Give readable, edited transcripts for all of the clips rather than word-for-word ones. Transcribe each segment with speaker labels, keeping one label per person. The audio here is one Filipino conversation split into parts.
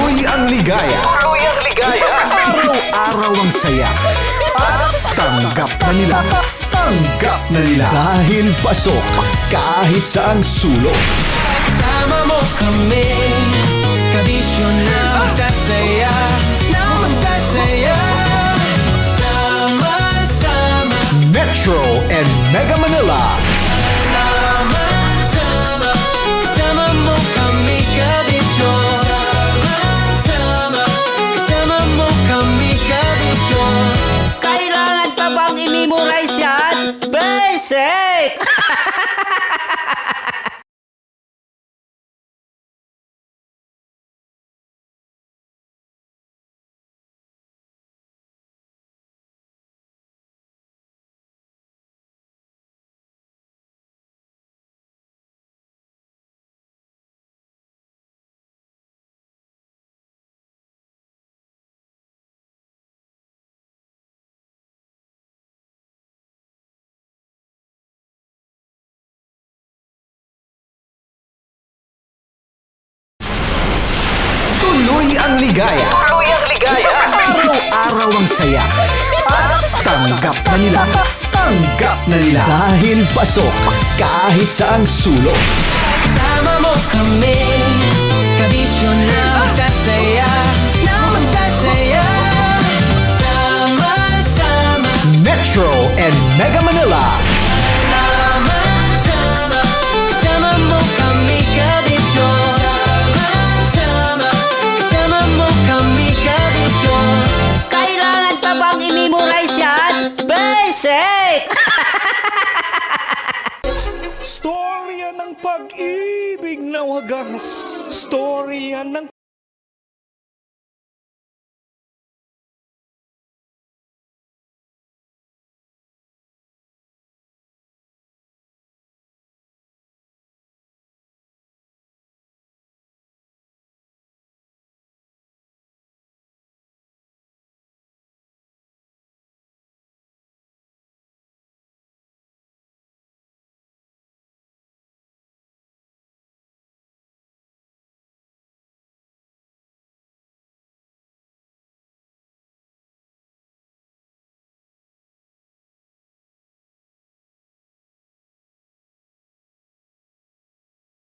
Speaker 1: Tuloy ang ligaya.
Speaker 2: Tuloy ang ligaya.
Speaker 1: Araw-araw ang saya. At tanggap na nila. Tanggap na nila. Dahil pasok kahit saang sulok.
Speaker 3: Sama mo kami, kabisyo na magsasaya, na magsasaya. Sama-sama,
Speaker 1: Metro and Mega Manila.
Speaker 3: sama-sama, kasama mo kami, kabisyo. Sama-sama, kasama mo kami, kabisyo.
Speaker 4: Kailangan pa bang i-memorize yan? Basic!
Speaker 1: Tuloy ang ligaya.
Speaker 2: Tuloy ang ligaya.
Speaker 1: Araw-araw ang saya. At tanggap na nila. Tanggap na nila. Dahil pasok kahit saang sulok.
Speaker 3: Sama mo kami, kabisyo na magsasaya, na magsasaya. Sama-sama,
Speaker 1: Metro and Mega Manila.
Speaker 3: sama-sama, kasama mo kami, kabisyo. Sama-sama, kasama mo kami, kabisyo.
Speaker 4: Kailangan pa bang i-memorize yan? Basic!
Speaker 5: Storya ng pag-ibig na wagas. Storya ng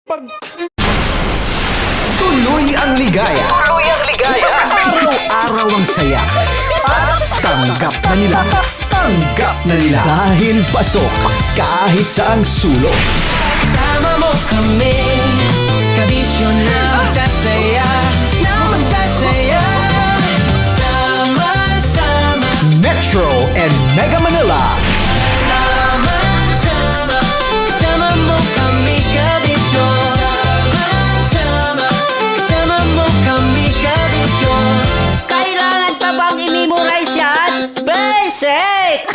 Speaker 5: pag...
Speaker 1: Tuloy ang ligaya.
Speaker 2: Tuloy ang ligaya.
Speaker 1: Araw-araw ang saya. At tanggap na nila. Tanggap na nila. Dahil pasok kahit saang sulok.
Speaker 3: Sama mo kami, kabisyo na magsasaya, na magsasaya. Sama-sama,
Speaker 1: Metro and Mega Manila.
Speaker 3: sama-sama, kasama mo kami, kabisyo. Sama-sama, kasama mo kami, kabisyo.
Speaker 4: Kailangan pa bang i-memorize yan? Basic!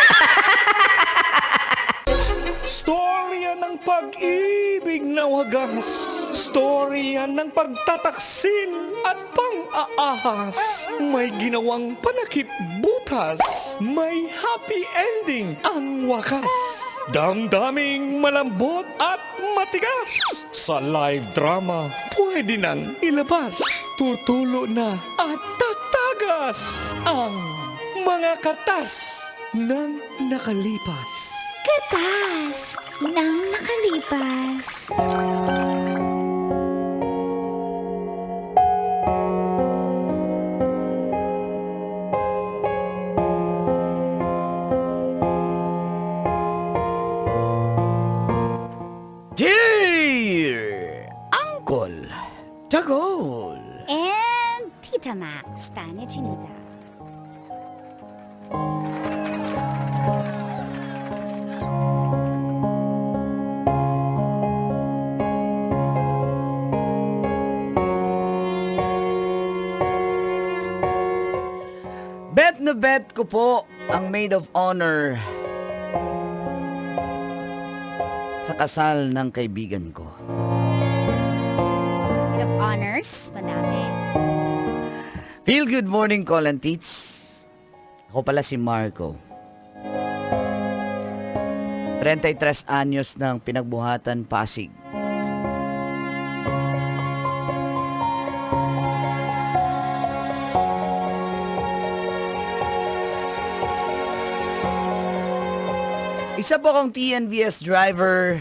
Speaker 5: Storya ng pag-ibig na wagas. Storya ng pagtataksil at pang-aahas. May ginawang panakip butas. May happy ending ang wakas. Damdaming malambot at matigas. Sa live drama, pwede nang ilabas. Tutulo na at tatagas ang mga katas ng nakalipas.
Speaker 6: Katas ng nakalipas.
Speaker 4: Dear Uncle Tagol.
Speaker 6: And Tita Max, Tanya Chinita.
Speaker 4: Bet na bet ko po ang maid of honor sa kasal ng kaibigan ko.
Speaker 6: Bit of honors, madami.
Speaker 4: Feel good morning, call and teats. Ako pala si Marco. 33 anyos ng pinagbuhatan Pasig. Isa po akong TNVS driver,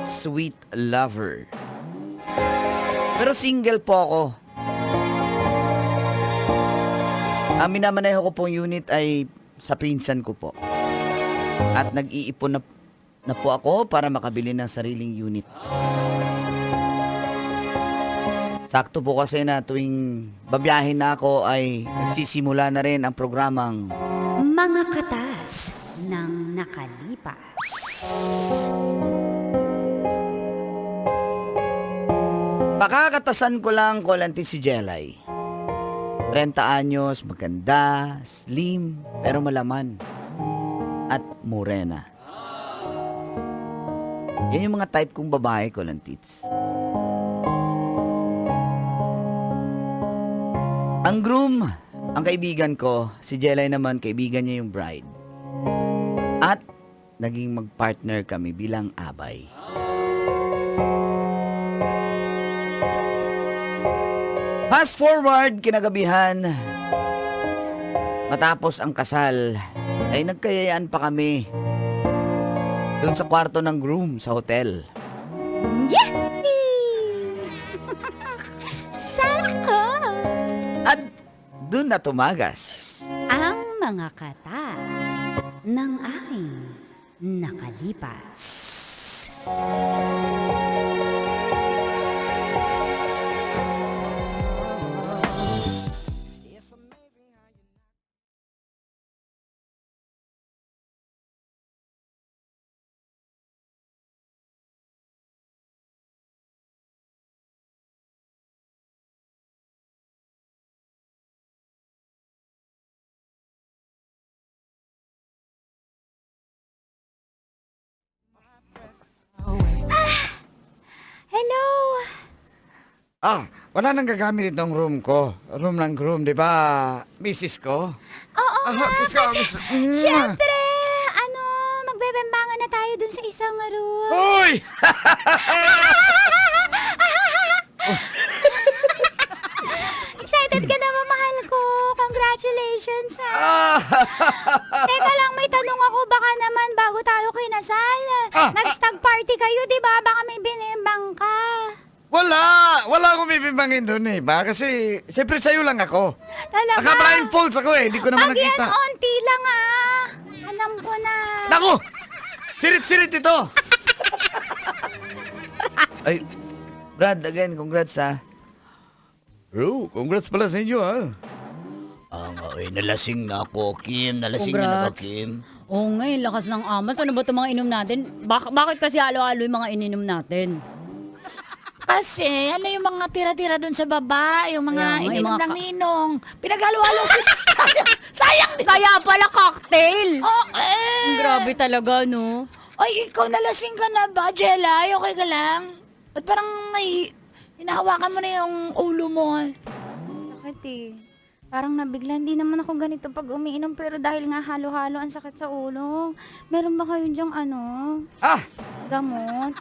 Speaker 4: sweet lover. Pero single po ako. Ang minamaneho ko pong unit ay sa pinsan ko po. At nag-iipon na po ako para makabili ng sariling unit. Sakto po kasi na tuwing babiyahin na ako ay nagsisimula na rin ang programang
Speaker 6: Mga katas ng nakalipas.
Speaker 4: Pakakatasan ko lang Kolanti si Jelay. 30 anyos, maganda, slim, pero malaman. At morena. Yan yung mga type kong babae, Kolantits. Ang groom, ang kaibigan ko, si Jelay naman, kaibigan niya yung bride. At naging magpartner kami bilang abay. Fast forward, kinagabihan, matapos ang kasal, ay nagkayayaan pa kami doon sa kwarto ng groom sa hotel.
Speaker 6: Yay! Sana all!
Speaker 4: At doon na tumagas.
Speaker 6: Ang mga katas ng aking nakalipas. Hello!
Speaker 4: Wala nang gagamit itong room ko. Room ng groom, di ba, misis ko?
Speaker 6: Oo nga,
Speaker 4: kiss ko,
Speaker 6: kasi
Speaker 4: kiss.
Speaker 6: syempre, magbebembangan na tayo dun sa isang room.
Speaker 4: Uy!
Speaker 6: Excited ka na, mahal ko. Congratulations, ha. Teka lang, may tanong ako. Baka naman bago tayo kinasal, nag-stag party kayo, di ba? Baka may binimbang ka.
Speaker 4: Wala akong bibimbangin doon eh. Kasi, siyempre sa'yo lang ako.
Speaker 6: Talaga?
Speaker 4: Naka-blindfolds ako eh. Hindi ko naman
Speaker 6: Pag yan,
Speaker 4: nakita.
Speaker 6: onti lang, alam ko na.
Speaker 4: Naku! Sirit-sirit ito! Ay, Brad, again, congrats ha. Bro, congrats pala sa inyo ha. Nalasing na ako, Kim. Nalasing na ako,
Speaker 7: Congrats.
Speaker 4: Kim.
Speaker 7: Oo nga, yung lakas ng amas. Ano ba itong mga inom natin? Bakit kasi halo-halo yung mga ininom natin?
Speaker 8: Kasi, ano yung mga tira-tira doon sa baba, yung mga
Speaker 7: Kaya nga, yung
Speaker 8: ininom
Speaker 7: mga
Speaker 8: ng ninong. Pinaghalo-halo. sayang din.
Speaker 7: Kaya pala cocktail!
Speaker 8: Oh, eh.
Speaker 7: Grabe talaga, no?
Speaker 8: Ay, ikaw nalasing ka na ba, Jella? Okay ka lang? At parang hinahawakan mo na yung ulo mo.
Speaker 6: Sakit eh. Parang nabigla, hindi naman ako ganito pag umiinom, pero dahil nga halo-halo ang sakit sa ulo. Meron ba kayong dyang gamot?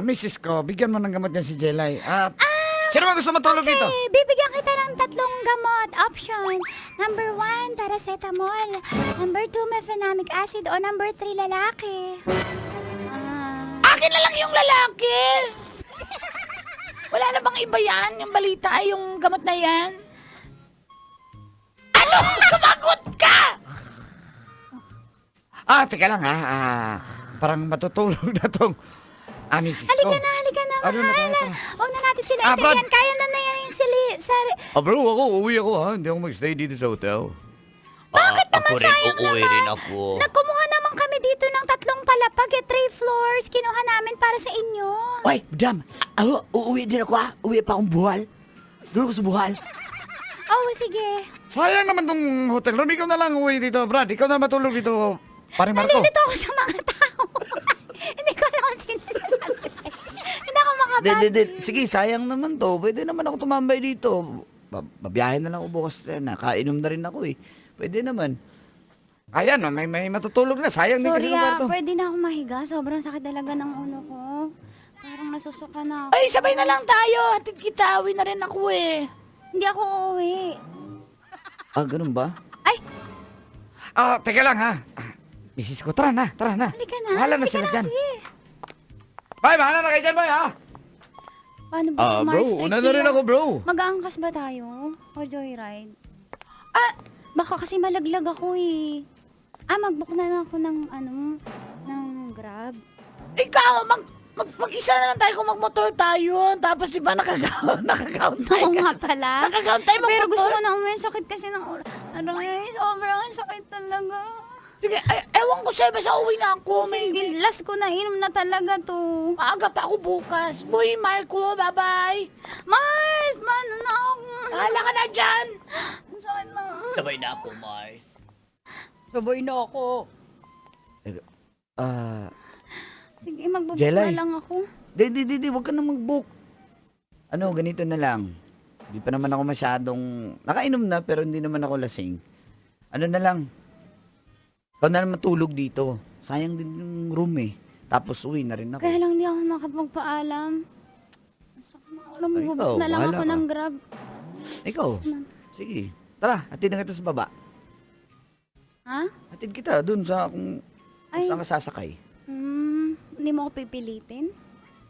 Speaker 4: Mrs. ko, bigyan mo ng gamot yan si Jelay. Sino ba gusto matulog dito?
Speaker 6: Eh, bibigyan kita ng 3 gamot. Option. Number 1, paracetamol. Number 2, mefenamic acid. O number 3, lalaki.
Speaker 8: Akin na lang yung lalaki. Wala na bang iba yan? Yung balita ay yung gamot na yan? Ano? Sumagot ka!
Speaker 4: Teka lang ha. Parang matutulog na tong Mrs. ko.
Speaker 6: Halika na,
Speaker 4: Ano na,
Speaker 6: mahal.
Speaker 4: tara.
Speaker 6: Huwag na natin sila
Speaker 4: Brad.
Speaker 6: yan. Kaya na yan yung
Speaker 4: Bro, uuwi ako ha. Hindi ako mag-stay dito sa hotel.
Speaker 6: Bakit naman
Speaker 4: ako rin,
Speaker 6: sayang
Speaker 4: uuwi
Speaker 6: naman?
Speaker 4: rin ako.
Speaker 6: Nagkumuha naman kami dito ng 3 palapag 3 floors. Kinuha namin para sa inyo.
Speaker 8: Oy, madam. Uuwi din ako ha. Uwi pa akong buhal. Doon ako sa buhal.
Speaker 6: Oh, sige.
Speaker 4: Sayang naman tong hotel room. Ikaw na lang uwi dito, Brad. Ikaw na matulog dito, pare Marco.
Speaker 6: Nalilito ako sa mga tao. Hindi ko alam kung sino sasagot. Hindi ako makabati.
Speaker 4: Sige, sayang naman to. Pwede naman ako tumambay dito. Babiyahin na lang ako bukas. Nakainom na rin ako eh. Pwede naman. Ayan, may matutulog na. Sayang din kasi
Speaker 6: Sorry
Speaker 4: ng kwarto.
Speaker 6: pwede na ako mahiga. Sobrang sakit talaga ng ulo ko. Parang nasusuka na ako.
Speaker 8: Ay, sabay na lang tayo. Atid kita. Uwi na rin ako eh.
Speaker 6: Hindi ako uuwi.
Speaker 4: Ganun ba?
Speaker 6: Ay,
Speaker 4: Teka lang ha. Misis ko, tara na.
Speaker 6: Halika na.
Speaker 4: Bahala na
Speaker 6: halika
Speaker 4: sila dyan.
Speaker 6: Sige.
Speaker 4: Bye, bahala na kayo dyan, bye, ha?
Speaker 6: Paano ba,
Speaker 4: Bro,
Speaker 6: Mars?
Speaker 4: una na rin ako, bro.
Speaker 6: Mag-aangkas ba tayo? O joyride? Baka kasi malaglag ako eh. Mag-book na lang ako ng ng Grab.
Speaker 8: Ikaw, mag-isa na lang tayo kung magmotor tayo. Tapos di ba nakagount tayo?
Speaker 6: Oo nga pala.
Speaker 8: Nakagount tayo
Speaker 6: Pero gusto
Speaker 8: magmotor?
Speaker 6: ko na umuwi. Sakit kasi ng ulo. Sobrang sakit talaga.
Speaker 8: Sige, ewan ko sa'yo, basta uwi na ako.
Speaker 6: Sige, last ko na inom na talaga to.
Speaker 8: Maaga pa ako bukas. Boy, Marco, bye-bye.
Speaker 6: Mars, paano na ako?
Speaker 8: Bahala ka na dyan.
Speaker 6: Ang sakit na.
Speaker 4: Sabay na ako, Mars.
Speaker 7: Sabay na ako.
Speaker 6: Sige, magbabook
Speaker 4: Jelay.
Speaker 6: na lang ako.
Speaker 4: Di, wag ka na mag-book. Ganito na lang. Di pa naman ako masyadong... Nakainom na, pero hindi naman ako lasing. Na lang. Ikaw na naman matulog dito. Sayang din yung room eh. Tapos uwi na rin ako.
Speaker 6: Kaya lang di ako nakapagpaalam. Alam mo,
Speaker 4: Ay,
Speaker 6: bubuk
Speaker 4: ikaw,
Speaker 6: na lang
Speaker 4: bahala
Speaker 6: ako
Speaker 4: ka.
Speaker 6: ng Grab.
Speaker 4: Ikaw? Sige. Tara, hatid na kita sa baba.
Speaker 6: Ha?
Speaker 4: Hatid kita dun sa kung
Speaker 6: Ay.
Speaker 4: saan ka sasakay.
Speaker 6: Hindi mo ako pipilitin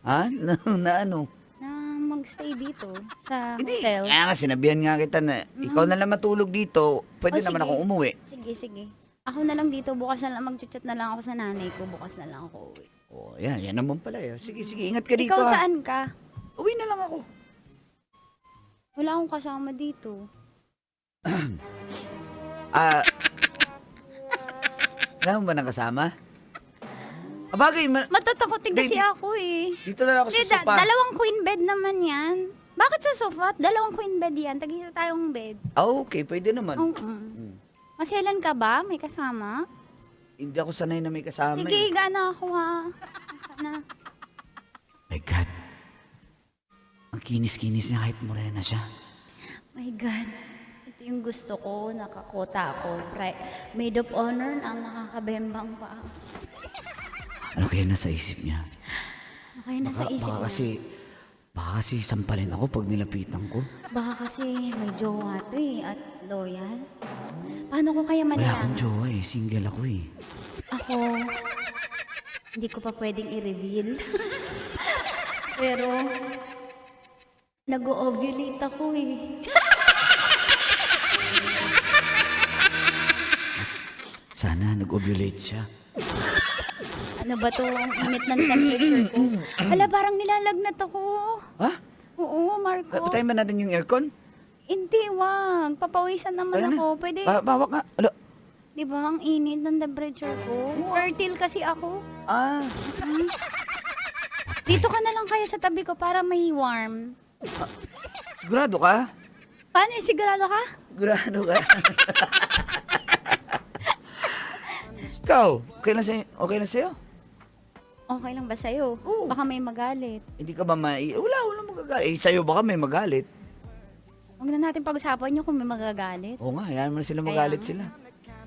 Speaker 4: Ha? Na ano?
Speaker 6: na magstay dito sa
Speaker 4: Hindi.
Speaker 6: hotel.
Speaker 4: Kaya nga, sinabihan nga kita na ikaw na lang matulog dito. Pwede
Speaker 6: Oh,
Speaker 4: naman
Speaker 6: sige.
Speaker 4: akong umuwi.
Speaker 6: Sige. Ako na lang dito, bukas na lang, mag-chat na lang ako sa nanay ko, bukas na lang ako uwi.
Speaker 4: Oh, yan naman pala eh. Sige, ingat ka dito.
Speaker 6: Ikaw
Speaker 4: ha.
Speaker 6: saan ka?
Speaker 4: Uwi na lang ako.
Speaker 6: Wala akong kasama dito.
Speaker 4: Wala mo ba nang kasama? Bagay,
Speaker 6: Matatakotin kasi
Speaker 4: Baby,
Speaker 6: ako eh.
Speaker 4: dito na lang ako
Speaker 6: Hindi,
Speaker 4: sa sopa.
Speaker 6: dalawang queen bed naman yan. Bakit sa sofa? Dalawang queen bed yan. Tag-isa tayong bed.
Speaker 4: Okay, pwede naman.
Speaker 6: Oo. Maselan ka ba? May kasama?
Speaker 4: Hindi ako sanay na may kasama.
Speaker 6: Sige, higa na ako ha. Na.
Speaker 4: My God. Ang kinis-kinis niya kahit morena siya.
Speaker 6: My God. Ito yung gusto ko. Nakakota ako. Maid of honor na ang nakakabembang pa.
Speaker 4: Ano kaya nasa isip niya?
Speaker 6: Okay na sa isip
Speaker 4: Baka
Speaker 6: niya.
Speaker 4: kasi sampalin ako pag nilapitan ko.
Speaker 6: Baka kasi may jowa to eh. At loyal. Paano ko kaya
Speaker 4: Wala
Speaker 6: malalaman?
Speaker 4: akong jowa eh. Single ako eh.
Speaker 6: Ako, hindi ko pa pwedeng i-reveal. Pero, nag-ovulate ako eh.
Speaker 4: Sana nag-ovulate siya.
Speaker 6: Ano ba to? Ang init ng temperature ko. Hala, parang nilalagnat ako.
Speaker 4: Ha?
Speaker 6: Oo, Marco.
Speaker 4: Patayin ba natin yung aircon?
Speaker 6: Hindi, wag. Papawisan naman
Speaker 4: Kaya na.
Speaker 6: ako. Pwede,
Speaker 4: Bawak nga. Alo.
Speaker 6: di ba, ang init ng temperature ko. Fertile kasi ako. Dito ka na lang kaya sa tabi ko para may warm.
Speaker 4: Sigurado ka?
Speaker 6: Paano, sigurado ka?
Speaker 4: Sigurado ka? Ikaw, okay na sa'yo?
Speaker 6: Okay lang ba sa'yo?
Speaker 4: Oo.
Speaker 6: Baka may magalit.
Speaker 4: Hindi ka ba wala magagalit. Sa'yo baka may magalit.
Speaker 6: Huwag na natin pag-usapan nyo kung may magagalit.
Speaker 4: Oo nga, hayaan mo na sila
Speaker 6: Kaya
Speaker 4: magalit
Speaker 6: nga.
Speaker 4: sila.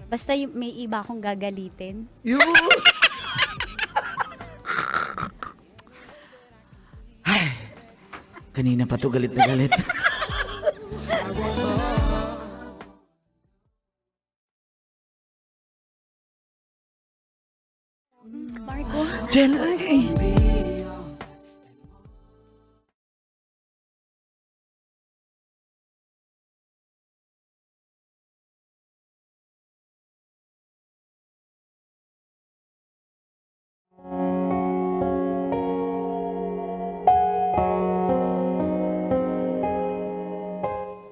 Speaker 6: Basta may iba akong gagalitin.
Speaker 4: Yun! Ay, kanina pa to galit na galit.
Speaker 6: Marco,
Speaker 4: Jelay!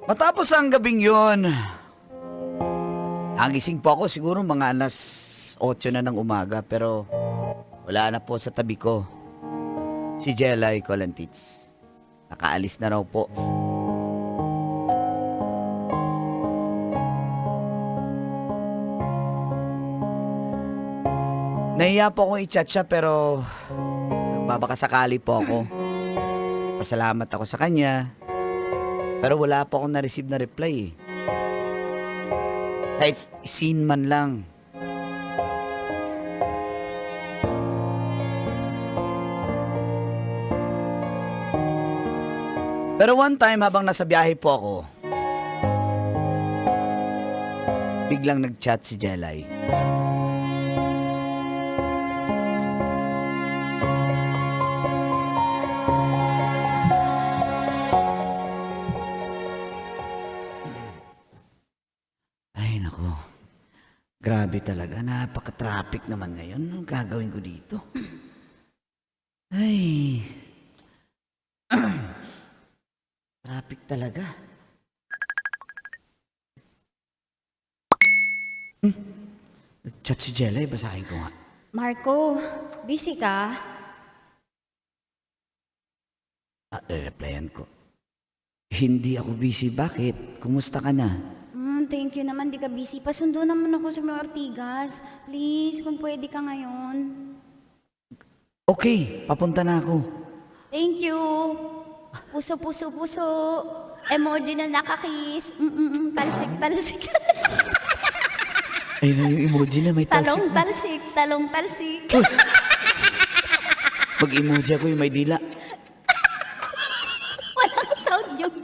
Speaker 4: Matapos ang gabing yon, nagising po ako siguro mga alas 8 na ng umaga pero wala na po sa tabi ko si Jelay Colantits. Nakaalis na raw po. Nahiya po akong i-chat siya pero nagbabakasakali po ako. Pasalamat ako sa kanya. Pero wala po akong na-receive na reply eh. Kahit scene man lang. Pero one time habang nasa biyahe po ako, biglang nag-chat si Jelay. Grabe talaga, napaka-traffic naman ngayon. Anong gagawin ko dito? Ay. Traffic talaga. Nag-chat si Jelay, basahin ko nga.
Speaker 6: Marco, busy ka?
Speaker 4: Replyan ko. Hindi ako busy. Bakit? Kumusta ka na?
Speaker 6: Thank you naman, di ka busy. Pasundo naman ako sa mga Ortigas. Please, kung pwede ka ngayon.
Speaker 4: Okay, papunta na ako.
Speaker 6: Thank you. Puso, puso, puso. Emoji na nakakiss. Talsik, talsik.
Speaker 4: Ayun na yung emoji na may talsik
Speaker 6: Talong
Speaker 4: na.
Speaker 6: talsik, talong talsik.
Speaker 4: Mag-emoji ako yung may dila.
Speaker 6: Walang sound yung...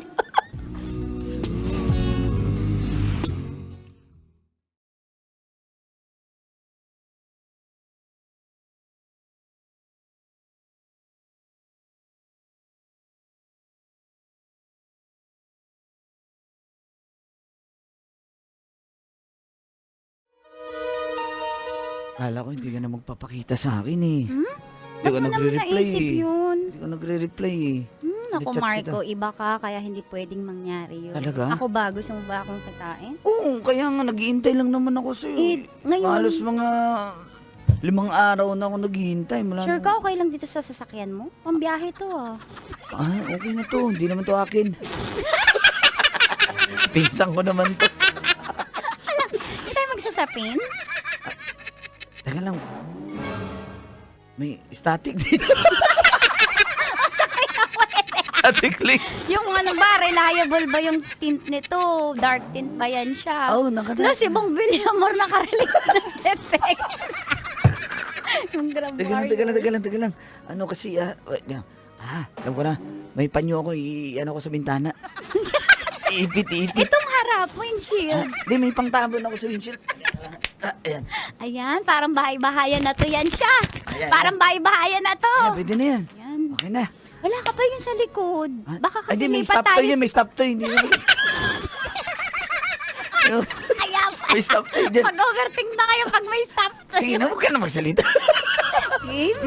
Speaker 4: Kala ko hindi ka na magpapakita sa akin eh. Hindi
Speaker 6: Ba't
Speaker 4: ka
Speaker 6: mo naman
Speaker 4: nagre-reply
Speaker 6: naisip
Speaker 4: eh.
Speaker 6: yun?
Speaker 4: Hindi ka nagre-reply eh.
Speaker 6: Ako,
Speaker 4: Chat
Speaker 6: Marco,
Speaker 4: kita.
Speaker 6: iba ka, kaya hindi pwedeng mangyari yun.
Speaker 4: Talaga?
Speaker 6: Ako ba? Gusto mo ba akong kitain?
Speaker 4: Oo, kaya nga nag-iintay lang naman ako sa'yo.
Speaker 6: Eh, ngayon-
Speaker 4: Halos mga 5 araw na ako naghihintay.
Speaker 6: Sure ka, okay lang dito sa sasakyan mo? Pambiyahe to ah.
Speaker 4: Okay na to. Hindi naman to akin. Pinsang ko naman to.
Speaker 6: Hindi tayo magsasapin?
Speaker 4: Teka lang. May static dito. Static link.
Speaker 6: Yung ano ba, reliable ba yung tint nito? Dark tint ba yan siya?
Speaker 4: Oo, nakada-
Speaker 6: Na si Bong Villamor nakarelate ng detect. Yung grab
Speaker 4: Teka lang. Ano kasi, wait lang. Alam ko na. May panyo ako, ano ko sa bintana. Iipit.
Speaker 6: Itong harap, windshield.
Speaker 4: Di, may pangtabon ako sa windshield. Ayan.
Speaker 6: Ayan, parang bahay-bahayan na to yan siya.
Speaker 4: Ayan,
Speaker 6: Parang bahay-bahayan na to.
Speaker 4: Ayan, pwede na yan.
Speaker 6: Ayan.
Speaker 4: Okay na.
Speaker 6: Wala ka pa yung sa likod. Baka kasi
Speaker 4: Hindi, may
Speaker 6: lipat
Speaker 4: stop to
Speaker 6: tayo.
Speaker 4: yun. May stop to. Hindi naman.
Speaker 6: Kaya pa.
Speaker 4: May stop to dyan.
Speaker 6: Mag-overthink na kayo pag may stop.
Speaker 4: Sige na, huwag ka na magsalita.
Speaker 6: Game?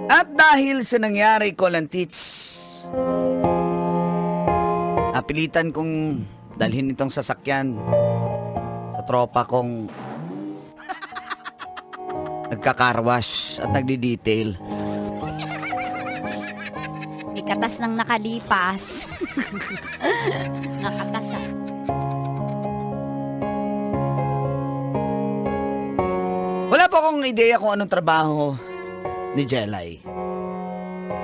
Speaker 4: At dahil sa nangyari ko lang, Tits, napilitan kong dalhin itong sasakyan sa tropa kong nagkakarwash at nagdi-detail.
Speaker 6: May katas ng nakalipas. Nakatas ah.
Speaker 4: Wala pa akong ideya kung anong trabaho ni Jelay.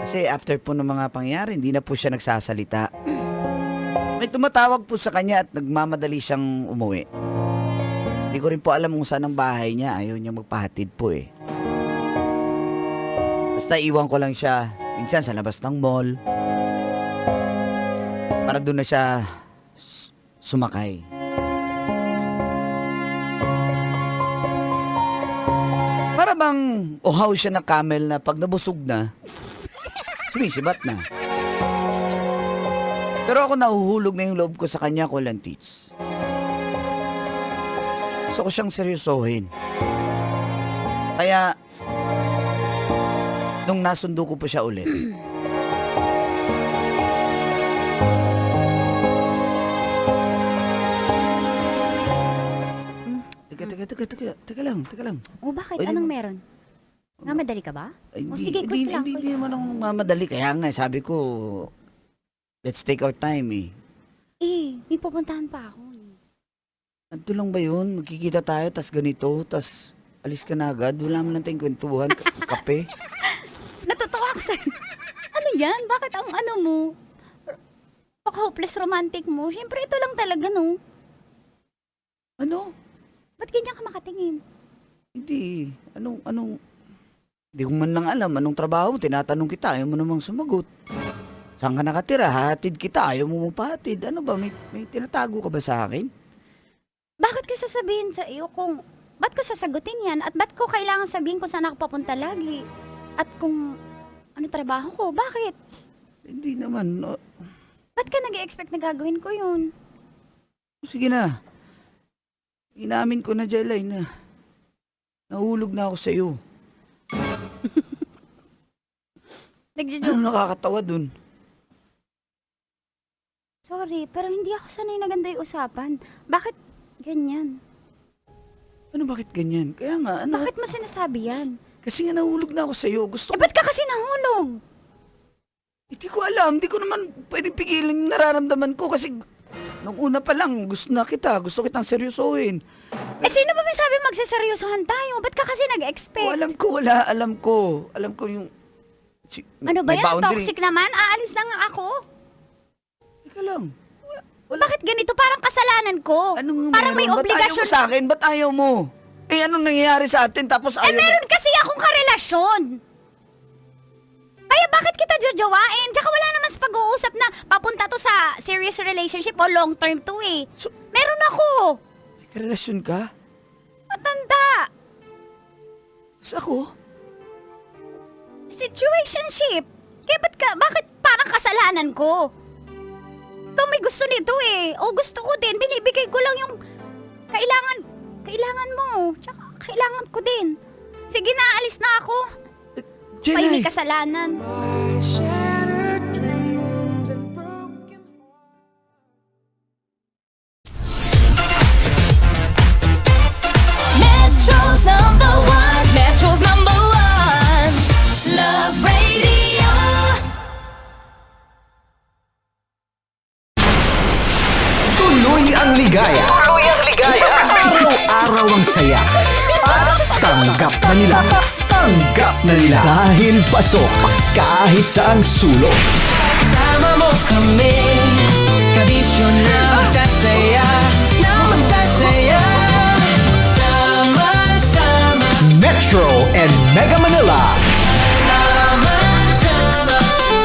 Speaker 4: Kasi after po ng mga pangyayari, hindi na po siya nagsasalita. May tumatawag po sa kanya at nagmamadali siyang umuwi. Hindi ko rin po alam kung saan ang bahay niya. Ayaw niya magpahatid po eh. Basta iwan ko lang siya. Minsan sa labas ng mall. Para doon na siya sumakay. Para bang uhaw siya ng camel na pag nabusog na, sumisibat na. Pero ako nahuhulog na yung loob ko sa kanya, Kulang Tits. Gusto ko siyang seryosohin. Kaya, nung nasundo ko po siya ulit, Teka lang.
Speaker 6: O bakit?
Speaker 4: Pwede
Speaker 6: Anong
Speaker 4: mo-
Speaker 6: meron? Namadali ka ba?
Speaker 4: Ay,
Speaker 6: O sige, quick lang.
Speaker 4: Hindi
Speaker 6: quick.
Speaker 4: naman akong mamadali. Kaya nga, sabi ko, let's take our time eh.
Speaker 6: May pupuntahan pa ako.
Speaker 4: Anto lang ba yun? Magkikita tayo, tas ganito, tas alis ka na agad. Wala mo lang tayong kwentuhan, kape.
Speaker 6: Natutuwa ako sa'yo. Ano yan? Bakit ang ano mo? Paka-hopeless romantic mo? Siyempre, ito lang talaga, no?
Speaker 4: Ano?
Speaker 6: Ba't ganyan ka makatingin?
Speaker 4: Hindi. Anong... Hindi ko man lang alam anong trabaho. Tinatanong kita, ayaw mo namang sumagot. Saan ka nakatira? Hatid kita. Ayaw mo mapatid. Ano ba? May tinatago ka ba sa akin?
Speaker 6: Bakit ko sasabihin sa iyo kung... Ba't ko sasagutin yan? At ba't ko kailangan sabihin kung saan ako papunta lagi? At kung ano trabaho ko? Bakit?
Speaker 4: Hindi naman.
Speaker 6: Ba't ka nag-expect na gagawin ko yun?
Speaker 4: Sige na. Inamin ko na, Jelay, na nahulog na ako sa'yo.
Speaker 6: Nagjo-joke.
Speaker 4: Ano nakakatawa dun?
Speaker 6: Sorry, pero hindi ako sanay na ganda yung usapan. Bakit ganyan?
Speaker 4: Ano bakit ganyan? Kaya nga, ano?
Speaker 6: Bakit mo sinasabi yan?
Speaker 4: Kasi nga nahulog na ako sa'yo. Gusto ko...
Speaker 6: Ba't ka kasi nahulog?
Speaker 4: Hindi ko alam. Hindi ko naman pwedeng pigilan yung nararamdaman ko kasi nung una pa lang gusto na kita. Gusto kitang seryosohin.
Speaker 6: Sino ba may sabi magseseryosohan tayo? Ba't ka kasi nag-expect?
Speaker 4: Alam ko, wala. Alam ko yung...
Speaker 6: Ano ba
Speaker 4: may
Speaker 6: yan?
Speaker 4: boundary.
Speaker 6: Toxic naman? Aalis na nga ako?
Speaker 4: Teka lang.
Speaker 6: Bakit ganito? Parang kasalanan ko.
Speaker 4: Anong
Speaker 6: Parang may
Speaker 4: meron? Ba't ayaw
Speaker 6: obligasyon.
Speaker 4: mo sa akin? Ba't ayaw mo? Eh, anong nangyayari sa atin? Tapos ayaw mo?
Speaker 6: Meron kasi akong karelasyon. Kaya bakit kita jojowain? Tsaka wala naman sa pag-uusap na papunta to sa serious relationship o long term to eh.
Speaker 4: So-
Speaker 6: Meron ako.
Speaker 4: May karelasyon ka?
Speaker 6: Matanda.
Speaker 4: Tapos ako?
Speaker 6: Situationship. Kaya bakit parang kasalanan ko? Ikaw may gusto nito eh. O gusto ko din. Binibigay ko lang yung kailangan mo. Tsaka kailangan ko din. Sige na, alis na ako. May
Speaker 4: Jelay!
Speaker 6: kasalanan.
Speaker 3: Metro's number one. Metro's number one. Love Radio.
Speaker 1: Tuloy ang ligaya.
Speaker 2: Tuloy ang ligaya.
Speaker 1: Araw-araw ang saya. At tanggap na nila. Tanggap na nila. Dahil pasok kahit saan sulok.
Speaker 3: Sama mo kami. Kabisyo na magsasaya. Na magsasaya. Sama-sama.
Speaker 1: Metro and Mega Manila.
Speaker 3: Sama-sama.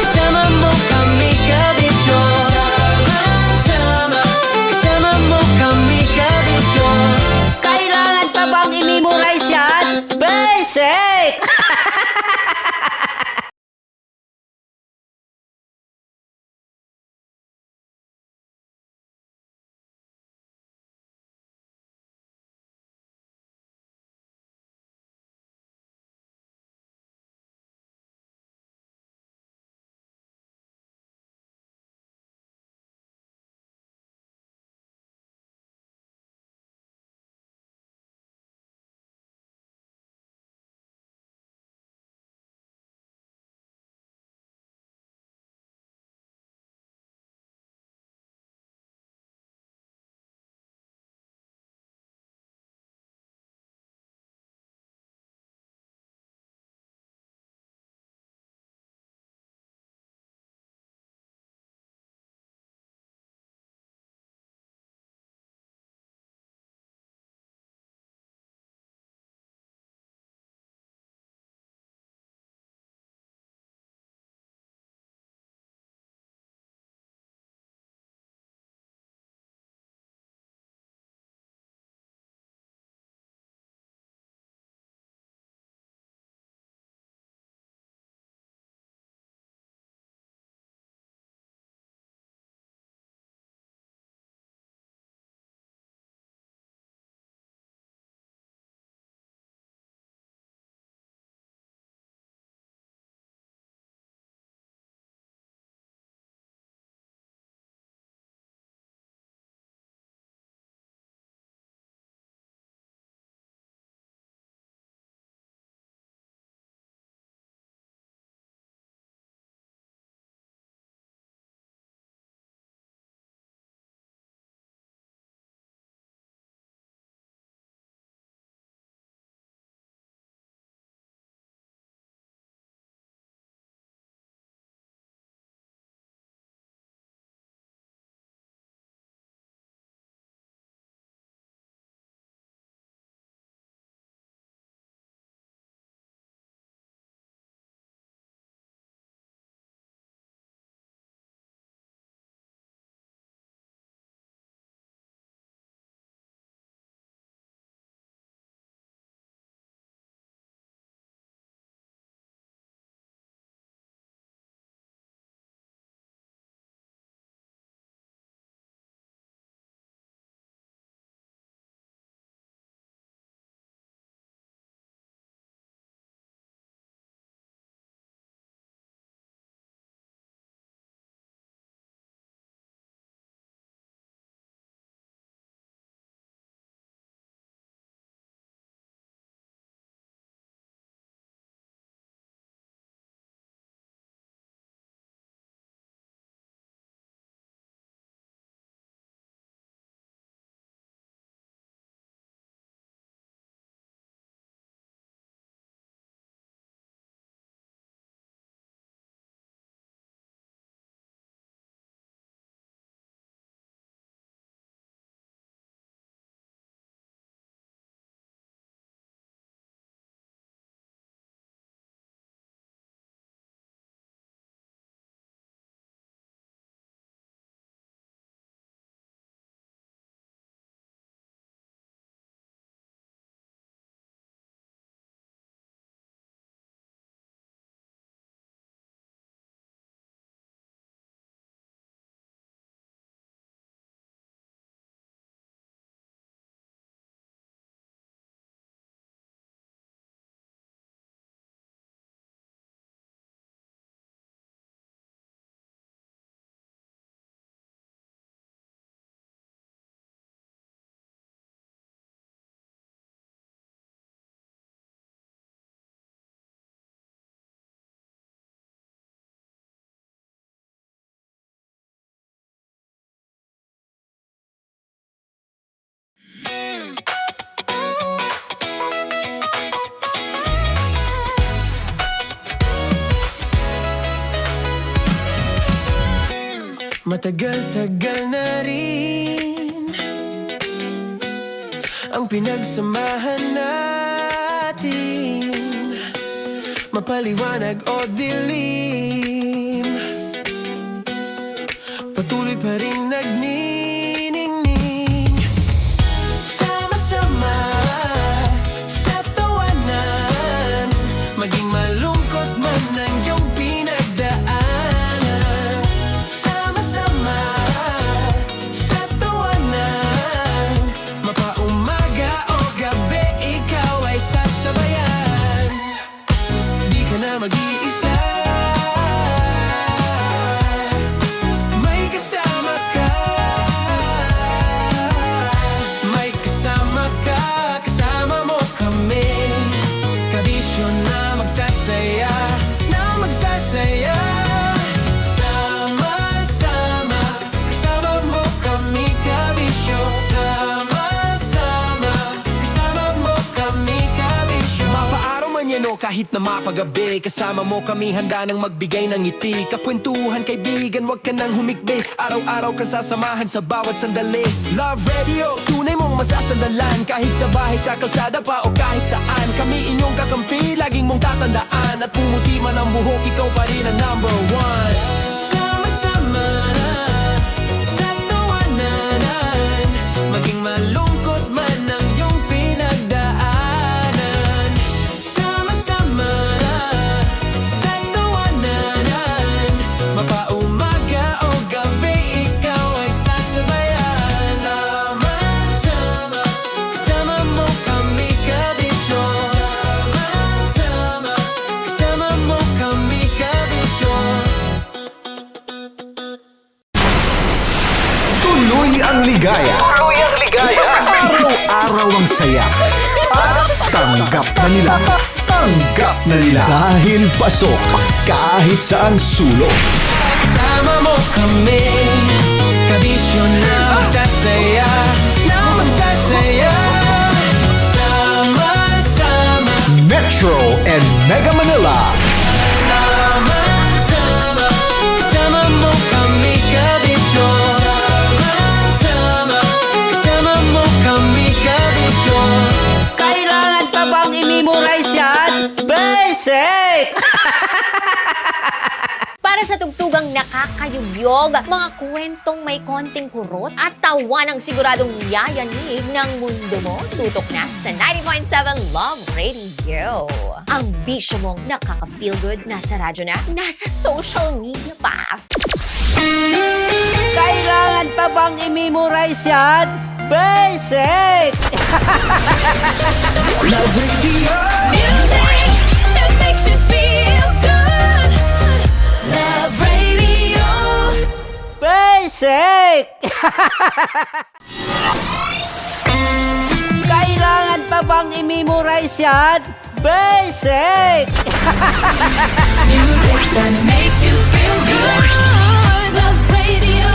Speaker 3: Kasama mo kami kabisyo. Sama-sama. Kasama mo kami kabisyo.
Speaker 8: Kailangan pa bang i-memorize yan? Basic!
Speaker 3: Matagal-tagal na rin ang pinagsamahan natin, mapaliwanag o dilim, patuloy pa rin nagniningning. Sama-sama sa tawanan, maging malungkot man ang iyong pinagdaanan. Sama-sama sa tawanan, mapaumaga o gabi, ikaw ay sasabayan. Di ka na mag-iisa, may kasama ka. May kasama ka, kasama mo kami. Kabisyo na magsasaya, na magsasaya. Sama-sama, kasama mo kami, kabisyo. Sama-sama, kasama mo kami, kabisyo. Mapaaraw man yan o kahit na mapagabi, kasama mo kami, handa nang magbigay ng ngiti. Kakwentuhan, kaibigan, wag ka nang humikbi. Araw-araw ka sasamahan sa bawat sandali. Love Radio, tunay mong masasandalan. Kahit sa bahay, sa kalsada pa o kahit saan, kami inyong kakampi, laging mong tatandaan. At pumuti man ang buhok, ikaw pa rin ang number one. Sama-sama sa tawanan, maging malungkot man ang iyong pinagdaanan. Sama-sama sa tawanan, mapaumaga o gabi, ikaw ay sasabayan. Sama-sama, kasama mo kami, kabisyo. Sama-sama, kasama mo kami, kabisyo.
Speaker 1: Tuloy ang ligaya.
Speaker 2: Tuloy ang ligaya.
Speaker 1: Araw-araw ang saya. At tanggap na nila. Tanggap na nila. Dahil pasok kahit saan sulok.
Speaker 3: Kasama mo kami, kabisyo na magsasaya, na magsasaya. Sama-sama,
Speaker 1: Metro and Mega Manila.
Speaker 3: sama-sama, kasama mo kami, kabisyo. Sama-sama, kasama mo kami, kabisyo.
Speaker 8: Kailangan pa bang i-memorize yan? Basic!
Speaker 9: Para sa tugtugang nakakayugyog, mga kwentong may konting kurot at tawa ng siguradong yayanig ng mundo mo, tutok na sa 90.7 Love Radio. Ang bisyo mong nakaka-feel good, nasa radyo na, nasa social media pa.
Speaker 8: Kailangan pa bang i-memorize yan? Basic!
Speaker 3: Music that makes you feel good. Love Radio.
Speaker 8: Basic! Kailangan pa bang i-memorize yan? Basic!
Speaker 3: Music that makes you feel good. Love Radio.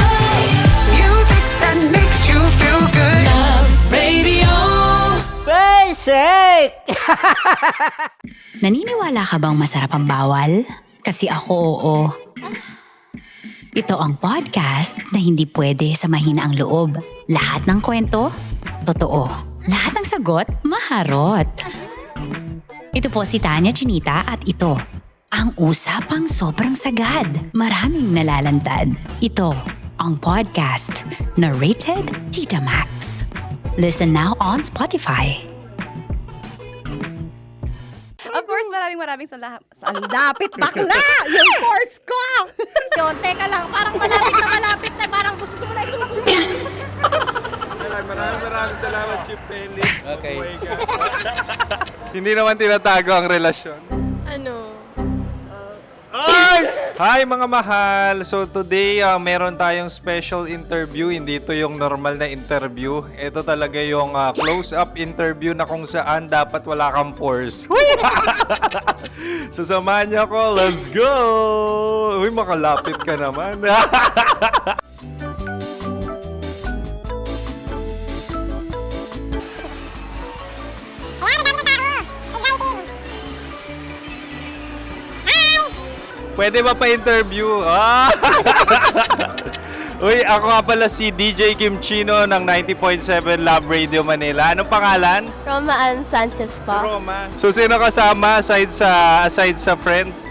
Speaker 3: Music that makes you feel good. Love Radio.
Speaker 8: Basic!
Speaker 10: Naniniwala ka bang masarap ang bawal? Kasi ako oo. Ito ang podcast na hindi pwede sa mahina ang loob. Lahat ng kwento, totoo. Lahat ng sagot, maharot. Ito po si Tanya Chinita at ito, ang usapang sobrang sagad. Maraming nalalantad. Ito, ang podcast na rated Tita Max. Listen now on Spotify.
Speaker 6: Of course, maraming salamat. Ang dapit bakla! Yung course ko! Yun, teka lang, parang malapit na, parang gusto mo na isuko.
Speaker 5: Maraming salamat, Chief Felix. Okay. Oh my God. Hindi naman tinatago ang relasyon.
Speaker 6: Ano?
Speaker 5: Hi mga mahal! So today, meron tayong special interview. Hindi ito yung normal na interview. Ito talaga yung close-up interview na kung saan dapat wala kang pores. So samahan niyo ako. Let's go! Uy, makalapit ka naman. Pwede ba pa-interview? Uy, ako nga pala si DJ Kim Chino ng 90.7 Love Radio Manila. Anong pangalan?
Speaker 6: Roma Ann Sanchez po.
Speaker 5: Roma. So, sino kasama aside sa friends?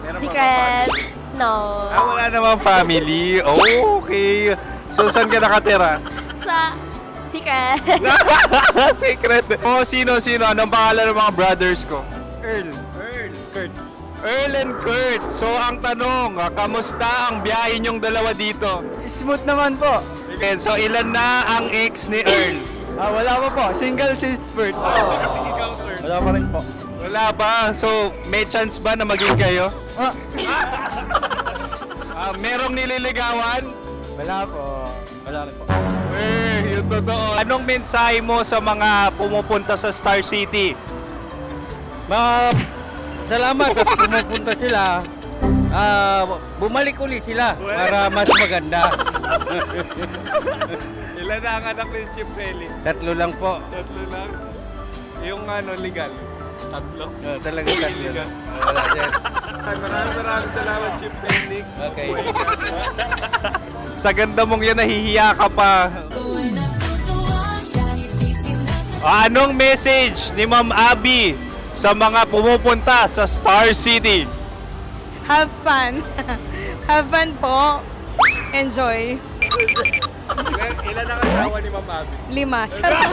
Speaker 5: Meron ba
Speaker 6: Secret. No.
Speaker 5: wala namang family. Oh, okay. So, saan ka nakatira?
Speaker 6: Sa Secret.
Speaker 5: Secret. Oh, sino? Anong pangalan ng mga brothers ko? Earl, Kurt. Earl and Kurt. So, ang tanong, kamusta ang biyahe niyong dalawa dito?
Speaker 3: Smooth naman po.
Speaker 5: Okay, so, ilan na ang ex ni Earl?
Speaker 3: Wala pa po. Single since birth. Wala pa rin po.
Speaker 5: Wala pa. So, may chance ba na maging kayo? Merong nililigawan?
Speaker 3: Wala po. Wala rin po.
Speaker 5: Yung totoo. Anong mensahe mo sa mga pumupunta sa Star City?
Speaker 3: Salamat at pumupunta sila. Bumalik ulit sila para mas maganda.
Speaker 5: Ilan na ang anak ni Chief Felix?
Speaker 3: 3 lang po.
Speaker 5: 3 lang. Yung legal? 3?
Speaker 3: Talaga 3 lang. Wala dyan.
Speaker 5: Maraming salamat, Chief Felix.
Speaker 3: Okay.
Speaker 5: Sa ganda mong yan, nahihiya ka pa. Anong message ni Ma'am Abby sa mga pumupunta sa Star City?
Speaker 6: Have fun. Have fun po. Enjoy.
Speaker 5: Ilan ang asawa ni Ma'am Abby?
Speaker 6: 5. Charot.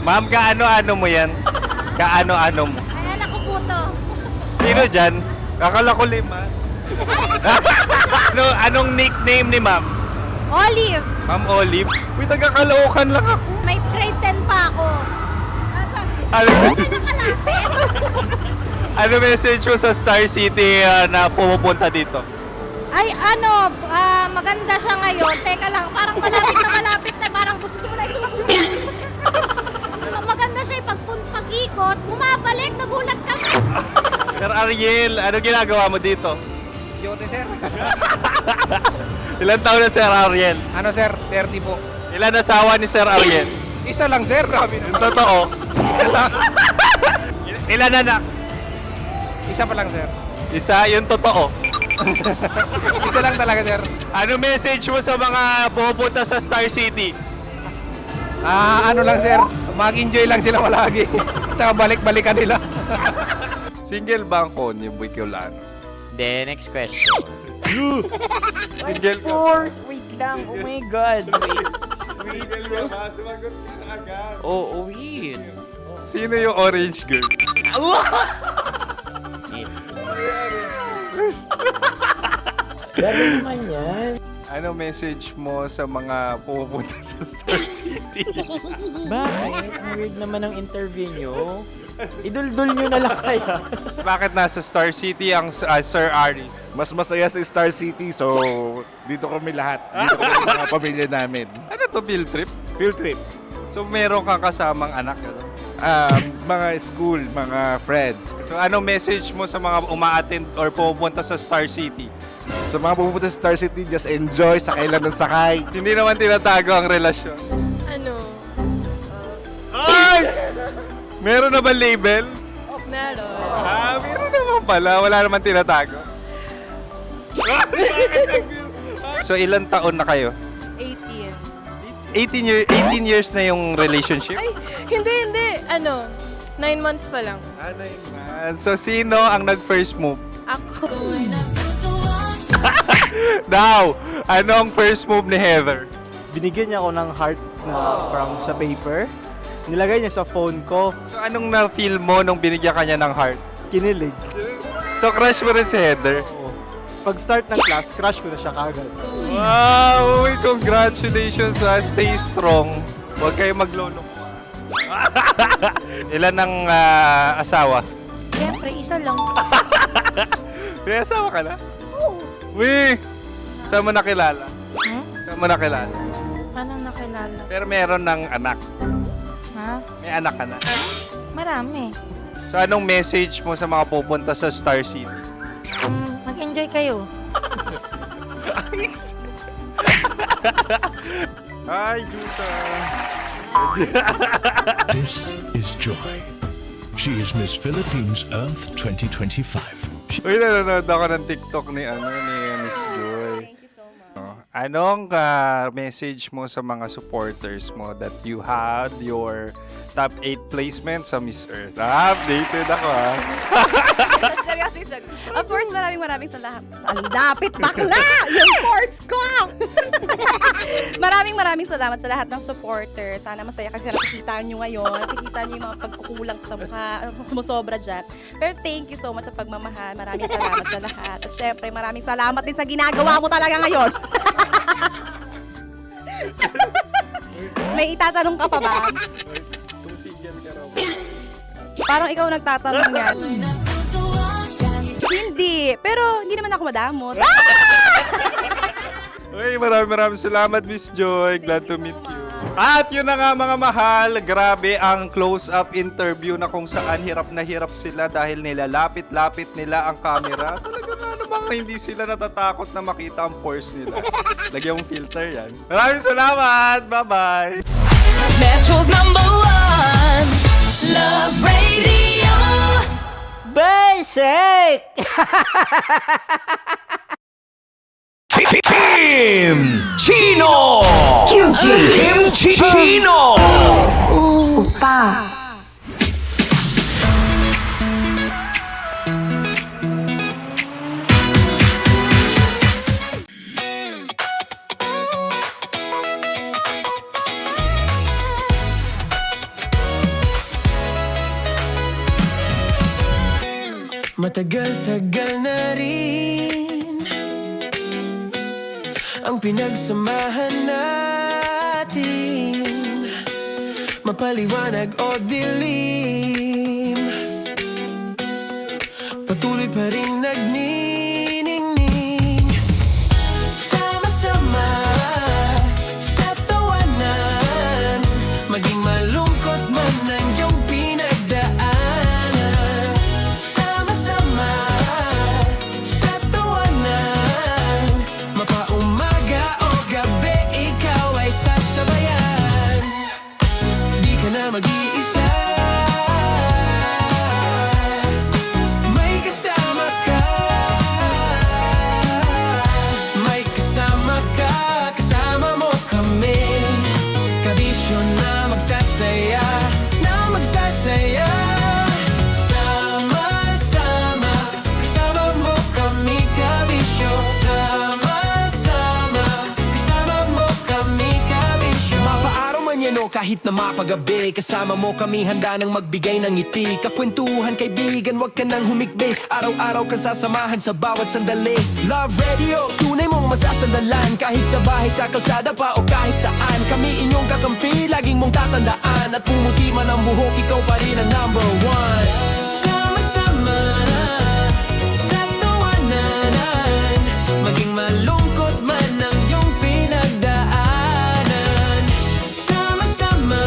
Speaker 5: Ma'am, kaano-ano mo yan? Kaano-ano mo?
Speaker 6: Ay, anak ko po to.
Speaker 5: Sino dyan? Kakala ko 5. Anong nickname ni Ma'am?
Speaker 6: Olive.
Speaker 5: Ma'am Olive? Uy, taga-Caloocan lang ako.
Speaker 6: May grade 10 pa ako.
Speaker 5: Ano,
Speaker 6: Nakalapit.
Speaker 5: ano message mo sa Star City na pumupunta dito?
Speaker 6: Ay, maganda siya ngayon. Teka lang, parang malapit na, parang gusto mo na isulat. Maganda siya pag-ikot, bumabalik, nagulat ka.
Speaker 5: Sir Ariel, ano ginagawa mo dito?
Speaker 3: Yote, sir.
Speaker 5: Ilan taon na Sir Ariel?
Speaker 3: Ano, sir? 30 po.
Speaker 5: Ilan asawa ni Sir Ariel?
Speaker 3: Isa lang, sir. Grabe
Speaker 5: Yung totoo.
Speaker 3: Isa lang.
Speaker 5: Ilan anak?
Speaker 3: Isa pa lang, sir.
Speaker 5: Isa, yung totoo.
Speaker 3: Isa lang talaga, sir.
Speaker 5: Ano message mo sa mga pumupunta sa Star City?
Speaker 3: Ano lang, sir. Mag-enjoy lang sila palagi. Tsaka balik-balikan nila.
Speaker 5: Single ba ang konyo, Boy Kiolano?
Speaker 11: Then, next question.
Speaker 5: Single ka?
Speaker 11: Wait lang. Oh my God.
Speaker 5: Single ka ba? Sumagot ka na agad.
Speaker 11: Oh, wait.
Speaker 5: Sino yung orange girl?
Speaker 11: Gano'n naman yan.
Speaker 5: Ano message mo sa mga pumupunta sa Star City?
Speaker 11: Bakit? Ang weird naman ang interview nyo. Idul-dul nyo na lang kaya.
Speaker 5: Bakit nasa Star City ang Sir Aris?
Speaker 12: Mas masaya sa Star City, so dito kami lahat. Dito kami mga pamilya namin.
Speaker 5: Ano to, field trip?
Speaker 12: Field trip.
Speaker 5: So meron kang kasamang anak? Ano?
Speaker 12: Mga school, mga friends.
Speaker 5: So anong message mo sa mga uma-attend or pumupunta sa Star City?
Speaker 12: Sa mga pupunta sa Star City, just enjoy, sakay lang ng sakay.
Speaker 5: Hindi naman tinatago ang relasyon.
Speaker 6: Ano?
Speaker 5: Ay! Meron na ba label?
Speaker 6: Meron.
Speaker 5: Meron naman pala. Wala naman tinatago. So ilan taon na kayo?
Speaker 6: 18.
Speaker 5: 18 years na yung relationship?
Speaker 6: Ay, hindi. 9 months pa lang.
Speaker 5: 9 months. So sino ang nag-first move?
Speaker 6: Ako.
Speaker 5: Now, anong first move ni Heather?
Speaker 3: Binigyan niya ako ng heart na from sa paper. Nilagay niya sa phone ko.
Speaker 5: So anong na-feel mo nung binigyan kanya ng heart?
Speaker 3: Kinilig.
Speaker 5: So crush mo rin si Heather?
Speaker 3: Pag start ng class, crush ko na siya kagad.
Speaker 5: Wow! Uy, congratulations! Stay strong. Huwag kayo maglolo. Ilan ang asawa?
Speaker 8: Siyempre, isa lang.
Speaker 5: May asawa ka na? Oo. Uy! Saan mo nakilala? Saan mo nakilala?
Speaker 8: Paano nakilala?
Speaker 5: Pero meron ng anak.
Speaker 8: Ha?
Speaker 5: May anak ka na.
Speaker 8: Marami.
Speaker 5: So anong message mo sa mga pupunta sa Star City?
Speaker 8: Mag-enjoy kayo.
Speaker 5: Hi, Jusa!
Speaker 1: This is Joy. She is Miss Philippines Earth 2025.
Speaker 5: Uy, nanonood ako ng TikTok ni Miss Joy.
Speaker 6: Thank you so much.
Speaker 5: Anong message mo sa mga supporters mo that you had your top 8 placement sa Miss Earth? Updated ako
Speaker 6: Seryoso. Of course, maraming salamat. Ang lapit bakla! Yung force ko! maraming salamat sa lahat ng supporters. Sana masaya kasi nakikita nyo ngayon. Nakikita nyo yung mga pagkukulang ko sa mukha. Sumusobra dyan. Pero thank you so much sa pagmamahal. Maraming salamat sa lahat. At syempre, maraming salamat din sa ginagawa mo talaga ngayon. May itatanong ka pa ba? Parang ikaw nagtatanong yan. Hindi. Pero hindi naman ako madamot.
Speaker 5: Uy, maraming salamat, Miss Joy. Glad to meet you. At yun na nga mga mahal, grabe ang close-up interview na kung saan hirap na hirap sila dahil nilalapit-lapit nila ang camera. Talaga ano bang hindi sila natatakot na makita ang pores nila. Lagyan mong filter yan. Maraming salamat! Bye-bye!
Speaker 3: Metro's #1 Love Radio.
Speaker 11: Basic!
Speaker 3: Kim Chino. Kim Chino. Matagal-tagal na rin ang pinagsamahan natin, mapaliwanag o dilim, patuloy pa rin nagniningning, sama-sama sa tawanan, maging malungkot man ang iyong pinagdaanan, sama-sama sa tawanan, mapaumaga o gabi ikaw ay sasabayan, di ka na mag-iisa, may kasama ka, may kasama ka, kasama mo kami, kabisyo na magsasaya, sama-sama, kasama mo kami, kabisyo, sama-sama, kasama mo kami, kabisyo. Mapaaraw man yan o kahit na mapagabi, kasama mo kami, handa nang magbigay ng ngiti, kakwentuhan kaibigan, wag ka nang humikbi, araw-araw ka sasamahan sa bawat sandali. Love Radio, tunay mong masasandalan, kahit sa bahay, sa kalsada pa o kahit saan, kami inyong kakampi, laging mong tatandaan, at pumuti man ang buhok, ikaw pa rin ang #1. Sama-sama sa tawanan, maging malungkot man ang iyong pinagdaanan, sama-sama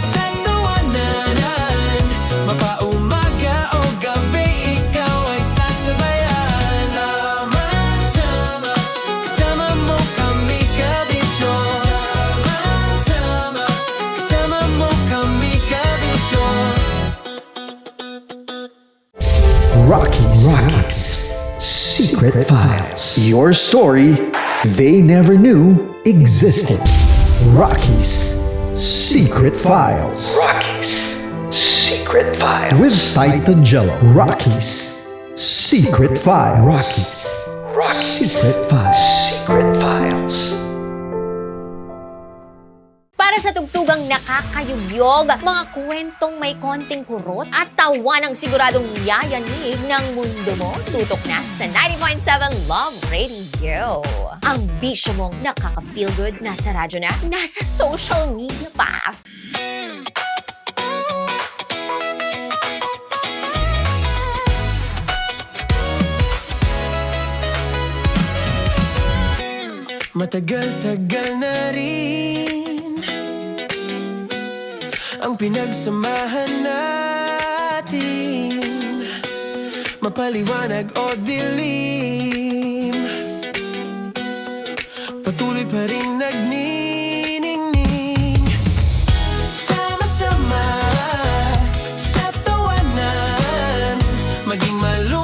Speaker 3: sa tawanan, mapaumaga o gabi ikaw ay sasabayan, sama-sama, kasama mo kami, kabisyo, sama-sama, kasama mo kami, kabisyo.
Speaker 1: Rockies. Secret Files. Your story they never knew existed. Rockies. Secret Files.
Speaker 2: Secret Files.
Speaker 1: With Titan Jello. Rockies. Secret Files. Rockies. Secret Files.
Speaker 2: Secret Files.
Speaker 9: Para sa tugtugang nakakayugyog, mga kwentong may konting kurot at tawa ng siguradong yayanig ng mundo mo, tutok na sa 90.7 Love Radio. Ang bisyo mong nakaka-feel good, nasa radyo na, nasa social media pa.
Speaker 3: Matagal-tagal na rin ang pinagsamahan natin, mapaliwanag o dilim, patuloy pa rin nagniningning, sama-sama sa tawanan, maging malungkot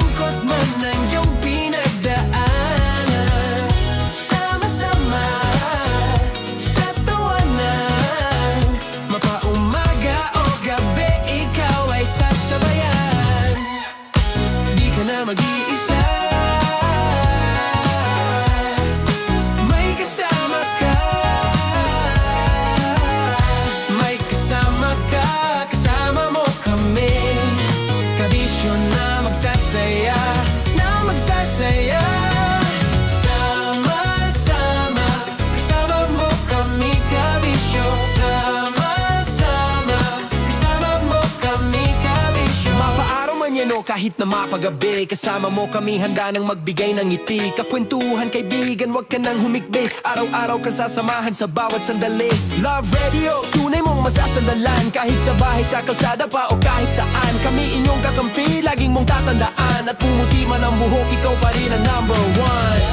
Speaker 3: manyano kahit na mapagabi. Kasama mo kami handa nang magbigay ng ngiti. Kakwentuhan kaibigan, wag ka nang humikbi. Araw-araw kang sasamahan sa bawat sandali. Love Radio, tunay mong masasandalan. Kahit sa bahay, sa kalsada pa o kahit saan. Kami inyong kakampi, laging mong tatandaan. At pumuti man ang buhok, ikaw pa rin ang number one.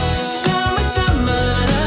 Speaker 3: Sama-sama na.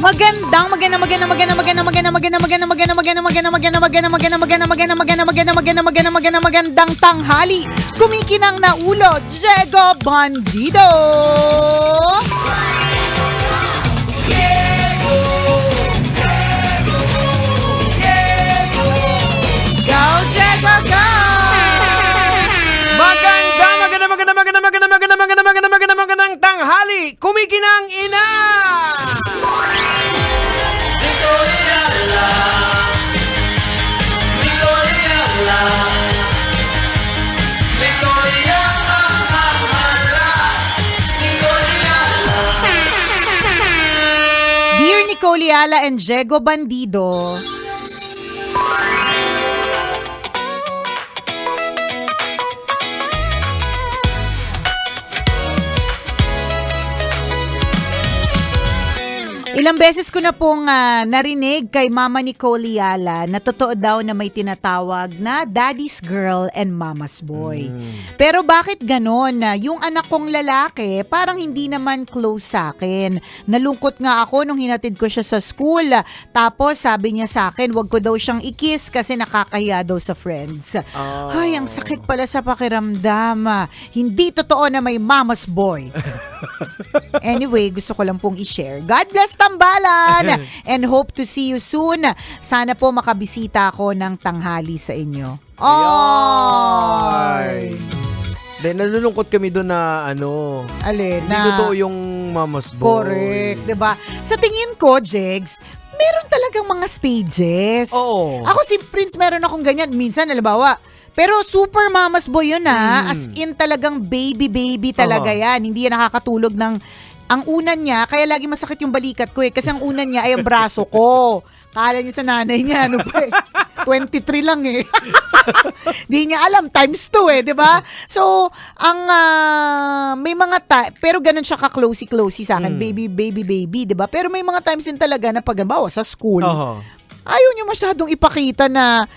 Speaker 8: Magandang tanghali. Kumikinang na ulo, Diego Bandido. Go, Diego, go!
Speaker 11: Magandang tanghali. Kumikinang ina.
Speaker 8: Dear Nicole Yala and Diego Bandido, ilang beses ko na pong narinig kay Mama Nicole Yala na totoo daw na may tinatawag na daddy's girl and mama's boy. Pero bakit ganon? Yung anak kong lalaki parang hindi naman close sa akin. Nalungkot nga ako nung hinatid ko siya sa school. Tapos sabi niya sa akin, wag ko daw siyang ikis kasi nakakahiya daw sa friends. Ay, ang sakit pala sa pakiramdam. Hindi totoo na may mama's boy. Anyway, gusto ko lang pong i-share. God bless Tambalan and hope to see you soon. Sana po makabisita ako ng tanghali sa inyo. Ay!
Speaker 11: Then nalulungkot kami doon na
Speaker 8: Alin
Speaker 11: hindi
Speaker 8: na?
Speaker 11: totoo yung mama's boy.
Speaker 8: Correct, 'di ba? Sa tingin ko, Jegs, meron talagang mga stages.
Speaker 11: Oo.
Speaker 8: Ako si Prince, meron akong ganyan. Minsan, halimbawa, pero super mama's boy yun as in talagang baby talaga yan. Hindi yan nakakatulog ng, ang unan niya, kaya lagi masakit yung balikat ko kasi ang unan niya ay ang braso ko. Kala niya sa nanay niya, 23 lang Di niya alam, times 2 di ba? So, ang may mga pero ganun siya ka-closey sa akin, baby, di ba? Pero may mga times din talaga na pag sa school, ayaw niyo masyadong ipakita na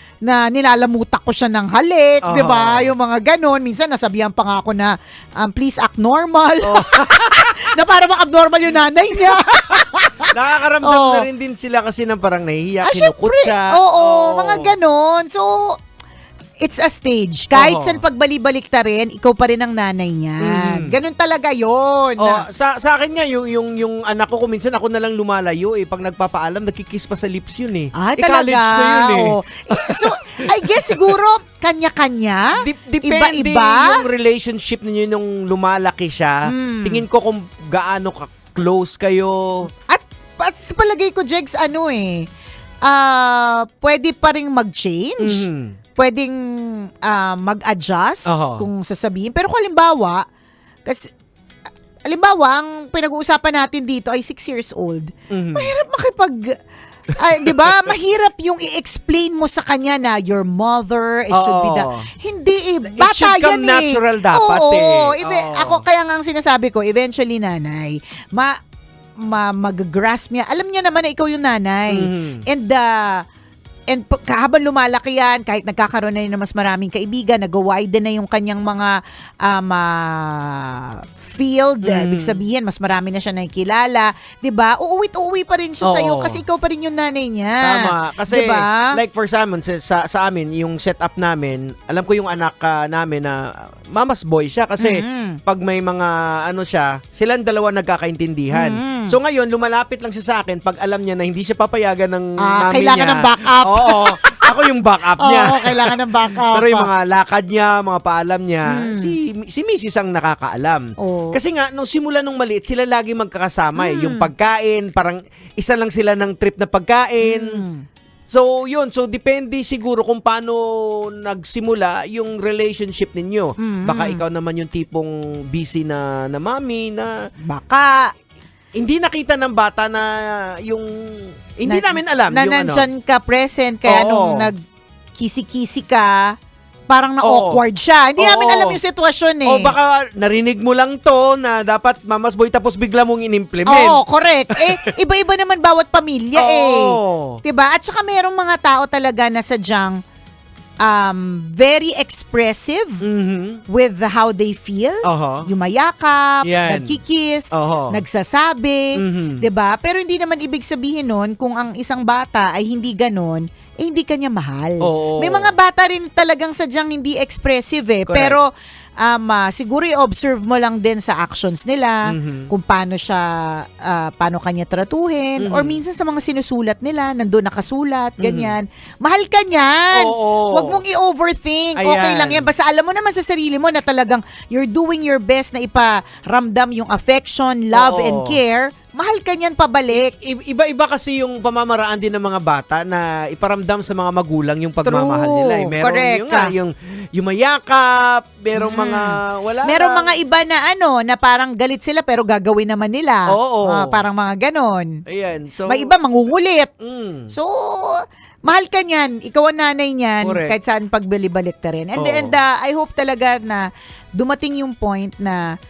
Speaker 8: nilalamutak ko siya ng halik, di ba? Yung mga ganon. Minsan nasabihan pa nga ako na please act normal. Na para abnormal yung nanay niya.
Speaker 11: Nakakaramdam na rin din sila kasi ng parang nahihiya, kinukot
Speaker 8: syempre,
Speaker 11: siya.
Speaker 8: Mga ganon. So, it's a stage. Kahit saan pagbali-balik ta rin, ikaw pa rin ang nanay niyan. Ganun talaga yun.
Speaker 11: Sa akin nga, yung anak ko, minsan ako na lang lumalayo Pag nagpapaalam, nagkikiss pa sa lips yun
Speaker 8: Ay, talaga.
Speaker 11: College na yun
Speaker 8: So, I guess siguro, kanya-kanya?
Speaker 11: Depende
Speaker 8: iba-iba?
Speaker 11: yung relationship ninyo nung lumalaki siya. Tingin ko kung gaano ka-close kayo.
Speaker 8: At sa palagay ko, Jegs, pwede pa rin mag-change. Pwedeng mag-adjust kung sasabihin. Pero kung halimbawa, ang pinag-uusapan natin dito ay 6 years old, mahirap di ba? Mahirap yung i-explain mo sa kanya na your mother should be the... Hindi bata
Speaker 11: it should come
Speaker 8: yan
Speaker 11: natural dapat
Speaker 8: Ako, kaya nga ang sinasabi ko, eventually nanay, mag-grasp niya. Alam niya naman na ikaw yung nanay. And habang lumalaki yan, kahit nagkakaroon na rin ng mas maraming kaibigan, nag-widen na yung kanyang mga field, ibig sabihin, mas marami na siya nakikilala, diba? Uuwi pa rin siya sa'yo kasi ikaw pa rin yung nanay niya.
Speaker 11: Tama. Kasi,
Speaker 8: diba?
Speaker 11: like for example, sa amin, yung setup namin, alam ko yung anak namin na mama's boy siya kasi pag may mga silang dalawa nagkakaintindihan. So ngayon, lumalapit lang siya sa akin pag alam niya na hindi siya papayagan ng mami
Speaker 8: kailangan
Speaker 11: niya.
Speaker 8: ng backup.
Speaker 11: Oo. Ako yung backup niya.
Speaker 8: Oo, kailangan ng backup.
Speaker 11: Pero yung mga lakad niya, mga paalam niya, si Mrs. ang nakakaalam. Kasi nga, nung simula nung maliit, sila lagi magkakasama Yung pagkain, parang isa lang sila ng trip na pagkain. So, yun. So, depende siguro kung paano nagsimula yung relationship ninyo. Baka ikaw naman yung tipong busy na mami na...
Speaker 8: Baka...
Speaker 11: Hindi nakita ng bata na yung... Hindi namin alam.
Speaker 8: Na nandyan ka present, kaya nung nag-kisi-kisi ka, parang na-awkward siya. Hindi namin alam yung sitwasyon
Speaker 11: O baka narinig mo lang to na dapat mama's boy tapos bigla mong in-implement.
Speaker 8: Oo, correct. Iba-iba naman bawat pamilya Diba? At saka merong mga tao talaga na sadyang very expressive with how they feel. Yumayakap,
Speaker 11: Yan.
Speaker 8: nagkikiss,
Speaker 11: Oho.
Speaker 8: nagsasabi, 'di ba? Pero hindi naman ibig sabihin nun kung ang isang bata ay hindi ganon, hindi kanya mahal.
Speaker 11: Oo.
Speaker 8: May mga bata rin talagang sadyang hindi expressive
Speaker 11: Correct.
Speaker 8: Pero siguro i-observe mo lang din sa actions nila kung paano paano kanya tratuhin or minsan sa mga sinusulat nila, nandun nakasulat, ganyan. Mahal ka niyan.
Speaker 11: Oo.
Speaker 8: Huwag mong i-overthink.
Speaker 11: Ayan.
Speaker 8: Okay lang yan. Basta alam mo naman sa sarili mo na talagang you're doing your best na iparamdam yung affection, love,
Speaker 11: Oo.
Speaker 8: and care. Mahal ka niyan pabalik.
Speaker 11: Iba-iba kasi yung pamamaraan din ng mga bata na iparamdam sa mga magulang yung pagmamahal
Speaker 8: True.
Speaker 11: nila. Meron
Speaker 8: Correct
Speaker 11: yung,
Speaker 8: ka.
Speaker 11: yung mayakap, merong mga wala
Speaker 8: Merong
Speaker 11: lang.
Speaker 8: mga iba na na parang galit sila pero gagawin naman nila.
Speaker 11: Oo.
Speaker 8: Parang mga ganon.
Speaker 11: Ayan. So,
Speaker 8: May iba mangungulit.
Speaker 11: Mm.
Speaker 8: So, mahal ka niyan. Ikaw ang nanay niyan.
Speaker 11: Correct.
Speaker 8: Kahit saan pagbili-balik ta rin. And
Speaker 11: Oo.
Speaker 8: I hope talaga na dumating yung point na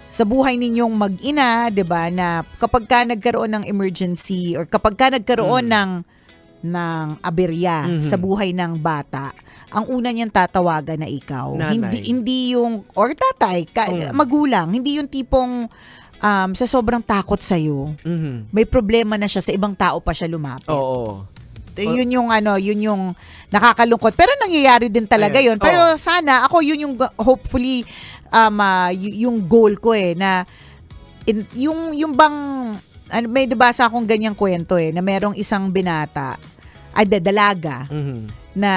Speaker 8: sa buhay ninyong mag-ina, 'di ba, na kapag ka nagkaroon ng emergency or kapag ka nagkaroon ng aberya sa buhay ng bata, ang una niyang tatawagan na ikaw.
Speaker 11: Nanay.
Speaker 8: Hindi yung or tatay, magulang, hindi yung tipong sa sobrang takot sa may problema na siya, sa ibang tao pa siya lumapit.
Speaker 11: Oo.
Speaker 8: Yun yung nakakalungkot. Pero nangyayari din talaga
Speaker 11: Ayun.
Speaker 8: yun. Pero
Speaker 11: Oo.
Speaker 8: sana, ako yun yung hopefully, yung goal ko na yung bang, may nabasa akong ganyang kwento na merong isang binata, dalaga, na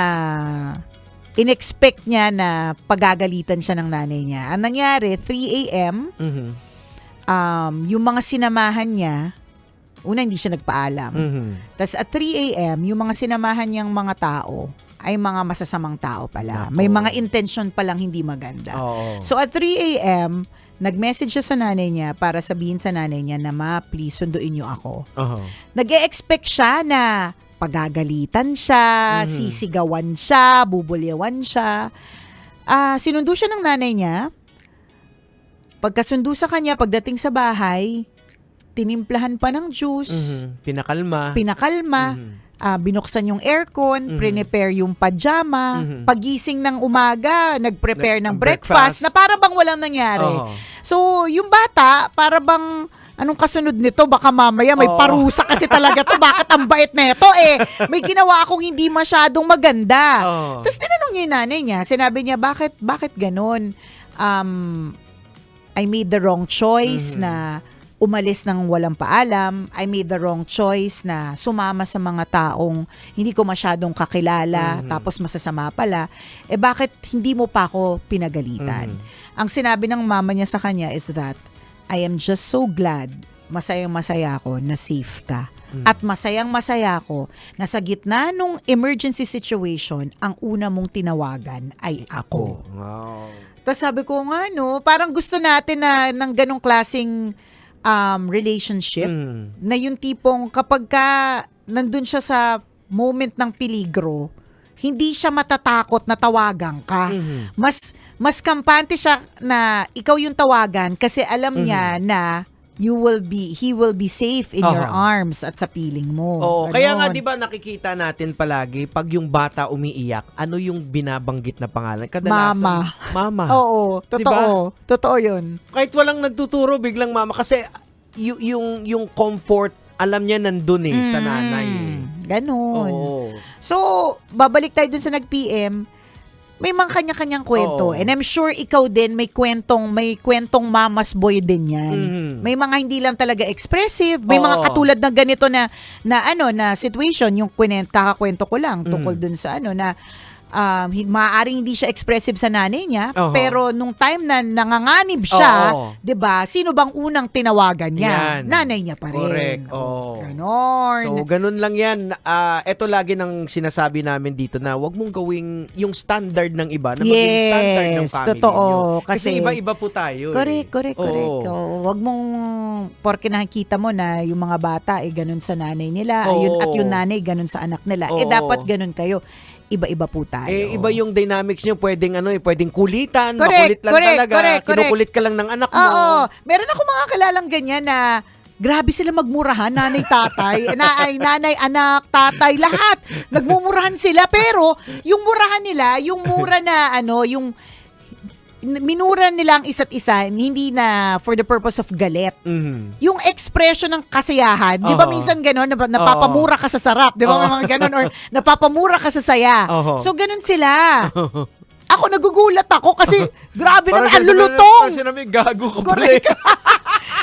Speaker 8: in-expect niya na pagagalitan siya ng nanay niya. Ang nangyari, 3 a.m., yung mga sinamahan niya, una, hindi siya nagpaalam. Tapos at 3 a.m., yung mga sinamahan niyang mga tao ay mga masasamang tao pala.
Speaker 11: Nako.
Speaker 8: May mga intention palang hindi maganda.
Speaker 11: Oo.
Speaker 8: So at 3 a.m., nag-message siya sa nanay niya para sabihin sa nanay niya na, "Ma, please, sunduin niyo ako."
Speaker 11: Oo.
Speaker 8: Nag-e-expect siya na pagagalitan siya, sisigawan siya, bubulyawan siya. Sinundo siya ng nanay niya. Pagkasundo sa kanya, pagdating sa bahay, tinimplahan pa ng juice,
Speaker 11: Pinakalma.
Speaker 8: binuksan yung aircon, prepare yung pajama, pagising ng umaga, nag-prepare ng breakfast, na para bang walang nangyari.
Speaker 11: Oo.
Speaker 8: So, yung bata, para bang, anong kasunod nito? Baka mamaya may parusa kasi talaga to. Bakit ang bait na ito may ginawa akong hindi masyadong maganda.
Speaker 11: Oo.
Speaker 8: Tapos tinanong niya yung nanay niya, sinabi niya, bakit ganun? I made the wrong choice na umalis ng walang paalam. I made the wrong choice na sumama sa mga taong hindi ko masyadong kakilala, tapos masasama pala. Bakit hindi mo pa ako pinagalitan? Ang sinabi ng mama niya sa kanya is that, I am just so glad, masayang-masaya ako na safe ka. At masayang-masaya ako na sa gitna nung emergency situation, ang una mong tinawagan ay ako.
Speaker 11: Wow.
Speaker 8: Tapos sabi ko nga, parang gusto natin na ng ganong klaseng relationship, na yung tipong kapag ka nandun siya sa moment ng peligro, hindi siya matatakot na tawagan ka. Mas kampante siya na ikaw yung tawagan kasi alam niya na he will be safe in your arms at sa piling mo.
Speaker 11: Oo,
Speaker 8: Ganon.
Speaker 11: kaya nga 'di ba nakikita natin palagi pag yung bata umiiyak, ano yung binabanggit na pangalan? Kadalasan mama.
Speaker 8: Oo, totoo.
Speaker 11: Diba?
Speaker 8: Totoo 'yun.
Speaker 11: Kahit walang nagtuturo, biglang mama kasi yung comfort, alam niya nandun sa nanay.
Speaker 8: Ganon.
Speaker 11: Oo.
Speaker 8: So, babalik tayo dun sa nag-PM. May mga kanya-kanyang kwento.
Speaker 11: Oo.
Speaker 8: And I'm sure ikaw din may kwentong mama's boy din yan. May mga hindi lang talaga expressive. May mga katulad ng ganito na situation. Yung kakakwento ko lang tungkol dun sa na maaaring hindi siya expressive sa nanay niya, pero nung time na nanganganib siya, 'di ba? Sino bang unang tinawagan niya?
Speaker 11: Yan.
Speaker 8: Nanay niya pa rin.
Speaker 11: Correct.
Speaker 8: Ganon.
Speaker 11: So, ganun lang yan. Ito lagi nang sinasabi namin dito na wag mong gawing yung standard ng iba na maging standard ng family
Speaker 8: totoo.
Speaker 11: niyo. Kasi
Speaker 8: Kasi
Speaker 11: iba-iba po tayo.
Speaker 8: Correct.
Speaker 11: Oo.
Speaker 8: Wag mong porke nakikita mo na yung mga bata ganun sa nanay nila,
Speaker 11: Oo.
Speaker 8: at yung nanay ganun sa anak nila.
Speaker 11: Oo.
Speaker 8: Dapat ganun kayo. Iba-iba po tayo.
Speaker 11: Iba yung dynamics niyo, pwedeng pwedeng kulitan,
Speaker 8: Correct,
Speaker 11: makulit lang
Speaker 8: correct,
Speaker 11: talaga.
Speaker 8: correct.
Speaker 11: Kinukulit ka lang ng anak mo.
Speaker 8: Oo. Meron ako mga kilalang ganyan na grabe sila magmurahan, nanay, tatay, nanay, anak, tatay, lahat. Nagmumurahan sila, pero yung murahan nila, yung mura na yung minura nila ang isa't isa, hindi na for the purpose of galit. Yung expression ng kasiyahan, di ba minsan gano'n, napapamura ka sa sarap, di ba may mga gano'n, or napapamura ka sa saya. So gano'n sila. Ako nagugulat ako kasi grabe naman, ang lulutong.
Speaker 11: Kasi namin gago ka pala.
Speaker 8: Correct.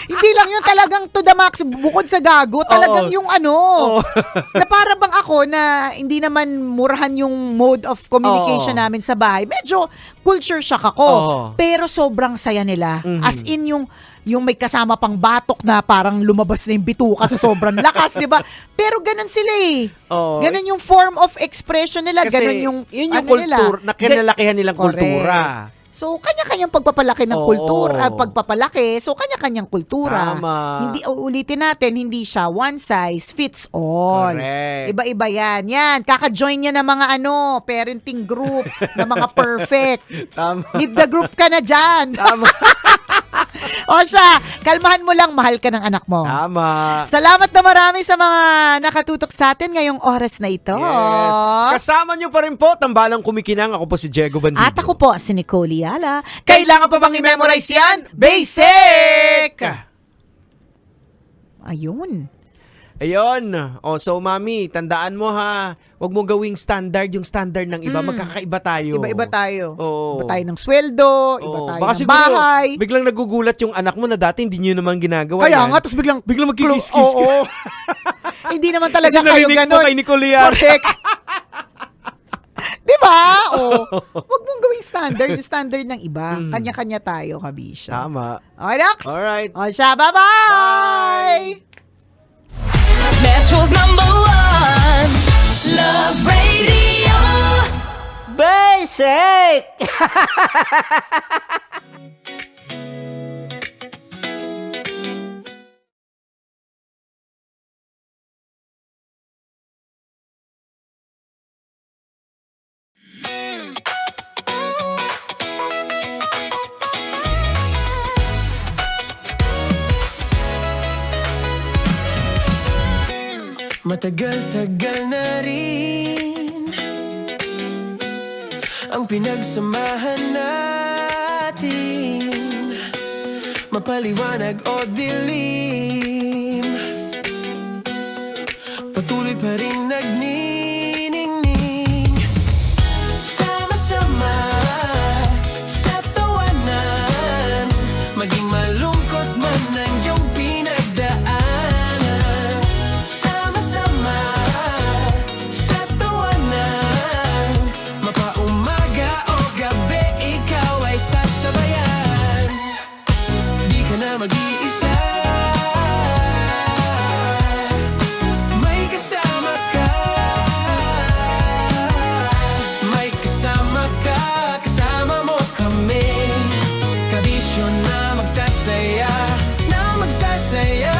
Speaker 8: Hindi lang yun, talagang to the max, bukod sa gago, talagang yung na para bang ako na hindi naman murahan yung mode of communication namin sa bahay. Medyo culture shock ako. Pero sobrang saya nila. As in yung may kasama pang batok na parang lumabas na yung bituka sa sobrang lakas, di ba? Pero ganun sila eh. Ganun yung form of expression nila.
Speaker 11: Kasi
Speaker 8: ganun yung
Speaker 11: yun yung kultura, na kinalakihan nilang kultura.
Speaker 8: So, kanya-kanyang pagpapalaki ng kultura, pagpapalaki. So, kanya-kanyang kultura.
Speaker 11: Tama.
Speaker 8: Hindi, ulitin natin, hindi siya one size fits all.
Speaker 11: Correct.
Speaker 8: Iba-iba yan. Yan, kaka-join niya ng mga parenting group, na mga perfect.
Speaker 11: Tama.
Speaker 8: Leave the group ka na dyan.
Speaker 11: Tama.
Speaker 8: O siya, kalmahan mo lang, mahal ka ng anak mo.
Speaker 11: Tama.
Speaker 8: Salamat na marami sa mga nakatutok sa atin ngayong oras na ito.
Speaker 11: Yes. Kasama nyo pa rin po, tambalang kumikinang. Ako po si Diego Bandido.
Speaker 8: At ako po, si Nicole Yala.
Speaker 11: Kailangan pa bang i-memorize yan? Basic!
Speaker 8: Ayun.
Speaker 11: Ayun. So, mami, tandaan mo ha. Huwag mo gawing standard yung standard ng iba. Magkakaiba tayo.
Speaker 8: Iba-iba tayo.
Speaker 11: Oo.
Speaker 8: Iba tayo ng sweldo, iba tayo
Speaker 11: Baka
Speaker 8: ng
Speaker 11: siguro,
Speaker 8: bahay.
Speaker 11: biglang nagugulat yung anak mo na dati hindi nyo naman ginagawa
Speaker 8: Kaya
Speaker 11: yan.
Speaker 8: nga, tapos biglang
Speaker 11: magkikis-kis ka.
Speaker 8: Oo. Hindi naman talaga
Speaker 11: Kasi
Speaker 8: kayo
Speaker 11: narinig
Speaker 8: ganun.
Speaker 11: mo kay Nicole yan.
Speaker 8: Correct. Di ba? Huwag mong gawing standard. Yung standard ng iba. Kanya-kanya tayo, kabisya.
Speaker 11: Tama.
Speaker 8: Okay, Dax?
Speaker 11: Alright.
Speaker 8: O siya, bye-bye!
Speaker 3: Metro's number 1 Love Radio.
Speaker 8: Basic!
Speaker 3: Matagal-tagal na rin ang pinagsamahan natin, mapaliwanag o dilim, patuloy pa rin nagniningning. Sama-sama sa tawanan, maging malungkot man ang iyong pinagdaanan. Sama-sama sa tawanan, mapaumaga o gabi, ikaw ay sasabayan. Di ka na mag-iisa, may kasama ka. May kasama ka, kasama mo kami. Kabisyo na magsasaya, na magsasaya.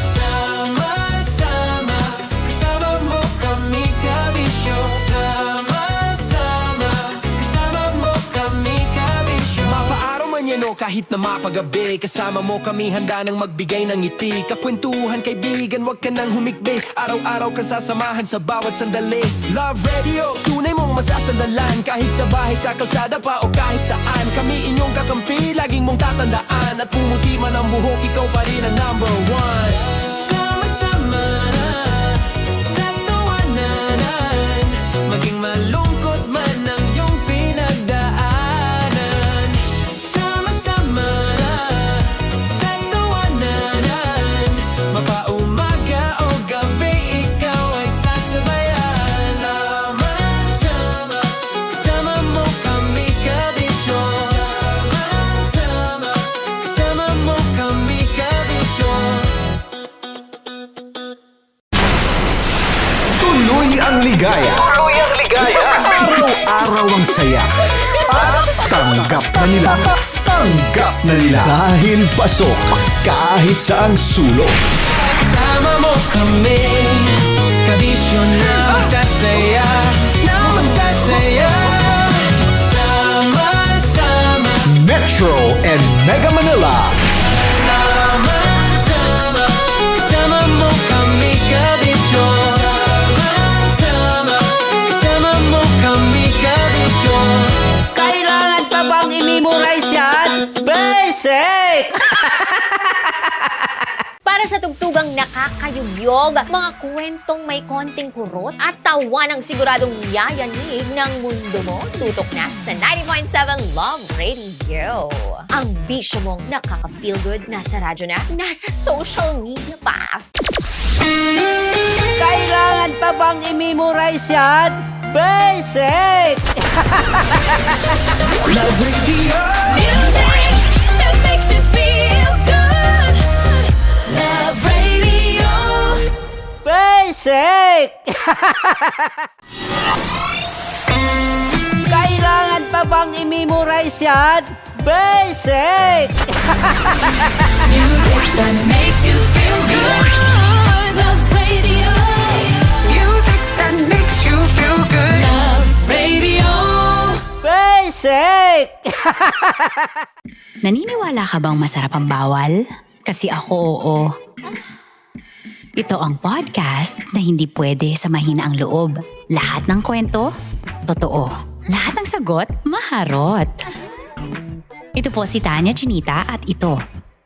Speaker 3: Sama-sama, kasama mo kami, kabisyo. Sama-sama, kasama mo kami, kabisyo. Mapaaraw man yan o kahit na mapagabi, kasama mo kami, handa nang magbigay ng ngiti. Kakwentuhan, kaibigan, wag ka nang humikbi. Araw-araw ka sasamahan sa bawat sandali. Love Radio, tunay mong masasandalan. Kahit sa bahay, sa kalsada pa o kahit saan, kami inyong kakampi, laging mong tatandaan. At pumuti man ang buhok, ikaw pa rin ang number 1. Sama-sama sa tawanan, maging malungkot man ang iyong pinagdaanan. Sama-sama sa tawanan, mapaumaga o gabi, ikaw ay sasabayan. Sama-sama, kasama mo kami, kabisyo. Sama-sama, kasama mo kami, kabisyo.
Speaker 1: Tuloy ang ligaya. Araw-araw ang saya. At tanggap na nila. Tanggap na nila. Dahil pasok kahit saang sulok.
Speaker 3: Kasama mo kami, kabisyo na magsasaya, na magsasaya. Sama-sama,
Speaker 1: Metro and Mega Manila.
Speaker 3: sama-sama,
Speaker 9: sa tugtugang nakakayugyog, mga kwentong may konting kurot at tawa ng siguradong yayanig ng mundo mo. Tutok na sa 90.7 Love Radio. Ang bisyo mong nakaka-feel good nasa radyo na, nasa social media pa.
Speaker 13: Kailangan pa bang i-memorize yan? Basic!
Speaker 3: Love Radio.
Speaker 14: Music that makes you feel good. Love Radio.
Speaker 13: Basic! Kailangan pa bang i-memorize yan? Basic!
Speaker 14: Music that makes you feel good. Love Radio. Music that makes you feel good. Love Radio.
Speaker 13: Basic!
Speaker 10: Naniniwala ka bang masarap ang bawal? Kasi ako oo. Ito ang podcast na hindi pwede sa mahina ang loob. Lahat ng kwento, totoo. Lahat ng sagot, maharot. Ito po si Tanya Chinita at ito,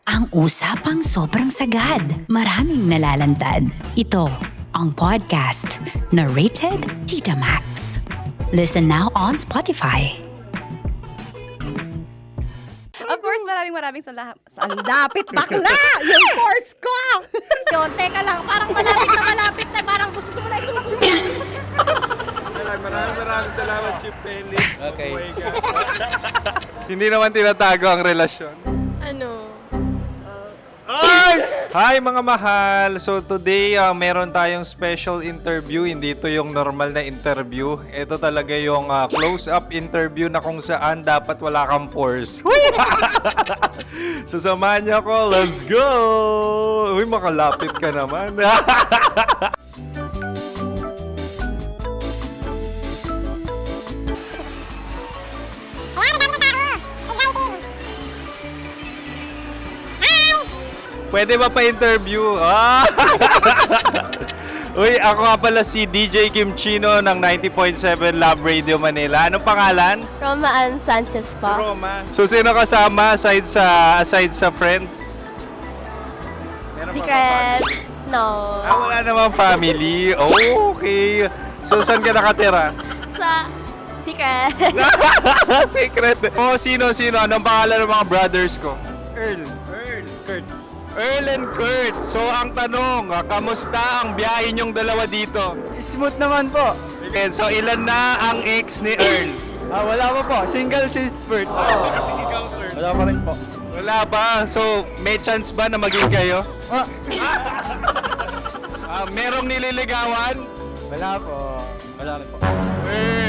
Speaker 10: ang usapang sobrang sagad. Maraming nalalantad. Ito, ang podcast na Rated Tita Max. Listen now on Spotify.
Speaker 6: Of course, maraming salamat. Ang lapit bakla! Yung course ko! Yun, teka lang, parang malapit na, parang gusto mo na isulat.
Speaker 5: Maraming salamat, Chief Felix. Okay. Hindi naman tinatago ang relasyon.
Speaker 6: Ano?
Speaker 5: Hi mga mahal! So today, meron tayong special interview. Hindi ito yung normal na interview. Ito talaga yung close-up interview na kung saan dapat wala kang pores. So samahan niyo ako. Let's go! Uy, makalapit ka naman. Pwede ba pa-interview? Uy, ako nga pala si DJ Kim Chino ng 90.7 Love Radio Manila. Anong pangalan?
Speaker 6: Roma Ann Sanchez po.
Speaker 5: Roma. So, sino kasama aside sa friends? Meron ba
Speaker 6: Secret. No.
Speaker 5: wala namang family. Oh, okay. So, saan ka nakatira?
Speaker 6: Sa Secret.
Speaker 5: Secret. Oh, sino? Anong pangalan ng mga brothers ko? Earl, Kurt. Earl and Kurt. So, ang tanong, kamusta ang biyahe niyong dalawa dito?
Speaker 13: Smooth naman po.
Speaker 5: Okay, so ilan na ang ex ni Earl?
Speaker 13: Wala pa po. Single since birth.
Speaker 5: Ikaw, Kurt.
Speaker 13: Wala pa rin po.
Speaker 5: Wala ba? So, may chance ba na maging kayo? Merong nililigawan?
Speaker 13: Wala po. Wala rin po.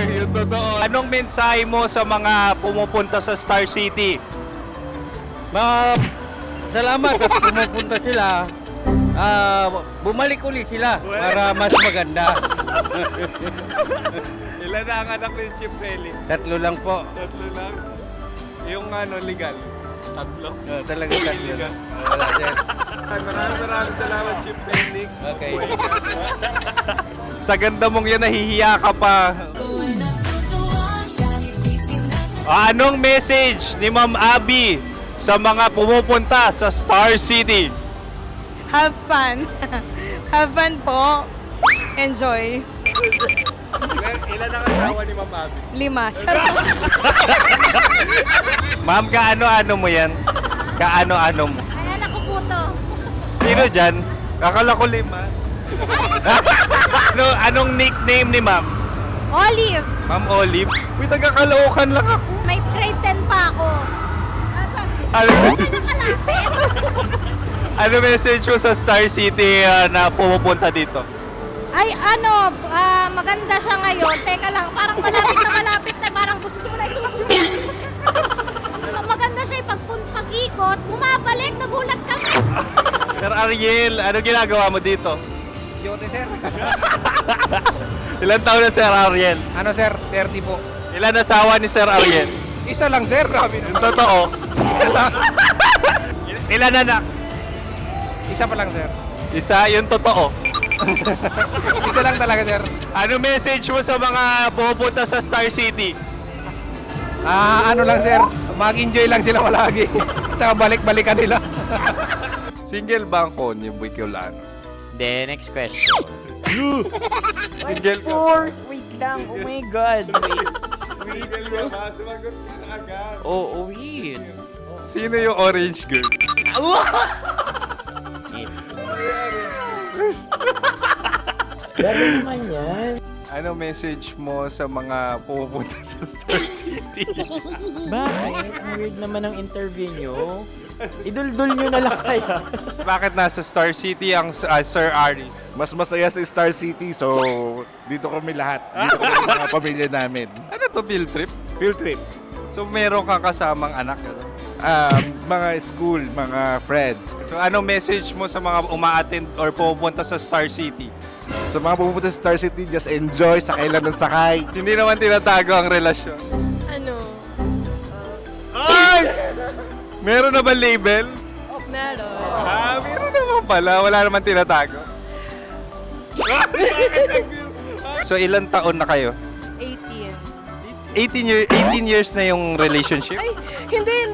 Speaker 5: Yung totoo. Anong mensahe mo sa mga pumupunta sa Star City?
Speaker 13: Salamat at pumupunta sila. Bumalik ulit sila para mas maganda.
Speaker 5: Ilan na ang anak ni Chief Felix?
Speaker 13: 3 lang po.
Speaker 5: 3 lang. Yung legal? 3?
Speaker 13: Talaga 3 lang. Wala sir.
Speaker 5: Maraming salamat, Chief Felix.
Speaker 13: Okay.
Speaker 5: Sa ganda mong yan, nahihiya ka pa. Anong message ni Ma'am Abby sa mga pumupunta sa Star City?
Speaker 6: Have fun. Have fun po. Enjoy.
Speaker 5: Ilan ang asawa ni Ma'am Abby?
Speaker 6: 5.
Speaker 5: Ma'am, kaano-ano mo yan? Kaano-ano mo?
Speaker 6: Ay, anak ko po to.
Speaker 5: Sino dyan? Kakala ko 5. Anong nickname ni Ma'am?
Speaker 6: Olive.
Speaker 5: Ma'am Olive? Uy, taga-Caloocan lang ako.
Speaker 6: May grade 10 pa ako.
Speaker 5: Ano message mo sa Star City na pumupunta dito?
Speaker 6: Ay, maganda siya ngayon. Teka lang, parang malapit na, parang gusto mo na isulat. Maganda siya pag-ikot, bumabalik, nagulat ka.
Speaker 5: Sir Ariel, ano ginagawa mo dito?
Speaker 13: Yote sir.
Speaker 5: Ilan taon na Sir Ariel?
Speaker 13: Ano sir? 30 po.
Speaker 5: Ilan asawa ni Sir Ariel?
Speaker 13: Isa lang sir. Grabe
Speaker 5: Yung totoo?
Speaker 13: Isa lang.
Speaker 5: Ilan anak?
Speaker 13: Isa pa lang sir.
Speaker 5: Isa, yung totoo.
Speaker 13: Isa lang talaga sir.
Speaker 5: Ano message mo sa mga pumupunta sa Star City?
Speaker 13: Ano lang sir. Mag-enjoy lang sila palagi. Tsaka balik-balikan nila.
Speaker 5: Single ba ang Konyo Bicolano?
Speaker 13: Then, next question.
Speaker 5: Single ka?
Speaker 13: course! Wait lang. Oh my God.
Speaker 5: Single ka ba? Sumagot ka na agad.
Speaker 13: Oh, wait.
Speaker 5: Sino yung orange girl?
Speaker 13: Grabe naman yan.
Speaker 5: Ano message mo sa mga pumupunta sa Star City?
Speaker 13: Bakit? Ang weird naman ang interview nyo. Iduldul nyo na lang kaya.
Speaker 5: Bakit nasa Star City ang Sir Aris?
Speaker 12: Mas masaya sa Star City, so dito kami lahat. Dito kami yung mga pamilya namin.
Speaker 5: Ano to, field trip?
Speaker 12: Field trip.
Speaker 5: So meron kang kasamang anak? Ano?
Speaker 12: Mga school, mga friends.
Speaker 5: So anong message mo sa mga uma-attend or pumupunta sa Star City?
Speaker 12: Sa mga pupunta sa Star City, just enjoy, sakay lang ng sakay.
Speaker 5: Hindi naman tinatago ang relasyon.
Speaker 6: Ano?
Speaker 5: Ay! Meron na ba label?
Speaker 6: Meron.
Speaker 5: Meron naman pala. Wala naman tinatago. So ilang taon na kayo?
Speaker 6: 18.
Speaker 5: 18 years na yung relationship?
Speaker 6: Ay, hindi.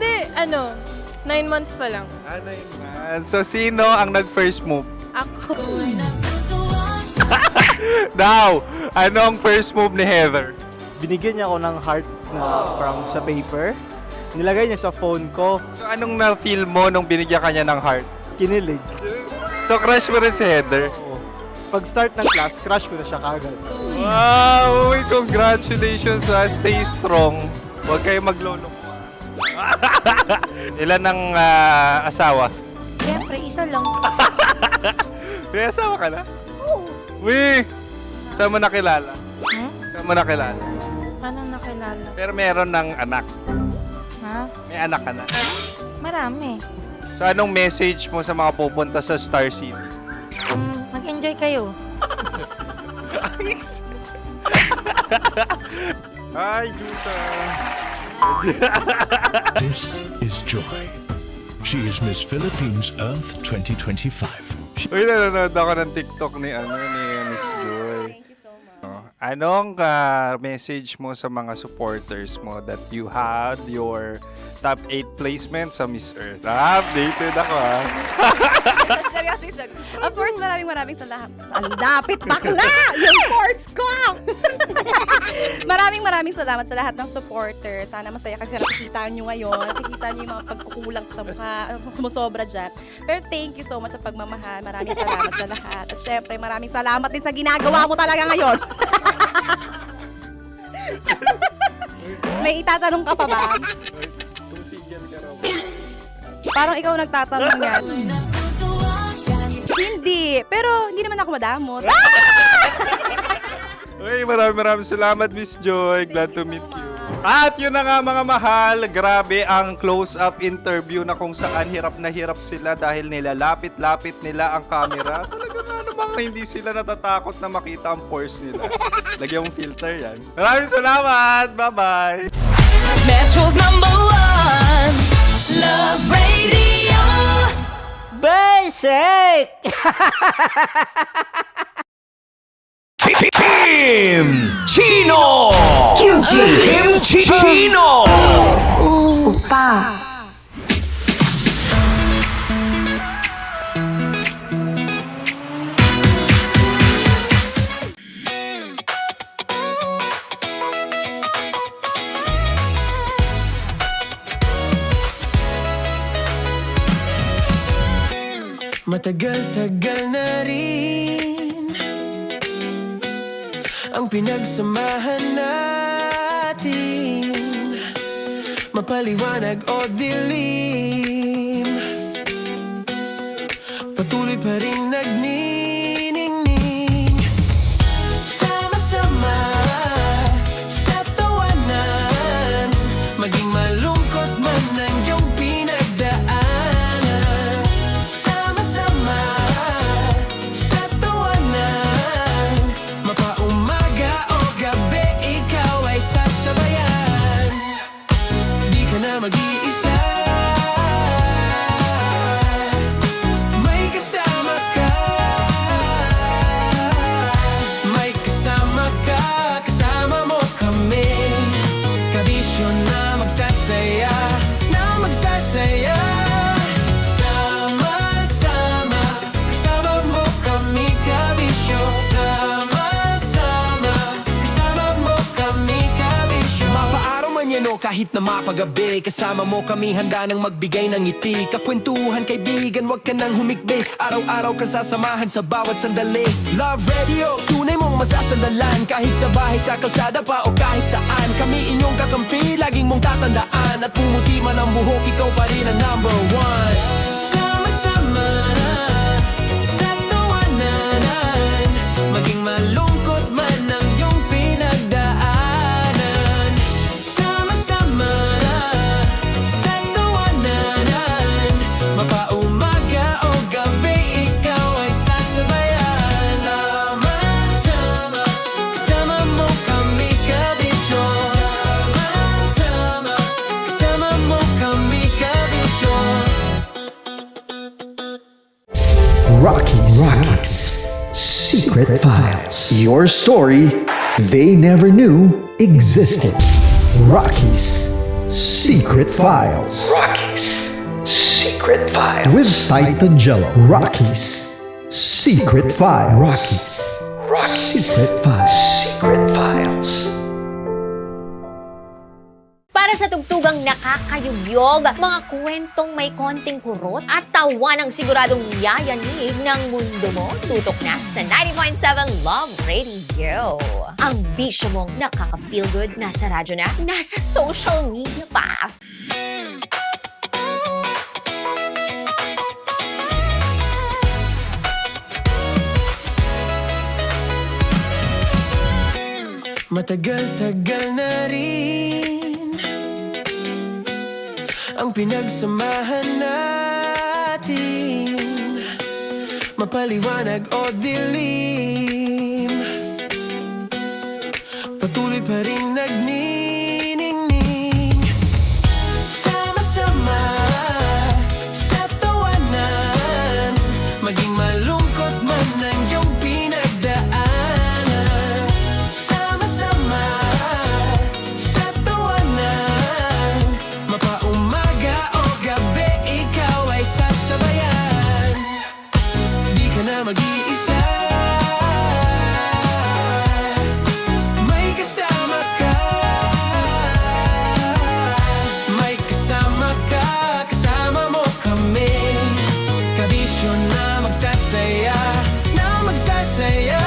Speaker 6: 9 months pa lang.
Speaker 5: 9 months. So sino ang nag-first move?
Speaker 6: Ako.
Speaker 5: Daw! Ano ang first move ni Heather?
Speaker 13: Binigyan niya ako ng heart na from sa paper. Nilagay niya sa phone ko.
Speaker 5: So anong na-feel mo nung binigyan ka niya ng heart?
Speaker 13: Kinilig.
Speaker 5: So crush mo rin si Heather?
Speaker 13: Pag start ng class, crush ko na siya kagad.
Speaker 5: Wow! Uy, congratulations ha! Stay strong. Huwag kayo maglolo. Ilan ang asawa?
Speaker 7: Siyempre, isa lang.
Speaker 5: May asawa ka na? Oo. Uy! Saan mo nakilala? Saan mo nakilala?
Speaker 7: Paano nakilala?
Speaker 5: Pero meron ng anak.
Speaker 7: Ha?
Speaker 5: May anak ka na.
Speaker 7: Marami.
Speaker 5: So anong message mo sa mga pupunta sa Star City?
Speaker 7: Mag-enjoy kayo.
Speaker 5: Hi, Jusa!
Speaker 1: This is Joy. She is Miss Philippines Earth 2025.
Speaker 5: Uy, nanonood ako ng TikTok ni Miss Joy.
Speaker 6: Thank you so much.
Speaker 5: Anong message mo sa mga supporters mo that you had your top 8 placement sa Miss Earth? Updated ako
Speaker 6: Seryoso. Of course, maraming salamat. Lapit bakla! Yung course ko! maraming salamat sa lahat ng supporters. Sana masaya kasi nakikita nyo ngayon. Nakikita nyo yung mga pagkukulang sa mukha. Sumusobra dyan. Pero thank you so much sa pagmamahal. Maraming salamat sa lahat. At syempre, maraming salamat din sa ginagawa mo talaga ngayon. May itatanong ka pa ba? Parang ikaw nagtatanong yan. Hindi. Pero hindi naman ako madamot.
Speaker 5: Uy, maraming salamat, Miss Joy. Glad to meet you. At yun na nga mga mahal, grabe ang close-up interview na kung saan hirap na hirap sila dahil nilalapit-lapit nila ang camera. Talaga nga namang hindi sila natatakot na makita ang pores nila. Lagyan mong filter yan. Maraming salamat! Bye-bye!
Speaker 14: Metro's #1 Love Radio.
Speaker 11: Basic!
Speaker 1: Kim Chino! Kimchi Chino!
Speaker 3: Matagal-tagal na rin ang pinagsamahan natin, mapaliwanag o dilim, patuloy pa rin nagniningning. Sama-sama sa tawanan, maging malungkot man ang iyong pinagdaanan. Sama-sama sa tawanan, mapaumaga o gabi, ikaw ay sasabayan. Di ka na mag-iisa, may kasama ka. nyo kahit na mapagabi. Kasama mo kami handa nang magbigay ng ngiti. Kakwentuhan kaibigan, wag ka nang humikbi. Araw-araw ka sasamahan sa bawat sandali. Love Radio, tunay mong masasandalan. Kahit sa bahay, sa kalsada pa o kahit saan. Kami inyong kakampi, laging mong tatandaan. At pumuti man ang buhok, ikaw pa rin ang number one. Sama-sama na sa tawanan, maging malungkot man ang iyong pinagdaanan. Sama-sama na sa tawanan, mapaumaga o gabi, ikaw ay sasabayan. Sama-sama, kasama mo kami kabisyo. Sama-sama, kasama mo kami kabisyo.
Speaker 1: Rockies. Secret Files. Your story they never knew existed. Rockies. Secret Files.
Speaker 2: Secret Files.
Speaker 1: With Titan Jello. Rockies. Secret Files. Rockies. Secret Files.
Speaker 2: Secret Files.
Speaker 9: Para sa tugtugang nakakayugyog, mga kwentong may konting kurot at tawa ng siguradong yayanig ng mundo mo, tutok na sa 90.7 Love Radio. Ang bisyo mong nakaka-feel good, nasa radyo na, nasa social media pa.
Speaker 3: Matagal-tagal na rin ang pinagsamahan natin, mapaliwanag o dilim, patuloy pa rin nagniningning. Sama-sama sa tawanan, maging malungkot man ang iyong pinagdaanan. Sama-sama sa tawanan, mapaumaga o gabi, ikaw ay sasabayan. Di ka na mag-iisa, may kasama ka. May kasama ka, kasama mo kami. Kabisyo na magsasaya, na magsasaya.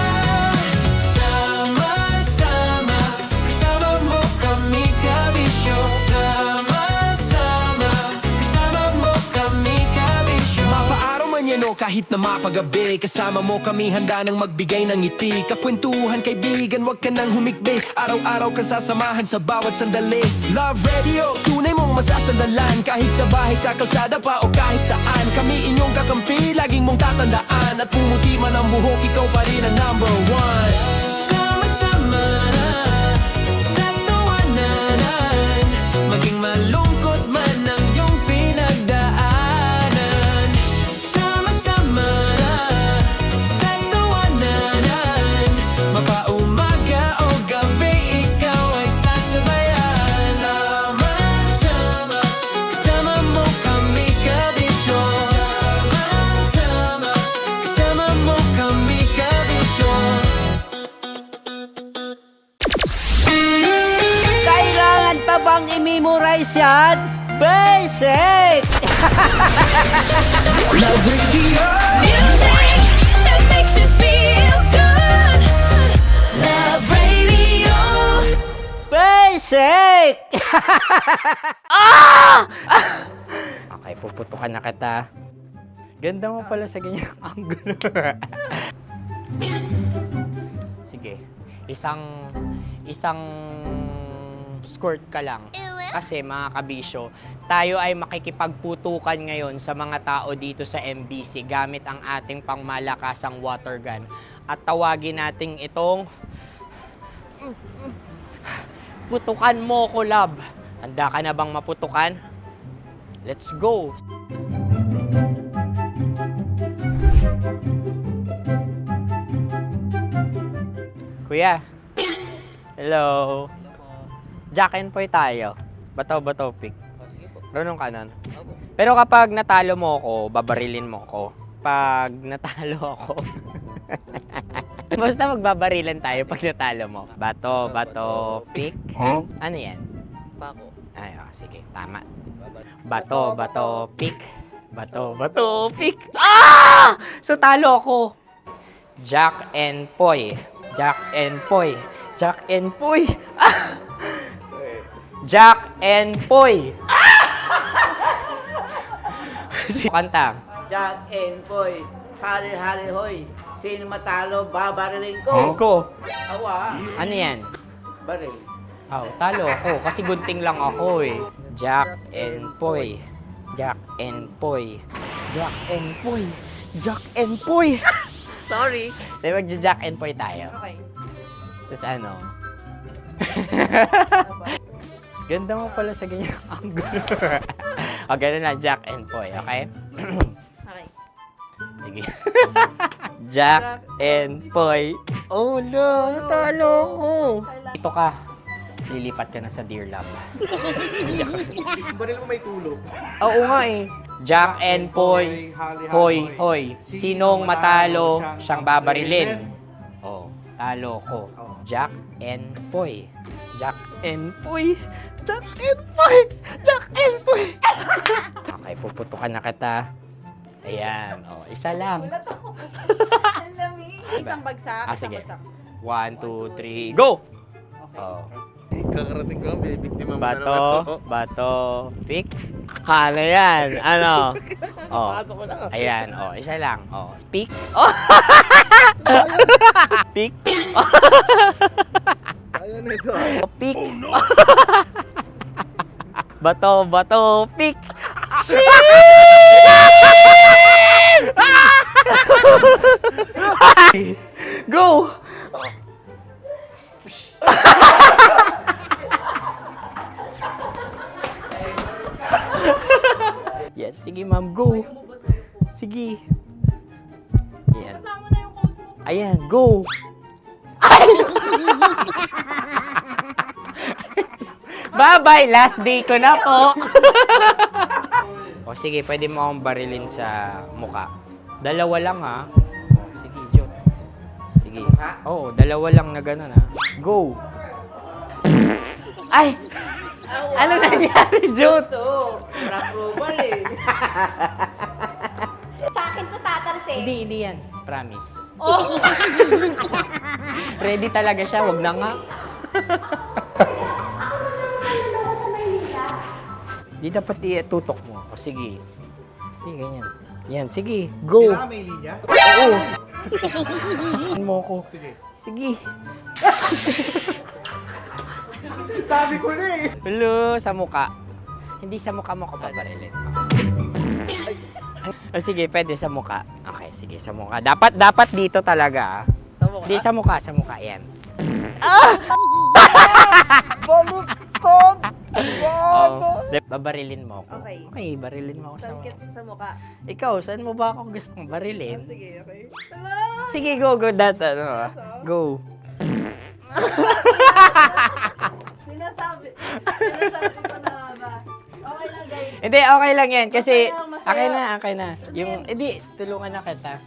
Speaker 3: Sama-sama, kasama mo kami, kabisyo. Sama-sama, kasama mo kami, kabisyo. Mapaaraw man yan o kahit na mapagabi, kasama mo kami handa nang magbigay ng ngiti. Kakwentuhan kaibigan, wag ka nang humikbi. Araw-araw ka sasamahan sa bawat sandali. Love Radio, tunay mong masasandalan. Kahit sa bahay, sa kalsada pa o kahit saan. Kami inyong kakampi, laging mong tatandaan. At pumuti man ang buhok, ikaw pa rin ang number one. Sama-sama na sa tawanan, maging malungkot man ang iyong pinagdaanan. Sama-sama na sa tawanan, mapaumaga o gabi, ikaw ay sasabayan. Sama-sama, kasama mo kami kabisyo. Sama-sama, kasama mo kami kabisyo.
Speaker 13: Kailangan pa bang i-memorize yan? Basic!
Speaker 3: Love Radio.
Speaker 14: Music that makes you feel good. Love Radio.
Speaker 13: Basic! Okay, puputukan na kita. Ganda mo pala sa ganyang angulo. Sige, isang skirt ka lang. Kasi mga kabisyo, tayo ay makikipagputukan ngayon sa mga tao dito sa MBC gamit ang ating pangmalakasang water gun. At tawagin natin itong putukan mo ko, love. Handa ka na bang maputukan? Let's go! Kuya. Hello. Jack and Poy tayo. Bato-bato pick. Runong ka nun. Pero kapag natalo mo ako, babarilin mo ako. Pag natalo ako, basta magbabarilan tayo pag natalo mo. Bato, pick. Huh? Ano yan?
Speaker 15: Pako.
Speaker 13: sige, tama. Bato, bato, pick. Bato, bato, pick. Ah! So, talo ako. Jack and Poy. Jack and Poy. Jack and Poy. Ah! Jack and Poy. Kanta.
Speaker 15: Jack and Poy, hali-hali hoy. Sino matalo, babariling ko.
Speaker 13: Ko.
Speaker 15: Awa.
Speaker 13: Ano yan?
Speaker 15: Baril.
Speaker 13: Oh, talo ako kasi gunting lang ako eh. Jack and Poy. Jack and Poy. Jack and Poy. Jack and Poy. Sorry. Di magja-Jack and Poy tayo.
Speaker 15: Okay.
Speaker 13: Tapos ano? Ganda mo pala sa ganyan angle. O, ganun na, Jack and Poy, okay?
Speaker 15: Okay.
Speaker 13: Sige. Jack and Poy. Oh, no. Talo ko. Dito ka. Lilipat ka na sa Dear Love.
Speaker 15: Baril mo may tulog.
Speaker 13: Oo nga eh. Jack and Poy. Hoy, hoy. Sinong matalo, siyang babarilin. Oh, talo ko. Jack and Poy. Jack and Poy. Jack and Poy. Jack and Poy. Okay, puputukan na kita. Ayan. Oh, isa lang.
Speaker 15: Isang bagsak.
Speaker 13: Sige. 1, 2, 3, go! Oh.
Speaker 15: Kakarating ko, binibiktima mo
Speaker 13: Bato, bato, pick. Ano yan? Ano? Oh. Ayan, oh, isa lang. Oh, pick. Oh. Pick.
Speaker 15: Ayaw na ito.
Speaker 13: Oh, pick. Bato, bato, pick. Go! Yan, sige ma'am, go. Sige. Ayan. Ayan, go. Bye-bye, last day ko na po. O sige, pwede mo akong barilin sa muka. Dalawa lang ha. O, sige, Jot. Sige. Oo, dalawa lang na gano'n ha. Go. Ay! Ano nangyari, Jot?
Speaker 15: Approval eh.
Speaker 6: Sa akin to tatalsik.
Speaker 13: Hindi yan. Promise.
Speaker 6: Oh.
Speaker 13: Ready talaga siya, wag na nga. Di dapat i-tutok mo. O sige. Sige, ganyan. Yan, sige. Go.
Speaker 15: Kailangan may linya?
Speaker 13: Oo. mo ko. Sige.
Speaker 15: Sabi ko na eh.
Speaker 13: Hello, sa muka. Hindi sa muka mo ko paparilin. O sige, pwede sa muka. Okay, sige, sa muka. Dapat dito talaga.
Speaker 15: Sa mukha?
Speaker 13: Hindi, sa muka, yan.
Speaker 15: Baluktot!
Speaker 13: Oh, babarilin mo ako.
Speaker 15: Okay.
Speaker 13: Okay, barilin mo ako sa muka.
Speaker 15: Sa mukha.
Speaker 13: Ikaw, saan mo ba ako gustong barilin?
Speaker 15: Sige, okay.
Speaker 13: Sige, go, ano, go.
Speaker 15: Sinasabi ko na ba? Okay lang guys.
Speaker 13: Hindi, okay lang yan. Kasi,
Speaker 15: Okay lang, masaya.
Speaker 13: okay na. Yung, hindi, tulungan na kita.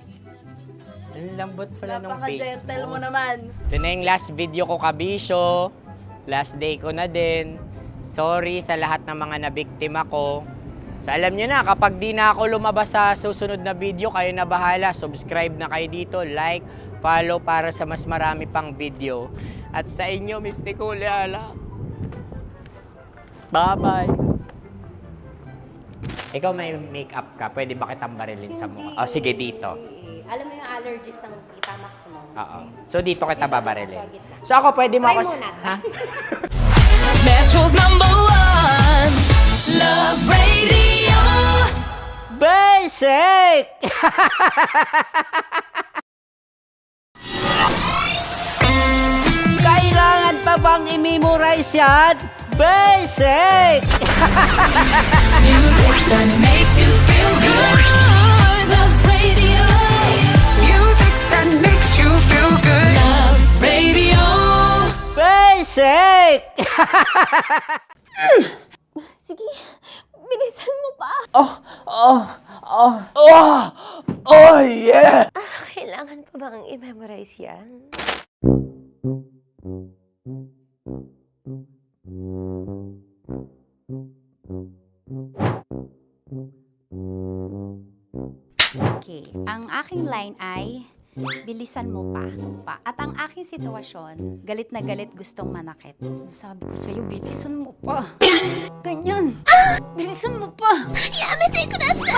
Speaker 13: Ang lambot pala ng face
Speaker 15: Napaka-gentle mo naman.
Speaker 13: Ito na yung last video ko, kabisyo. Last day ko na din. Sorry sa lahat ng mga nabiktima ko. So alam nyo na, kapag di na ako lumabas sa susunod na video, kayo na bahala. Subscribe na kayo dito, like, follow para sa mas marami pang video. At sa inyo, Mistiko Leala. Bye-bye. Ikaw may makeup ka, pwede ba kitang barilin sa mukha? O sige, dito.
Speaker 6: Alam mo yung allergies ng Tita Max mo?
Speaker 13: Oo. So dito kita babarilin. So ako pwede mo
Speaker 6: Try
Speaker 13: ako...
Speaker 6: muna.
Speaker 13: Ha?
Speaker 14: Metro's #1 Love Radio.
Speaker 15: Basic! Kailangan pa bang i-memorize yan? Basic!
Speaker 14: Music that makes you feel good. Love Radio. Music that makes you feel good. Love Radio.
Speaker 15: Basic!
Speaker 6: Sige, bilisan mo pa.
Speaker 15: Oh, yeah!
Speaker 6: Kailangan pa bang i-memorize yan?
Speaker 10: aking line ay, bilisan mo pa. At ang aking sitwasyon, galit na galit gustong manakit. Sabi ko sa'yo, bilisan mo pa. Ganyan. Bilisan mo pa. Yamitay ko na sa...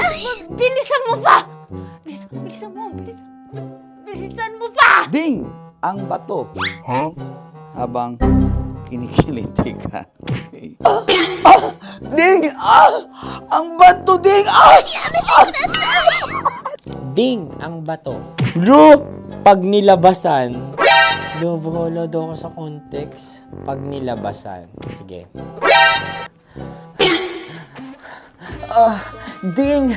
Speaker 10: Bilisan mo pa! Bilisan mo pa!
Speaker 4: Ding! Ang bato. Habang kinikiliti ka. Okay. Ding! Ang bato, Ding!
Speaker 13: Ding ang bato. Bro, pag nilabasan. Wala daw ako sa context. Pag nilabasan. Sige. Ding!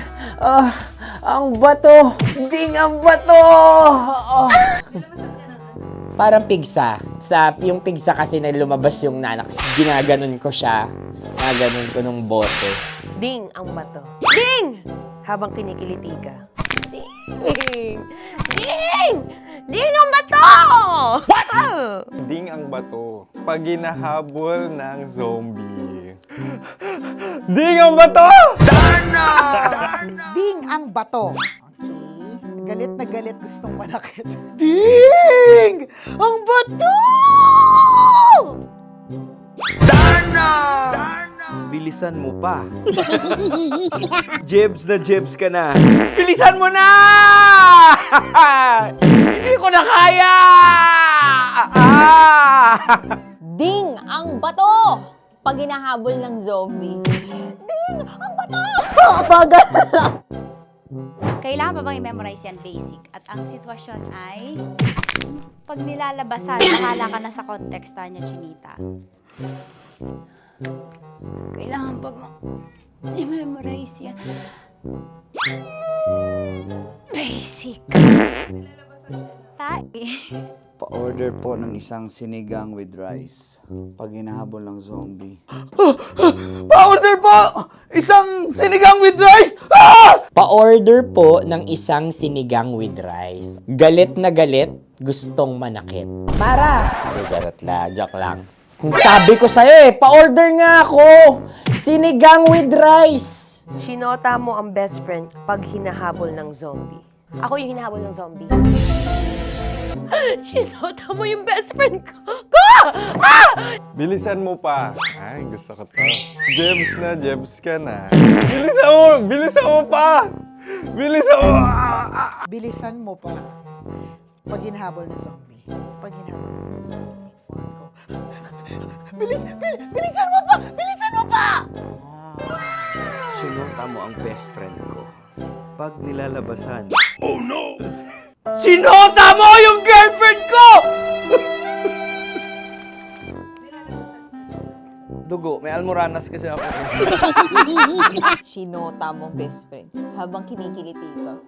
Speaker 13: Ang bato! Ding ang bato! Parang pigsa. Yung pigsa kasi na lumabas yung nanak. Ginaganon ko siya. Ginaganon ko nung bote.
Speaker 9: Ding ang bato. Ding! Habang kinikiliti ka. Ding! Ding! Ding ang bato! What?
Speaker 5: Ding ang bato. Pag hinahabol ng zombie. Ding ang bato!
Speaker 8: Ding ang bato. Okay. Galit na galit gustong manakit. Ding! Ang bato!
Speaker 13: Bilisan mo pa. Jebs na jebs ka na. Bilisan mo na! Hindi ko na kaya!
Speaker 9: Ding ang bato! Pag hinahabol ng zombie. Ding ang bato! Bagal!
Speaker 10: Kailangan pa bang i-memorize yan basic? At ang sitwasyon ay, pag nilalabasan, bahala ka na sa konteksta niya, Chinita. Kailangan pa bang i-memorize yan? Basic.
Speaker 4: Pa-order po ng isang sinigang with rice. Pag hinahabol ng zombie. Pa-order po! Isang sinigang with rice!
Speaker 13: Pa-order po ng isang sinigang with rice. Galit na galit, gustong manakit. Mara! Charot na, joke lang. Sabi ko sa'yo pa-order nga ako! Sinigang with rice!
Speaker 9: Sinota mo ang best friend pag hinahabol ng zombie. Ako yung hinahabol ng zombie. Sinota mo yung best friend ko!
Speaker 5: Bilisan mo pa. Ay, gusto ko to. Jebs na jebs ka na. Bilisan mo pa! Bilisan mo!
Speaker 8: Bilisan mo pa. Pag hinahabol ng zombie. Pag hinahabol ng zombie. Bilisan mo pa! Bilisan mo pa!
Speaker 11: Sinota mo ang best friend ko. Pag nilalabasan.
Speaker 13: Oh no! Sinota mo yung girlfriend ko!
Speaker 11: Dugo, may almoranas kasi ako.
Speaker 9: Sinota mo best friend habang kinikiliti ka.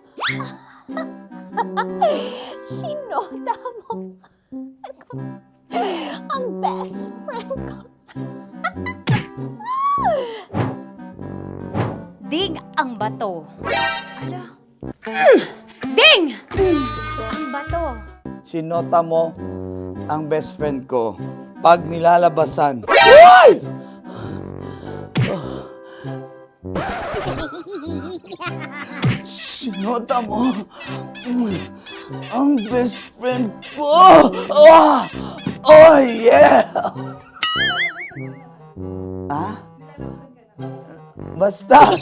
Speaker 9: Sinota mo ang best friend ko.
Speaker 10: Ding ang bato. Ala. Ding! Ang bato.
Speaker 4: Sinota mo ang best friend ko. Pag nilalabasan. Uy! Sinota mo ang best friend ko. Oh yeah! Basta.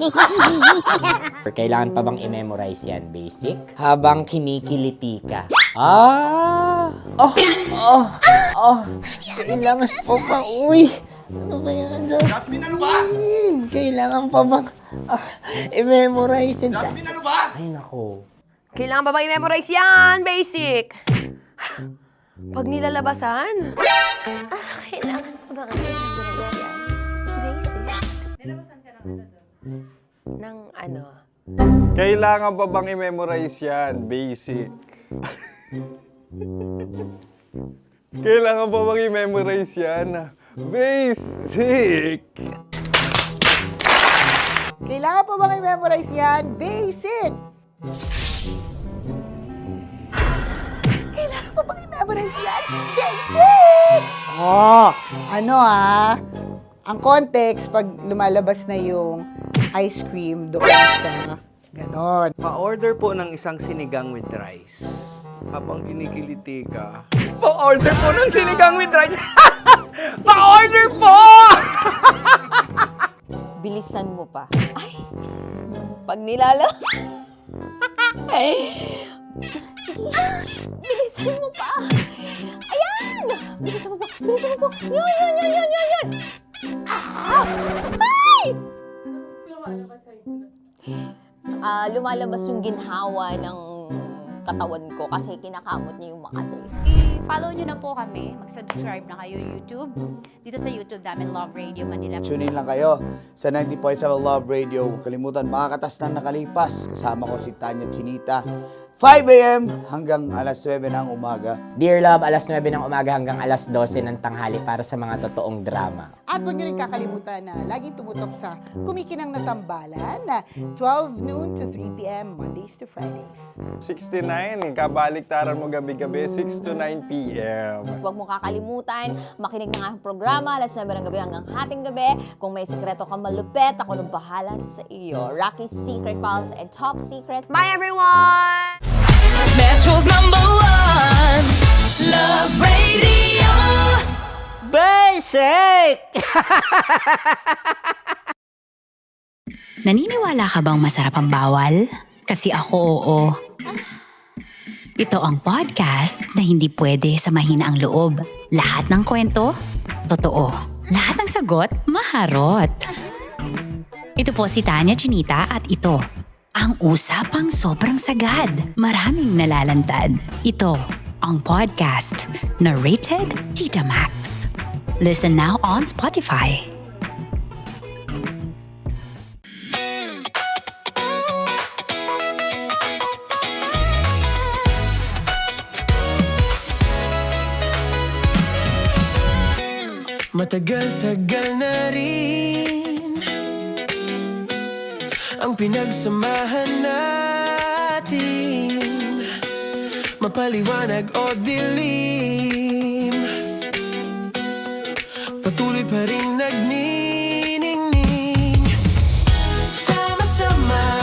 Speaker 13: Kailangan pa bang i-memorize yan, basic? Habang kinikiliti ka. Kailangan pa ba? Uy! Ano kaya dyan?
Speaker 3: Jasmine, ano ba?
Speaker 13: Kailangan pa bang i-memorize yan?
Speaker 3: Jasmine, ano ba?
Speaker 13: Ay, nako.
Speaker 9: Kailangan ba bang i-memorize yan? Basic. Pag nilalabasan? Kailangan pa bang i-memorize yan? Basic. Nilabasan ka ng ano?
Speaker 5: Kailangan pa bang i-memorize yan? Basic. Kailangan pa bang i-memorize yan? Basic.
Speaker 8: Kailangan pa bang i-memorize yan? Basic! Kailangan pa bang i-memorize yan? Basic! Ang context, pag lumalabas na yung ice cream doon sa
Speaker 16: Ganon.
Speaker 11: Pa-order po ng isang sinigang with rice. Habang kinikiliti ka. Pa-order po ng sinigang with rice. Pa-order po!
Speaker 9: Bilisan mo pa. Ay! Pag nilala... Bilisan mo pa! Ayan! Bilisan mo pa! Bilisan mo pa! Yan! Ay! Lumalabas yung ginhawa ng katawan ko kasi kinakamot niya yung Makati.
Speaker 10: I-follow nyo na po kami. Mag-subscribe na kayo YouTube. Dito sa YouTube namin, Love Radio Manila.
Speaker 4: Tune in lang kayo sa 90.7 Love Radio. Huwag kalimutan, makakatas na nakalipas. Kasama ko si Tanya Chinita. 5 a.m. hanggang alas 9 ng umaga.
Speaker 13: Dear Love, alas 9 ng umaga hanggang alas 12 ng tanghali para sa mga totoong drama.
Speaker 16: At huwag niyo rin kakalimutan na laging tumutok sa Kumikinang na Tambalan na 12 noon to 3 p.m. Mondays to Fridays.
Speaker 5: 69, kabaliktaran mo gabi-gabi, 6 to 9 p.m.
Speaker 9: Huwag mo kakalimutan, makinig ng aking programa, alas 9 ng gabi hanggang hating gabi. Kung may sikreto kang malupet, ako nang bahala sa iyo. Rocky's Secret Files and Top Secret. Bye everyone!
Speaker 14: Metro's #1 Love Radio.
Speaker 15: Basic!
Speaker 10: Naniniwala ka bang masarap ang bawal? Kasi ako oo. Ito ang podcast na hindi pwede sa mahina ang loob. Lahat ng kwento, totoo. Lahat ng sagot, maharot. Ito po si Tanya Chinita at ito, ang usapang sobrang sagad. Maraming nalalantad. Ito, ang podcast na Rated Tita Max. Listen now on Spotify.
Speaker 3: Matagal-tagal na rin ang pinagsamahan natin, mapaliwanag o dilim, patuloy pa rin nagniningning. Sama-sama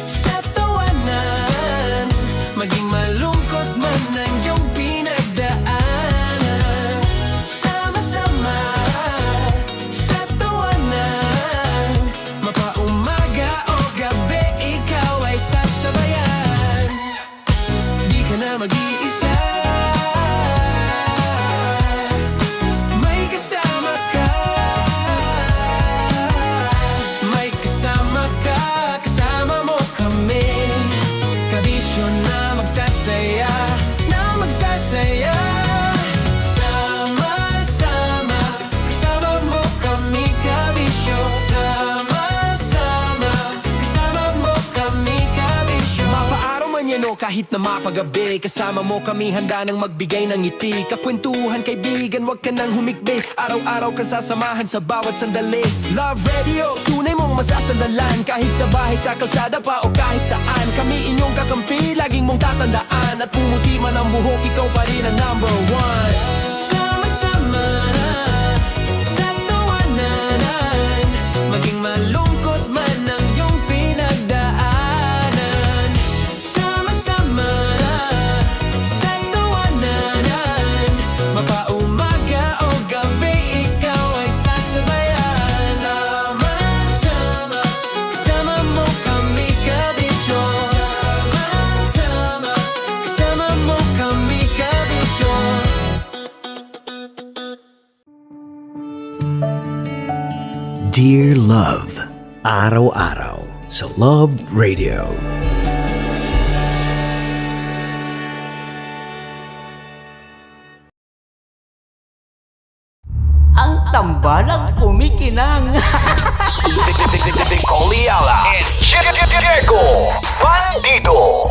Speaker 3: sa tawanan, maging malungkot man ang iyong pinagdaanan. Sama-sama sa tawanan, mapaumaga o gabi, ikaw ay sasabayan. Di ka na mag-iisa, may kasama ka. May kasama ka, kasama mo kami. Kabisyo na magsasaya, na magsasaya. Sama-sama, kasama mo kami, kabisyo. Sama-sama, kasama mo kami, kabisyo. Mapaaraw man yan o kahit na mapagabi, kasama mo kami, handa nang magbigay ng ngiti. Kakwentuhan, kaibigan, wag ka nang humikbi. Araw-araw ka sasamahan sa bawat sandali. Love Radio, tunay mong masasandalan. Kahit sa bahay, sa kalsada pa o kahit saan, kami inyong kakampi, laging mong tatandaan. At pumuti man ang buhok, ikaw pa rin ang #1. Sama-sama sa tawanan, maging malungkot man ang iyong pinagdaanan. Sama-sama sa tawanan, mapaumaga o gabi, ikaw ay sasabayan. Sama-sama, kasama mo kami, kabisyo. Sama-sama, kasama mo kami, kabisyo.
Speaker 1: Dear Love, araw-araw sa Love Radio.
Speaker 15: Ang tambalang kumikinang.
Speaker 1: Nicole Ayala and Diego Bandido.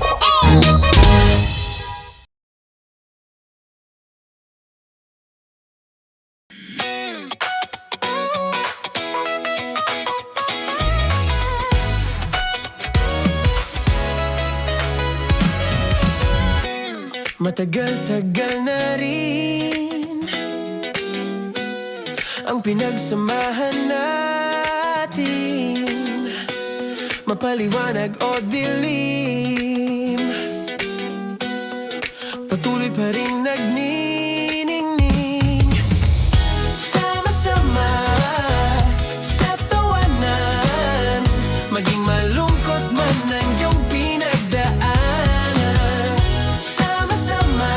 Speaker 3: Matagal-tagal na rin ang pinagsamahan natin, mapaliwanag o dilim, patuloy pa rin nagniningning. Sama-sama sa tawanan, maging malungkot man ang iyong pinagdaanan. Sama-sama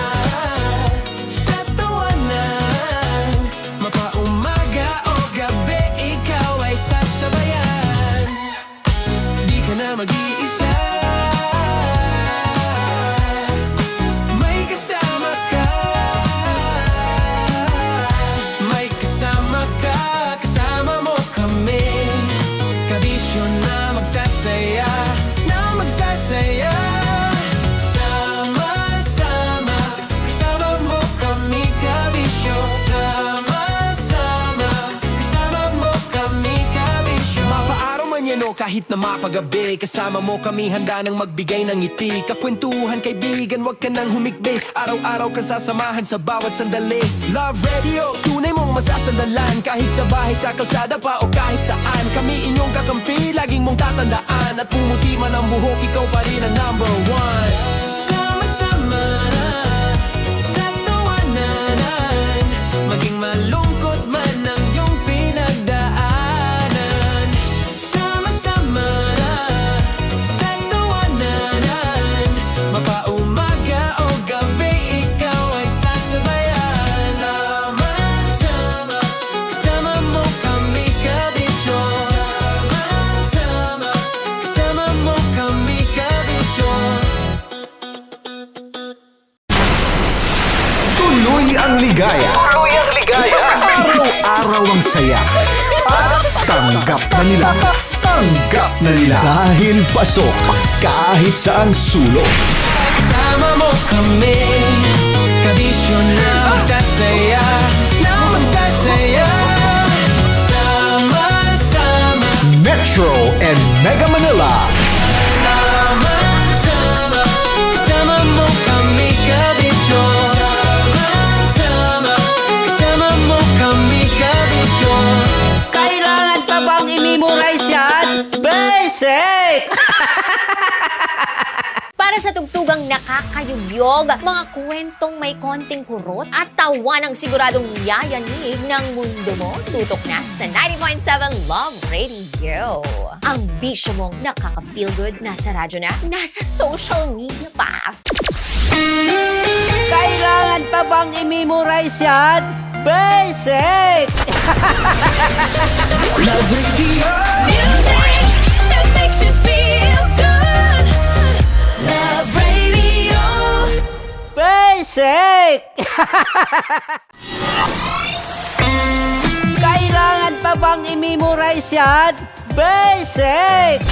Speaker 3: sa tawanan, mapaumaga o gabi, ikaw ay sasabayan. Di ka na mag-iisa, may kasama ka. May kasama ka, kasama mo kami. Kabisyo na magsasaya, na magsasaya. Sama-sama, kasama mo kami, kabisyo. Sama-sama, kasama mo kami, kabisyo. Mapaaraw man yan o kahit na mapagabi, kasama mo kami, handa nang magbigay ng ngiti. Kakwentuhan, kaibigan, wag ka nang humikbi. Araw-araw ka sasamahan sa bawat sandali. Love Radio, tunay mong masasandalan. Kahit sa bahay, sa kalsada pa o kahit saan, kami inyong kakampi, laging mong tatandaan. At pumuti man ang buhok, ikaw pa rin ang number one. Sama-sama sa tawanan, maging malungkot man ang iyong pinagdaanan. Sama-sama sa tawanan, mapaumaga o gabi, ikaw ay sasabayan. Sama-sama, kasama mo kami, kabisyo. Sama-sama, kasama mo kami, kabisyo.
Speaker 1: Tuloy ang ligaya.
Speaker 2: Tuloy ang ligaya.
Speaker 1: Araw-araw ang saya. At tanggap na nila. Tanggap na nila. Dahil pasok kahit saang sulok.
Speaker 3: Kasama mo kami, kabisyo na magsasaya, na magsasaya. Sama-sama,
Speaker 1: Metro and Mega Manila.
Speaker 3: sama-sama, kasama mo kami, kabisyo. Sama-sama, kasama mo kami, kabisyo.
Speaker 15: Kailangan pa bang i-memorize yan? Basic!
Speaker 9: Para sa tugtugang nakakayugyog, mga kwentong may konting kurot at tawa ng siguradong yayanig ng mundo mo, tutok na sa 90.7 Love Radio. Ang bisyo mong nakaka-feel good, nasa radyo na, nasa social media pa.
Speaker 15: Kailangan pa bang i-memorize yan? Basic!
Speaker 3: Love Radio.
Speaker 14: Music that makes you feel good. Love Radio.
Speaker 15: Basic! Kailangan pa bang i-memorize yan? Basic!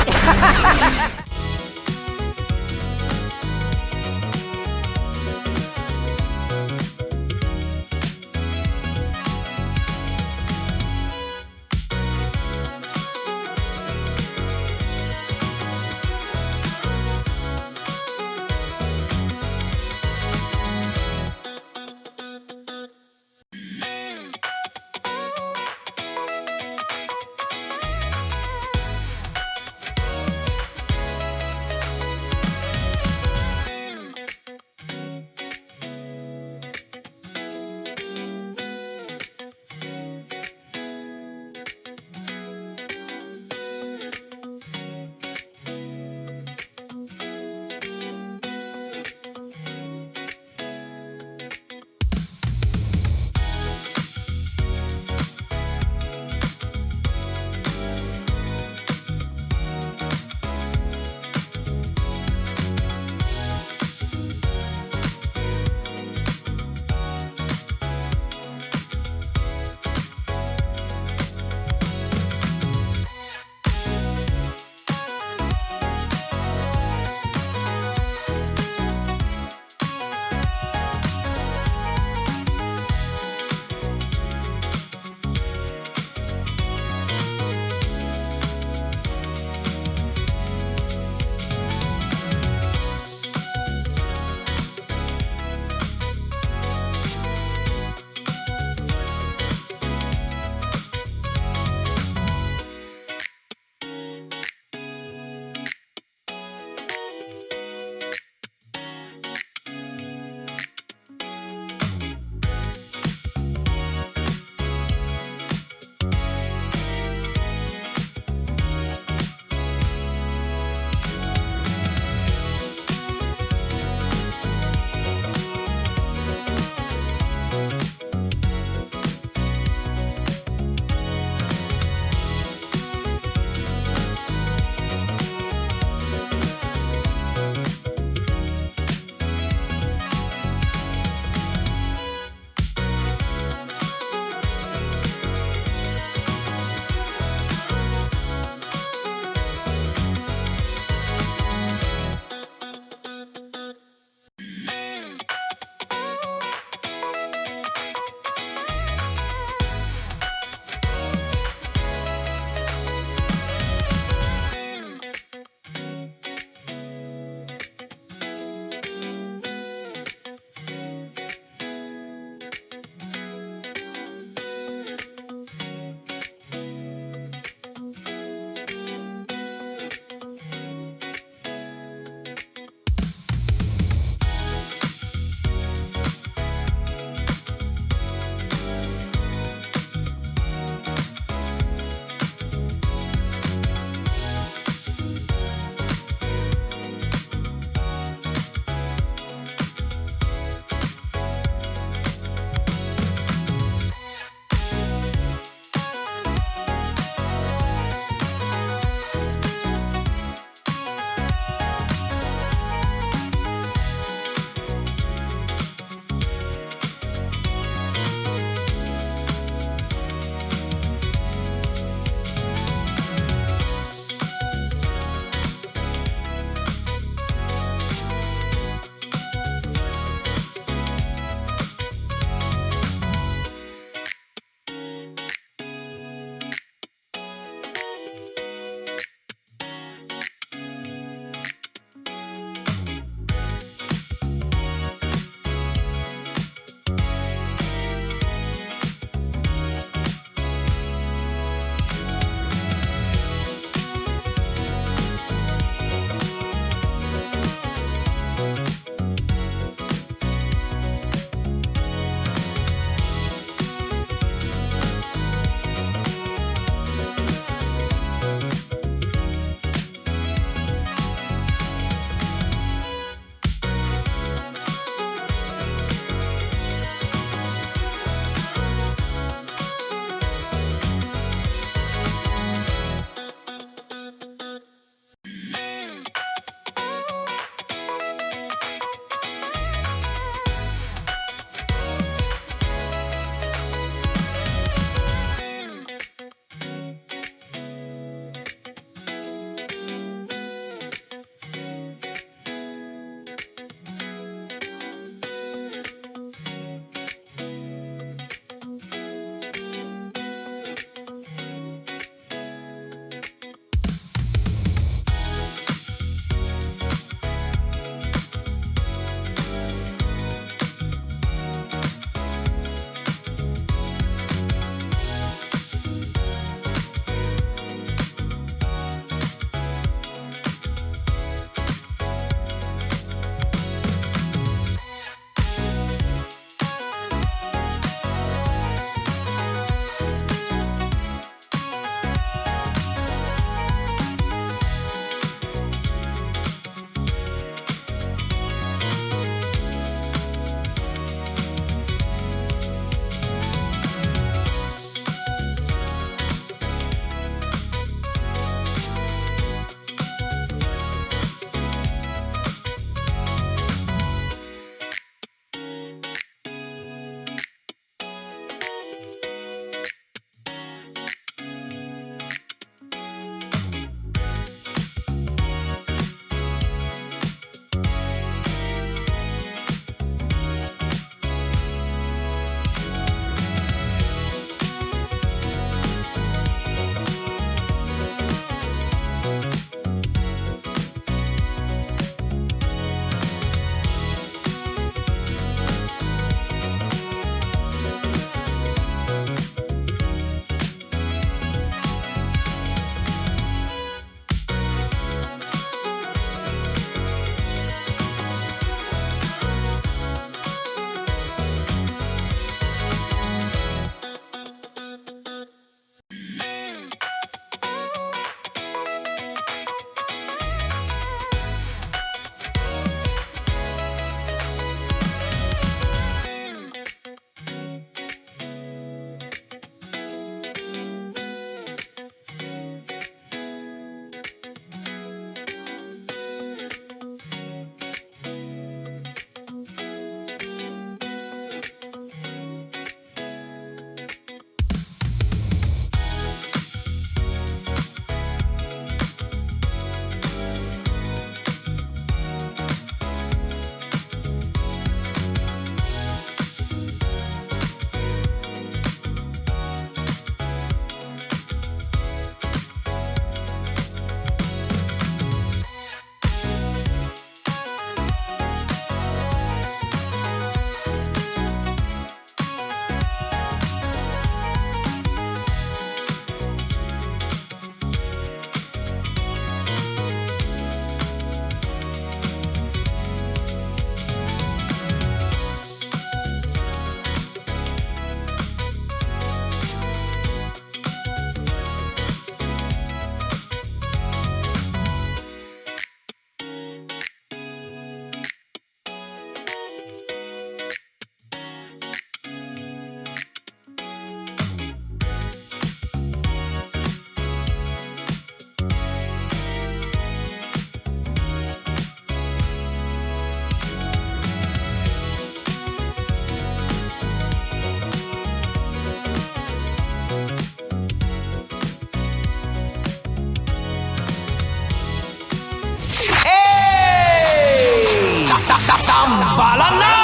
Speaker 3: Tambalan na!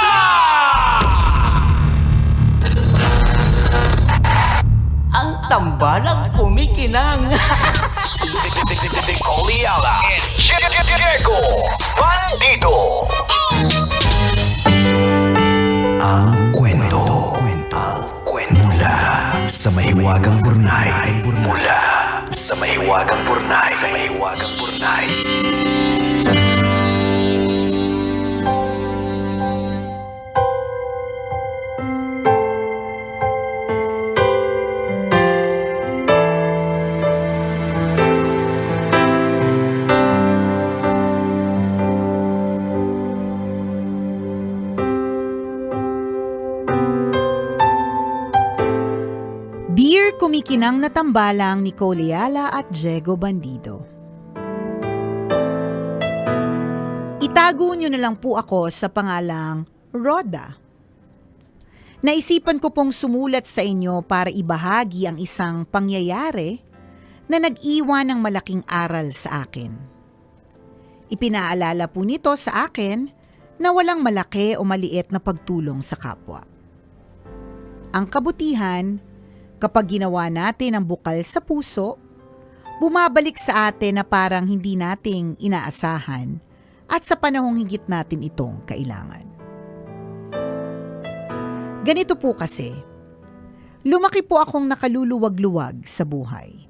Speaker 15: Ang tambalang kumikinang.
Speaker 3: Nicole Yala and Diego Bandido.
Speaker 1: Ang kwento. Mula sa mahiwagang burnay. Mula sa mahiwagang burnay.
Speaker 8: Dear Kumikinang na Tambalang, Nicole Yala at Diego Bandido. Itago nyo na lang po ako sa pangalang Roda. Naisipan ko pong sumulat sa inyo para ibahagi ang isang pangyayari na nag-iwan ng malaking aral sa akin. Ipinaalala po nito sa akin na walang malaki o maliit na pagtulong sa kapwa. Ang kabutihan, kapag ginawa natin ang bukal sa puso, bumabalik sa atin na parang hindi nating inaasahan at sa panahong higit natin itong kailangan. Ganito po kasi, lumaki po akong nakaluluwag-luwag sa buhay.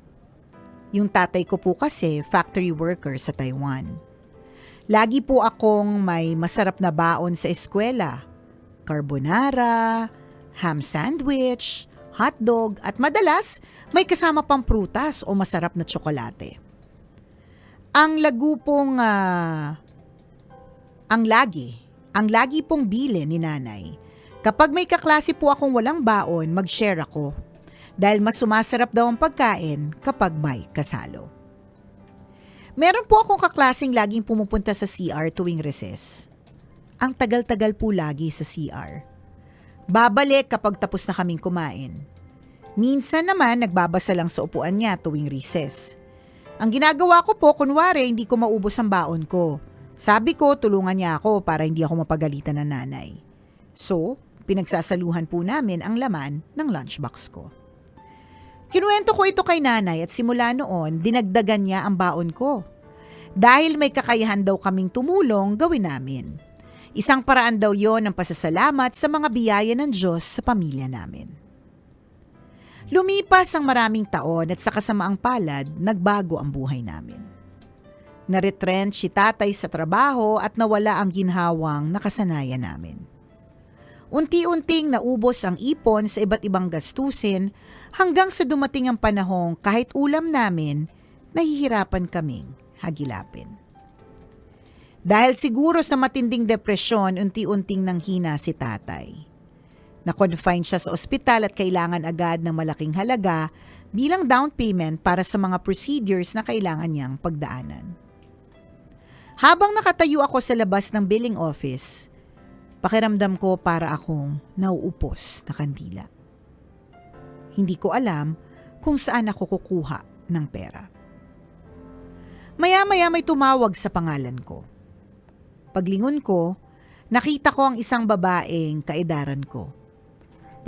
Speaker 8: Yung tatay ko po kasi factory worker sa Taiwan. Lagi po akong may masarap na baon sa eskwela, carbonara, ham sandwich, hotdog at madalas may kasama pang prutas o masarap na tsokolate. Ang lagi pong bilin ni nanay. Kapag may kaklase po akong walang baon, mag-share ako. Dahil mas sumasarap daw ang pagkain kapag may kasalo. Meron po akong kaklaseng laging pumupunta sa CR tuwing recess. Ang tagal-tagal po lagi sa CR. Babalik kapag tapos na kaming kumain. Minsan naman nagbabasa lang sa upuan niya tuwing recess. Ang ginagawa ko po, kunwari hindi ko maubos ang baon ko. Sabi ko, tulungan niya ako para hindi ako mapagalitan ng nanay. So, pinagsasaluhan po namin ang laman ng lunchbox ko. Kinuwento ko ito kay nanay at simula noon, dinagdagan niya ang baon ko. Dahil may kakayahan daw kaming tumulong, gawin namin. Isang paraan daw yon ng pasasalamat sa mga biyaya ng Diyos sa pamilya namin. Lumipas ang maraming taon at sa kasamaang palad, nagbago ang buhay namin. Naretrench si tatay sa trabaho at nawala ang ginhawang nakasanayan namin. Unti-unting naubos ang ipon sa iba't ibang gastusin hanggang sa dumating ang panahong kahit ulam namin, nahihirapan kaming hagilapin. Dahil siguro sa matinding depresyon, unti-unting nanghina si tatay. Na-confine siya sa ospital at kailangan agad ng malaking halaga bilang down payment para sa mga procedures na kailangan niyang pagdaanan. Habang nakatayo ako sa labas ng billing office, pakiramdam ko para akong nauupos na kandila. Hindi ko alam kung saan ako kukuha ng pera. Maya-maya may tumawag sa pangalan ko. Paglingon ko, nakita ko ang isang babaeng kaedaran ko.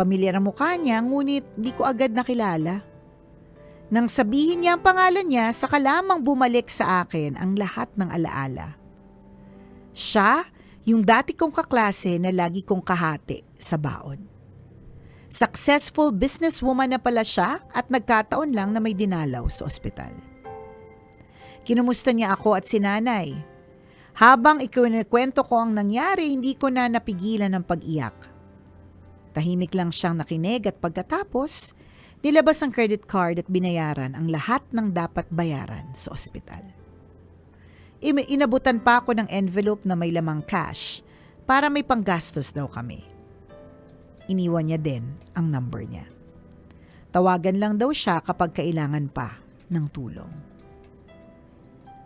Speaker 8: Pamilyar ang mukha niya, ngunit di ko agad nakilala. Nang sabihin niya ang pangalan niya, saka lamang bumalik sa akin ang lahat ng alaala. Siya, yung dati kong kaklase na lagi kong kahati sa baon. Successful businesswoman na pala siya at nagkataon lang na may dinalaw sa ospital. Kinumusta niya ako at si nanay. Habang ikikwento ko ang nangyari, hindi ko na napigilan ng pag-iyak. Tahimik lang siyang nakinig at pagkatapos, nilabas ang credit card at binayaran ang lahat ng dapat bayaran sa ospital. Inabutan pa ako ng envelope na may lamang cash para may panggastos daw kami. Iniwan niya din ang number niya. Tawagan lang daw siya kapag kailangan pa ng tulong.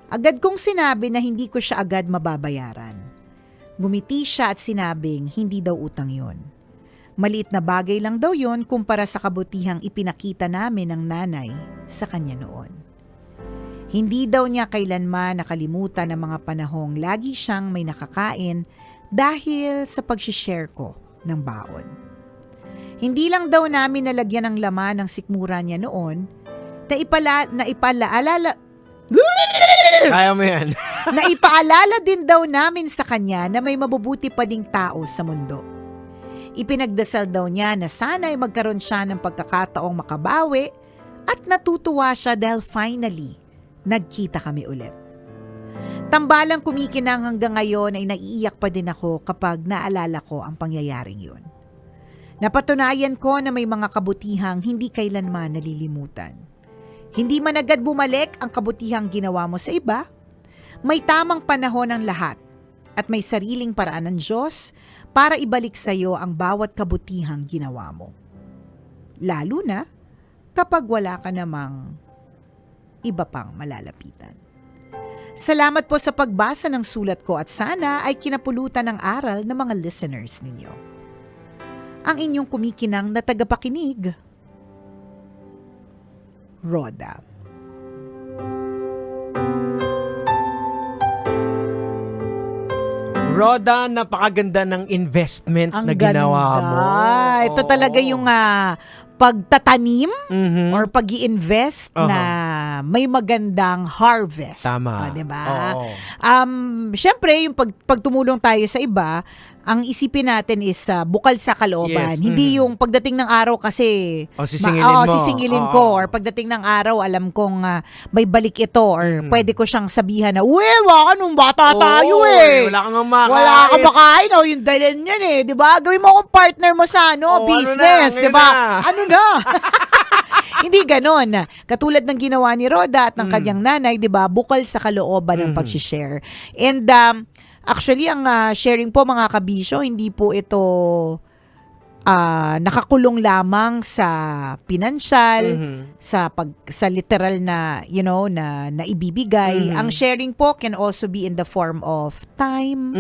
Speaker 8: Agad kong sinabi na hindi ko siya agad mababayaran. Ngumiti siya at sinabing hindi daw utang yon. Maliit na bagay lang daw yon kumpara sa kabutihang ipinakita namin ng nanay sa kanya noon. Hindi daw niya kailanman nakalimutan ang mga panahong lagi siyang may nakakain dahil sa pag-share ko ng baon. Hindi lang daw namin nalagyan ng laman ng sikmura niya noon,
Speaker 11: Kaya mo yan.
Speaker 8: na ipaalala din daw namin sa kanya na may mabubuti pa ding tao sa mundo. Ipinagdasal daw niya na sana ay magkaroon siya ng pagkakataong makabawi at natutuwa siya dahil finally, nagkita kami ulit. Tambalang kumikinang hanggang ngayon ay naiiyak pa din ako kapag naalala ko ang pangyayaring yun. Napatunayan ko na may mga kabutihang hindi kailanman nalilimutan. Hindi man agad bumalik ang kabutihang ginawa mo sa iba, may tamang panahon ang lahat at may sariling paraan ng Diyos para ibalik sa iyo ang bawat kabutihang ginawa mo. Lalo na kapag wala ka namang iba pang malalapitan. Salamat po sa pagbasa ng sulat ko at sana ay kinapulutan ng aral ng mga listeners ninyo. Ang inyong kumikinang na tagapakinig, Roda.
Speaker 11: Roda, napakaganda ng investment na ginawa mo.
Speaker 8: Ito talaga yung pagtatanim or pag-i-invest na may magandang harvest.
Speaker 11: Tama.
Speaker 8: Diba?
Speaker 11: Oo.
Speaker 8: Syempre, yung pag tumulong tayo sa iba, ang isipin natin is bukal sa kalooban.
Speaker 11: Yes,
Speaker 8: Hindi yung pagdating ng araw kasi
Speaker 11: sisingilin mo.
Speaker 8: sisingilin ko, or pagdating ng araw alam kong may balik ito, or pwede ko siyang sabihan na, uwe, baka nung bata tayo
Speaker 11: Wala kang makain.
Speaker 8: Wala kang makain. Yung dahilan yan diba? Gawin mo akong partner mo sa business.
Speaker 11: Ano na,
Speaker 8: diba? Ano na? Hindi ganon. Katulad ng ginawa ni Roda at ng kanyang nanay, diba? Bukal sa kalooban ng pag-share. And actually, ang sharing po mga kabisyo, hindi po ito nakakulong lamang sa pinansyal, sa literal na, na ibibigay. Ang sharing po can also be in the form of time.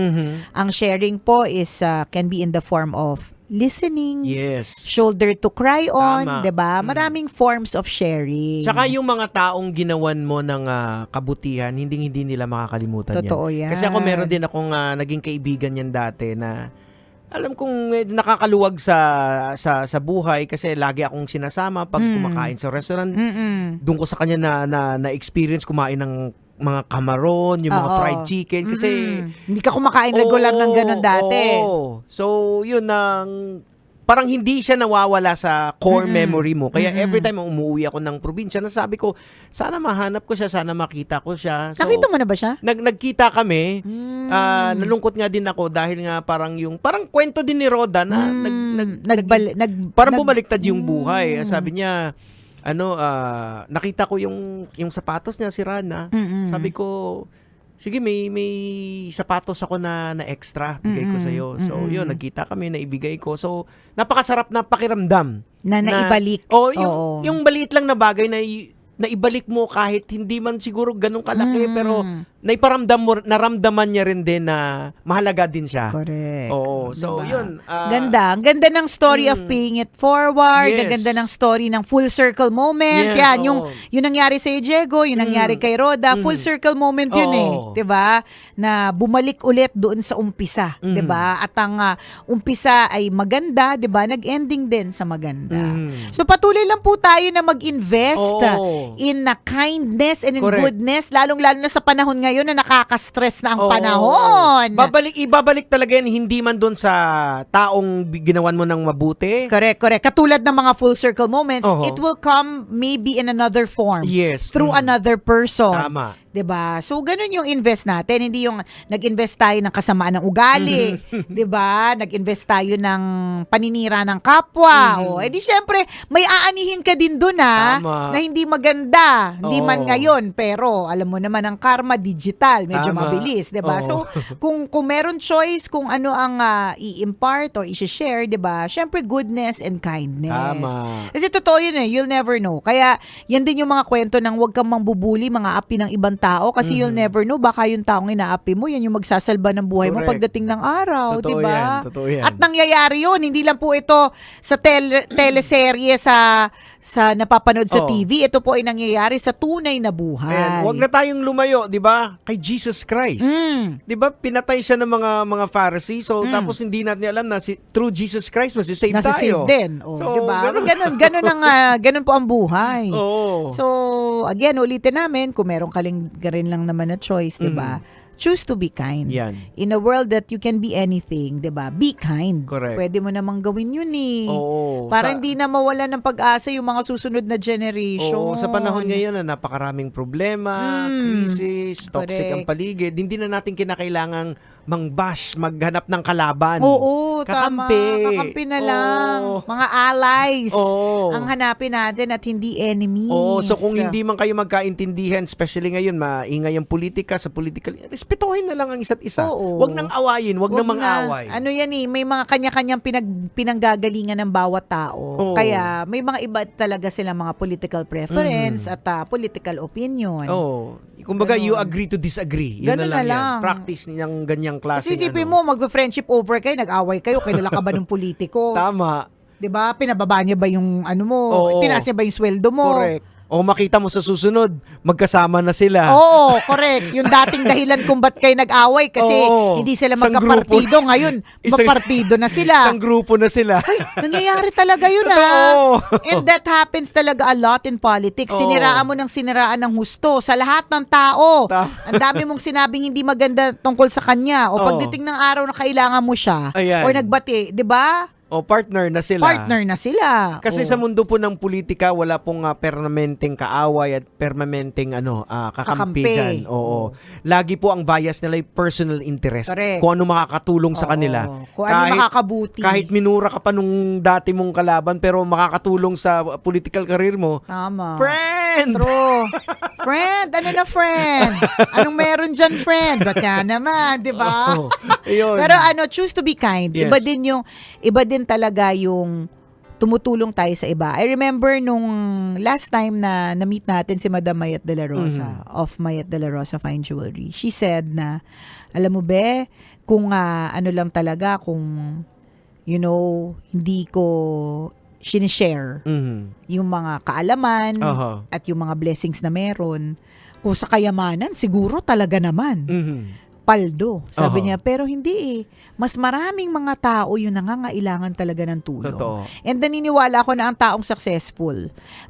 Speaker 8: Ang sharing po is can be in the form of listening, shoulder to cry on,
Speaker 11: Tama.
Speaker 8: 'di ba? Maraming forms of sharing.
Speaker 11: Tsaka yung mga taong ginawan mo ng kabutihan, hindi nila makakalimutan
Speaker 8: Totoo yan.
Speaker 11: Kasi ako meron din akong naging kaibigan yan dati na alam kong nakakaluwag sa buhay kasi lagi akong sinasama pag kumakain sa restaurant. Doon ko sa kanya na experience kumain ng mga kamaron, yung mga fried chicken kasi
Speaker 8: hindi ka kumakain regular ng ganun dati.
Speaker 11: So, yun parang hindi siya nawawala sa core memory mo. Kaya every time umuwi ako ng probinsya, nasabi ko, sana mahanap ko siya, sana makita ko siya. So,
Speaker 8: nakita mo na ba siya?
Speaker 11: Nagkita kami. Nalungkot nga din ako dahil nga parang kwento din ni Roda na parang bumaliktad yung buhay. Sabi niya, nakita ko yung sapatos niya, si Rana. Sabi ko, sige, may sapatos ako na extra, bigay ko sa'yo. So, yun, nagkita kami, naibigay ko. So, napakasarap na pakiramdam.
Speaker 8: Na naibalik.
Speaker 11: Yung maliit lang na bagay na ibalik mo kahit hindi man siguro ganun kalaki, pero naramdaman niya rin din na mahalaga din siya.
Speaker 8: Correct.
Speaker 11: Oo. So, yun.
Speaker 8: Ganda. Ang ganda ng story of paying it forward.
Speaker 11: Yes.
Speaker 8: Ang ganda ng story ng full circle moment.
Speaker 11: Yes,
Speaker 8: Yan. Yung nangyari sa'yo, Diego, yung nangyari kay Roda, full circle moment yun Diba? Na bumalik ulit doon sa umpisa. Diba? At ang umpisa ay maganda, diba? Nag-ending din sa maganda. So, patuloy lang po tayo na mag-invest in kindness and in goodness, lalong-lalo na sa panahon ngayon na nakaka-stress na ang panahon.
Speaker 11: Ibabalik talaga yan, hindi man doon sa taong ginawan mo ng mabuti.
Speaker 8: Correct. Katulad ng mga full circle moments, it will come maybe in another form.
Speaker 11: Yes.
Speaker 8: Through another person.
Speaker 11: Tama.
Speaker 8: 'Di ba? So ganun yung invest natin, hindi yung nag-invest tayo ng kasamaan ng ugali, 'di ba? Nag-invest tayo ng paninira ng kapwa. Di syempre may aanihin ka din doon na hindi maganda. Hindi man ngayon, pero alam mo naman ang karma digital, medyo mabilis, 'di ba? So kung meron choice kung ano ang i-impart or i-share, 'di ba? Syempre goodness and kindness.
Speaker 11: Tama.
Speaker 8: Kasi totoo yun you'll never know. Kaya yan din yung mga kwento ng huwag kang mangbubuli, mga api ng ibang tao kasi you'll never know, baka yung taong inaapi mo yan yung magsasalba ng buhay mo pagdating ng araw,
Speaker 11: Totoo
Speaker 8: 'di ba?
Speaker 11: yan, totoo yan.
Speaker 8: At nangyayari yun, hindi lang po ito sa teleserye sa napapanood sa
Speaker 11: Oo.
Speaker 8: TV. Ito po ay nangyayari sa tunay na buhay.
Speaker 11: Ayan, wag na tayong lumayo, 'di ba? Kay Jesus Christ. 'Di ba? Pinatay siya ng mga Pharisees. So tapos hindi natin alam na through Jesus Christ masisave tayo.
Speaker 8: Nasisave din. Oh,
Speaker 11: So,
Speaker 8: 'di ba?
Speaker 11: ganun.
Speaker 8: Ganun po ang buhay.
Speaker 11: Oo.
Speaker 8: So, again, ulitin namin, kung meron ka rin lang naman na choice, 'di ba? Choose to be kind.
Speaker 11: Yan.
Speaker 8: In a world that you can be anything, 'di ba? Be kind.
Speaker 11: Correct.
Speaker 8: Pwede mo namang gawin 'yun eh.
Speaker 11: Oo.
Speaker 8: Para hindi na mawala ng pag-asa yung mga susunod na generation.
Speaker 11: Oo, sa panahon ngayon na napakaraming problema, crisis, toxic
Speaker 8: correct.
Speaker 11: ang paligid, hindi na natin kinakailangang mang-bash, maghanap ng kalaban.
Speaker 8: Oo,
Speaker 11: Kakampi.
Speaker 8: tama. Kakampi na lang.
Speaker 11: Oo.
Speaker 8: Mga allies
Speaker 11: Oo.
Speaker 8: ang hanapin natin at hindi enemies.
Speaker 11: Oo, so kung hindi man kayo magkaintindihan, especially ngayon, maingay ang politika sa political, respetuhin na lang ang isa't isa.
Speaker 8: Oo.
Speaker 11: Huwag nang awayin, huwag na mang-away.
Speaker 8: Ano yan eh, may mga kanya-kanyang pinanggagalingan ng bawat tao.
Speaker 11: Oo.
Speaker 8: Kaya may mga iba talaga silang mga political preference at political opinion.
Speaker 11: Oo. Kumbaga, you agree to disagree. Yun
Speaker 8: Ganun
Speaker 11: na lang,
Speaker 8: na lang.
Speaker 11: yan. Practice niyang ganyang klaseng
Speaker 8: Kasi isipin mo, mag-friendship over kayo, nag-away kayo, kilala ka ba ng politiko?
Speaker 11: Tama.
Speaker 8: 'Di ba? Pinababa niya ba yung ano mo?
Speaker 11: Oo.
Speaker 8: Tinaas niya ba yung sweldo mo?
Speaker 11: Correct. O makita mo sa susunod, magkasama na sila.
Speaker 8: Oo, correct. Yung dating dahilan kung ba't kayo nag-away kasi
Speaker 11: Oo.
Speaker 8: hindi sila
Speaker 11: Isang
Speaker 8: magkapartido.
Speaker 11: grupo.
Speaker 8: Ngayon, magpartido na sila.
Speaker 11: Isang grupo na sila.
Speaker 8: Nangyayari talaga yun And that happens talaga a lot in politics.
Speaker 11: Oo.
Speaker 8: Siniraan mo ng siniraan ng husto sa lahat ng tao. Ang dami mong sinabing hindi maganda tungkol sa kanya. O
Speaker 11: Oo.
Speaker 8: pagdating ng araw na kailangan mo siya.
Speaker 11: Ayan.
Speaker 8: O nagbati, di ba?
Speaker 11: O partner na sila.
Speaker 8: Partner na sila.
Speaker 11: Kasi
Speaker 8: O.
Speaker 11: sa mundo po ng politika, wala pong permanenteng kaaway at permanenteng kakampi
Speaker 8: Kakampi.
Speaker 11: dyan. Oo. Lagi po ang bias nila yung personal interest.
Speaker 8: Correct.
Speaker 11: Kung ano makakatulong sa kanila.
Speaker 8: Kung ano makakabuti.
Speaker 11: Kahit minura ka pa nung dati mong kalaban pero makakatulong sa political career mo.
Speaker 8: Tama.
Speaker 11: Friend!
Speaker 8: True. Friend, ano na friend? Anong meron dyan, friend? Ba't nga naman, di ba?
Speaker 11: Oo. Ayun.
Speaker 8: Pero choose to be kind.
Speaker 11: Yes.
Speaker 8: Iba din talaga yung tumutulong tayo sa iba. I remember nung last time na na-meet natin si Madam Mayet de la Rosa of Mayet de la Rosa Fine Jewelry. She said na, alam mo be, kung ano lang talaga, kung hindi ko sinishare yung mga kaalaman at yung mga blessings na meron. Kung sa kayamanan, siguro talaga naman. Paldo. Sabi niya, pero hindi eh. Mas maraming mga tao yung nangangailangan talaga ng tulong.
Speaker 11: Totoo.
Speaker 8: And naniniwala ako na ang taong successful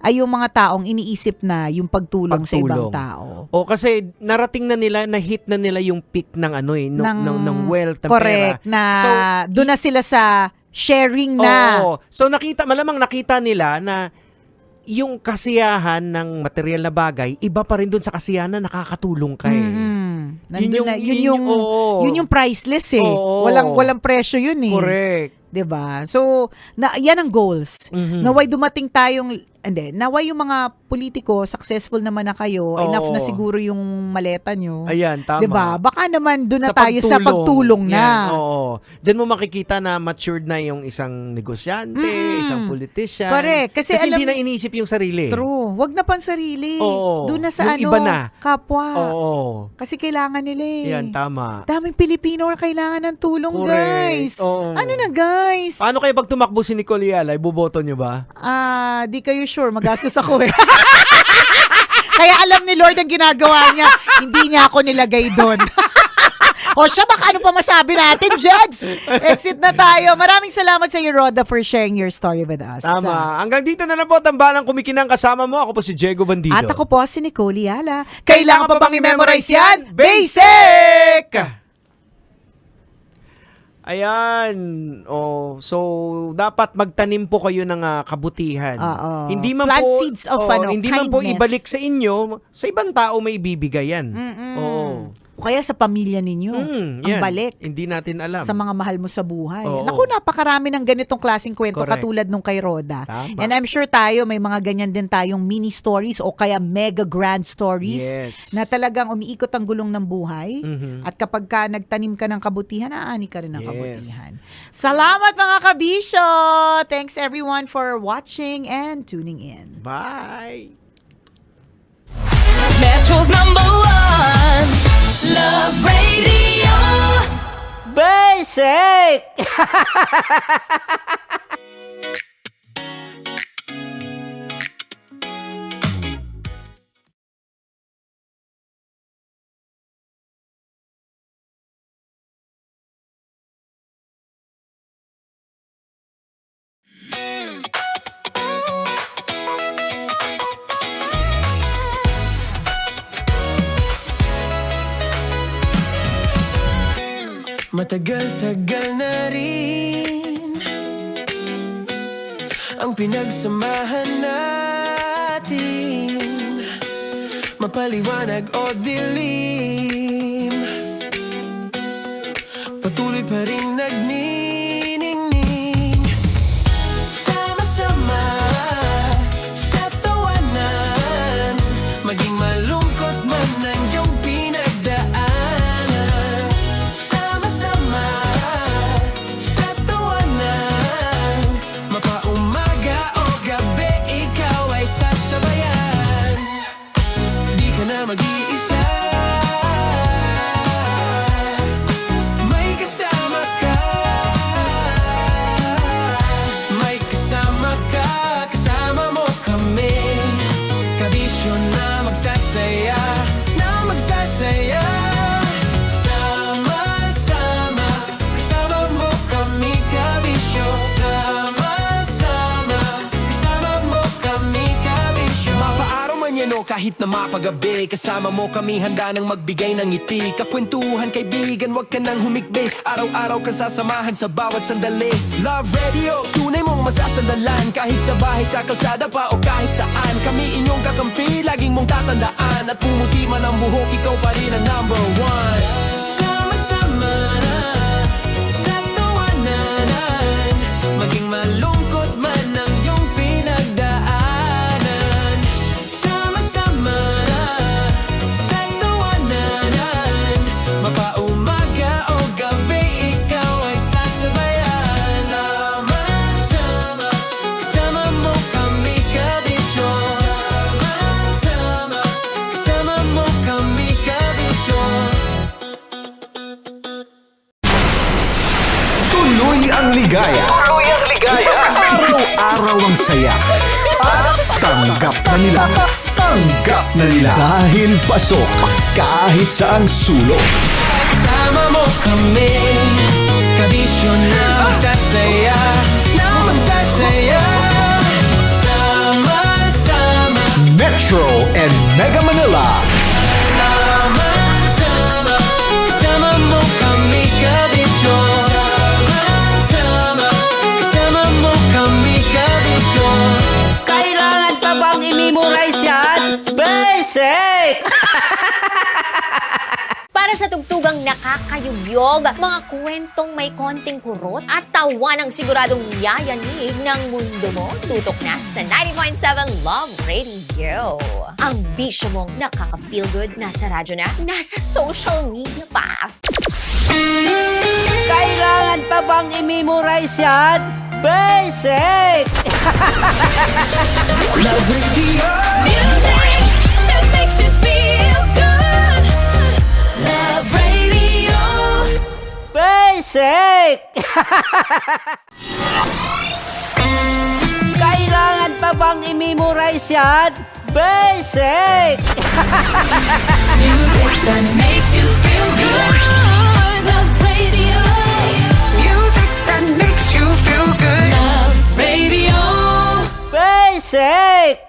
Speaker 8: ay yung mga taong iniisip na yung pagtulong sa ibang tao.
Speaker 11: O kasi narating na nila, na-hit na nila yung peak ng ng wealth, ng
Speaker 8: correct,
Speaker 11: pera.
Speaker 8: na
Speaker 11: So,
Speaker 8: doon na sila sa sharing na.
Speaker 11: Oo. So malamang nakita nila na yung kasiyahan ng material na bagay, iba pa rin dun sa kasiyahan na nakakatulong ka eh.
Speaker 8: Yun yung priceless eh.
Speaker 11: Oo.
Speaker 8: Walang presyo yun eh.
Speaker 11: Correct.
Speaker 8: 'Di ba? So, yan ang goals. Naway dumating tayong naway yung mga politiko, successful naman na kayo, enough na siguro yung maleta nyo.
Speaker 11: Ayan, tama.
Speaker 8: 'Di ba? Baka naman doon na tayo sa pagtulong na.
Speaker 11: Yan, oo. Diyan mo makikita na matured na yung isang negosyante, isang politician.
Speaker 8: Correct. Kasi
Speaker 11: hindi na iniisip yung sarili.
Speaker 8: True. Wag na pansarili.
Speaker 11: Oo.
Speaker 8: Doon na sa
Speaker 11: Yung iba na.
Speaker 8: kapwa.
Speaker 11: Oo.
Speaker 8: Kasi kailangan nila eh.
Speaker 11: Yan, tama.
Speaker 8: Daming Pilipino na kailangan ng tulong, guys.
Speaker 11: Oo.
Speaker 8: Ano na, guys?
Speaker 11: Paano kayo pag tumakbo si Nicole Yala, iboboto nyo ba?
Speaker 8: Di kayo sure. Magastos ako eh. Kaya alam ni Lord ang ginagawa niya. Hindi niya ako nilagay doon. O siya, baka ano pa masabi natin, Jeds? Exit na tayo. Maraming salamat sa iyo, Roda, for sharing your story with us.
Speaker 11: Tama. Hanggang dito na lang po, tambalang kumikinang kasama mo. Ako po si Diego Bandido.
Speaker 8: At ako po si Nicole Yala.
Speaker 11: Kailangan pa bang i-memorize yan? Basic! Ayan. So dapat magtanim po kayo ng kabutihan. Hindi man
Speaker 8: Plant
Speaker 11: po
Speaker 8: seeds of
Speaker 11: hindi man po
Speaker 8: kindness.
Speaker 11: ibalik sa inyo, sa ibang tao may ibibigay yan. Oo.
Speaker 8: O kaya sa pamilya ninyo. Ang
Speaker 11: yan.
Speaker 8: balik.
Speaker 11: Hindi natin alam.
Speaker 8: Sa mga mahal mo sa buhay.
Speaker 11: Oo.
Speaker 8: Naku, napakarami ng ganitong klaseng kwento
Speaker 11: Correct.
Speaker 8: katulad nung kay Roda.
Speaker 11: Tama.
Speaker 8: And I'm sure tayo may mga ganyan din tayong mini stories o kaya mega grand stories
Speaker 11: Yes.
Speaker 8: na talagang umiikot ang gulong ng buhay. At kapag ka nagtanim ka ng kabutihan, aani ka rin ng kabutihan. Salamat mga kabisyo! Thanks everyone for watching and tuning in.
Speaker 11: Bye!
Speaker 14: Metro's #1 Love Radio.
Speaker 15: Basic!
Speaker 3: Matagal-tagal na rin ang pinagsamahan natin, mapaliwanag o dilim, patuloy pa rin nagniningning. Sama-sama sa tawanan, maging malungkot man ang iyong pinagdaanan. Sama-sama sa tawanan, mapaumaga o gabi, ikaw ay sasabayan. Di ka na mag-iisa, may kasama ka. May kasama ka, kasama mo kami. Kabisyo na magsasaya, na magsasaya. Sama-sama, kasama mo kami, kabisyo. Sama-sama, kasama mo kami, kabisyo. Mapaaraw man yan o kahit na mapagabi, kasama mo kami, handa nang magbigay ng ngiti. Kakwentuhan, kaibigan, wag ka nang humikbi. Araw-araw ka sasamahan sa bawat sandali. Love Radio, tunay mong masasandalan. Kahit sa bahay, sa kalsada pa o kahit saan, kami inyong kakampi, laging mong tatandaan. At pumuti man ang buhok, ikaw pa rin ang number one. Sama-sama sa tawanan, maging malungkot man ang iyong pinagdaanan. Sama-sama sa tawanan, mapaumaga o gabi, ikaw ay sasabayan. Sama-sama, kasama mo kami, kabisyo. Sama-sama, kasama mo kami, kabisyo.
Speaker 1: Tuloy ang ligaya. Araw-araw ang saya. At tanggap na nila. Tanggap na nila. Dahil pasok kahit saang sulok.
Speaker 3: Kasama mo kami, kabisyo na magsasaya, na magsasaya. Sama-sama,
Speaker 1: Metro and Mega Manila.
Speaker 3: sama-sama, kasama mo kami, kabisyo. Sama-sama, kasama mo kami, kabisyo.
Speaker 15: Kailangan pa bang i-memorize yan? Basic!
Speaker 9: Para sa tugtugang nakakayugyog, mga kwentong may konting kurot at tawa ng siguradong yayanig ng mundo mo, tutok na sa 90.7 Love Radio. Ang bisyo mong nakaka-feel good, nasa radyo na, nasa social media pa.
Speaker 15: Kailangan pa bang i-memorize yan? Basic!
Speaker 3: Love Radio.
Speaker 14: Music that makes you feel good. Love Radio.
Speaker 15: Basic! Kailangan pa bang i-memorize yan? Basic!
Speaker 14: Music that makes you feel good. Love Radio.
Speaker 3: Music that makes you feel good.
Speaker 14: Love Radio.
Speaker 15: Basic!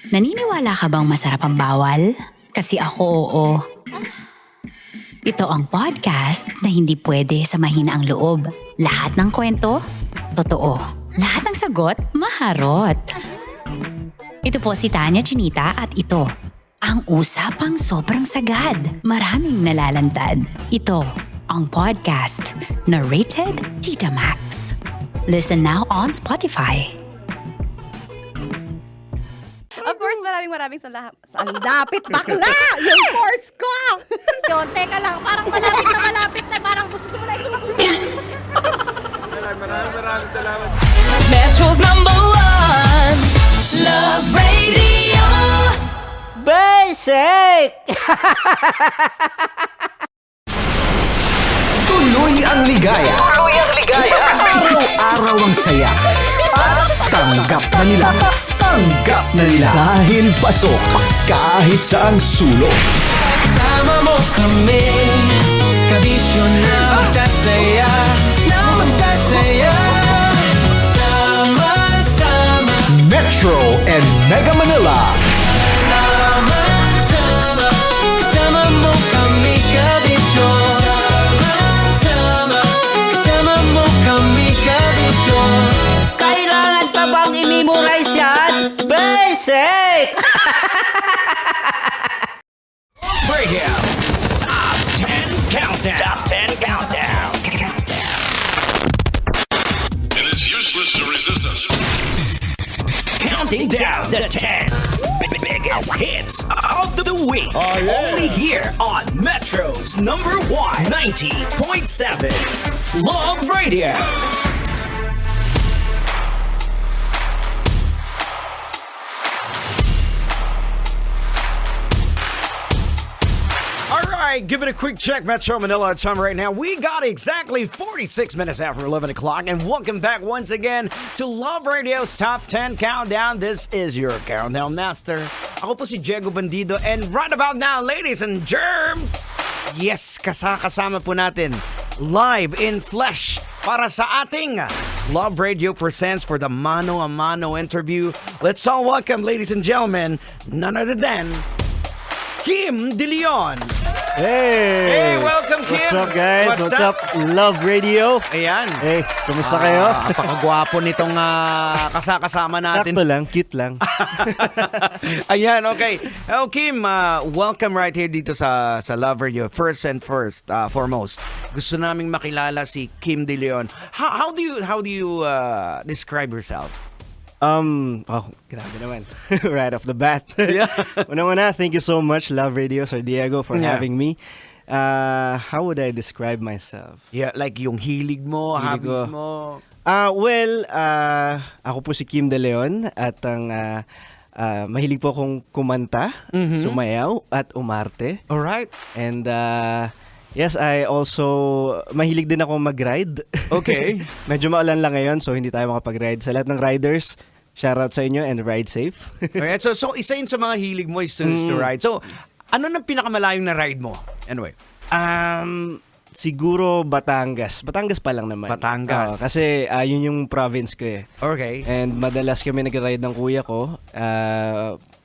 Speaker 10: Naniniwala ka bang masarap ang bawal? Kasi ako oo. Ito ang podcast na hindi pwede sa mahina ang loob. Lahat ng kwento, totoo. Lahat ng sagot, maharot. Ito po si Tanya Chinita at ito, ang usapang sobrang sagad. Maraming nalalantad. Ito, ang podcast na Rated Tita Max. Listen now on Spotify.
Speaker 6: Of course, maraming salamat. Ang dapit bakla! Yung course ko! Yun, teka lang, parang malapit na, parang gusto mo na isulat.
Speaker 5: Maraming salamat.
Speaker 14: Metro's #1 Love Radio.
Speaker 15: Basic!
Speaker 1: Tuloy ang ligaya. Araw-araw ang saya. At tanggap na nila. Tanggap na nila. Dahil pasok kahit saang sulok.
Speaker 3: Kasama mo kami, kabisyo na magsasaya, na magsasaya. Sama-sama,
Speaker 1: Metro and Mega Manila.
Speaker 3: sama-sama, kasama mo kami, kabisyo.
Speaker 15: sake!
Speaker 3: Breakout Top 10 Countdown. Top 10 Countdown.
Speaker 14: It is useless to resist us.
Speaker 3: Counting down the 10 biggest hits of the week. Only here on Metro's number 1 90.7 Love Radio.
Speaker 11: Alright, give it a quick check, Metro Manila time right now. We got exactly 46 minutes after 11 o'clock, and welcome back once again to Love Radio's Top 10 Countdown. This is your Countdown Master. Ako po si Diego Bandido, and right about now, ladies and germs, yes, kasama po natin live in flesh para sa ating Love Radio Presents for the Mano a Mano interview. Let's all welcome, ladies and gentlemen, none other than Kim De Leon.
Speaker 17: Hey!
Speaker 11: Hey, welcome, Kim!
Speaker 17: What's up, guys? What's up? Love Radio.
Speaker 11: Ayan.
Speaker 17: Hey, kumusta kayo?
Speaker 11: Napakagwapo nitong kasama natin.
Speaker 17: Sakto lang, cute lang.
Speaker 11: Ayan, okay. Oh, Kim, welcome right here dito sa Love Radio. First and foremost, gusto naming makilala si Kim De Leon. How do you describe yourself?
Speaker 17: Grabe naman. Right off the bat.
Speaker 11: Yeah.
Speaker 17: Una-una, thank you so much, Love Radio, Sir Diego, for having me. How would I describe myself?
Speaker 11: Yeah, like yung hilig mo, hobbies mo.
Speaker 17: Ako po si Kim De Leon at ang mahilig po akong kumanta, sumayaw at umarte.
Speaker 11: Alright.
Speaker 17: And yes, I also mahilig din ako mag-ride.
Speaker 11: Okay.
Speaker 17: Medyo maulan lang ngayon, so hindi tayo makapag-ride. Sa lahat ng riders, shoutout sa inyo and ride safe.
Speaker 11: Alright, so isa yun sa mga hilig mo is to ride. So, ano nang pinakamalayong na ride mo? Anyway.
Speaker 17: Siguro Batangas. Batangas pa lang naman.
Speaker 11: Batangas.
Speaker 17: Kasi yun yung province ko eh.
Speaker 11: Okay.
Speaker 17: And madalas kami nag-ride ng kuya ko.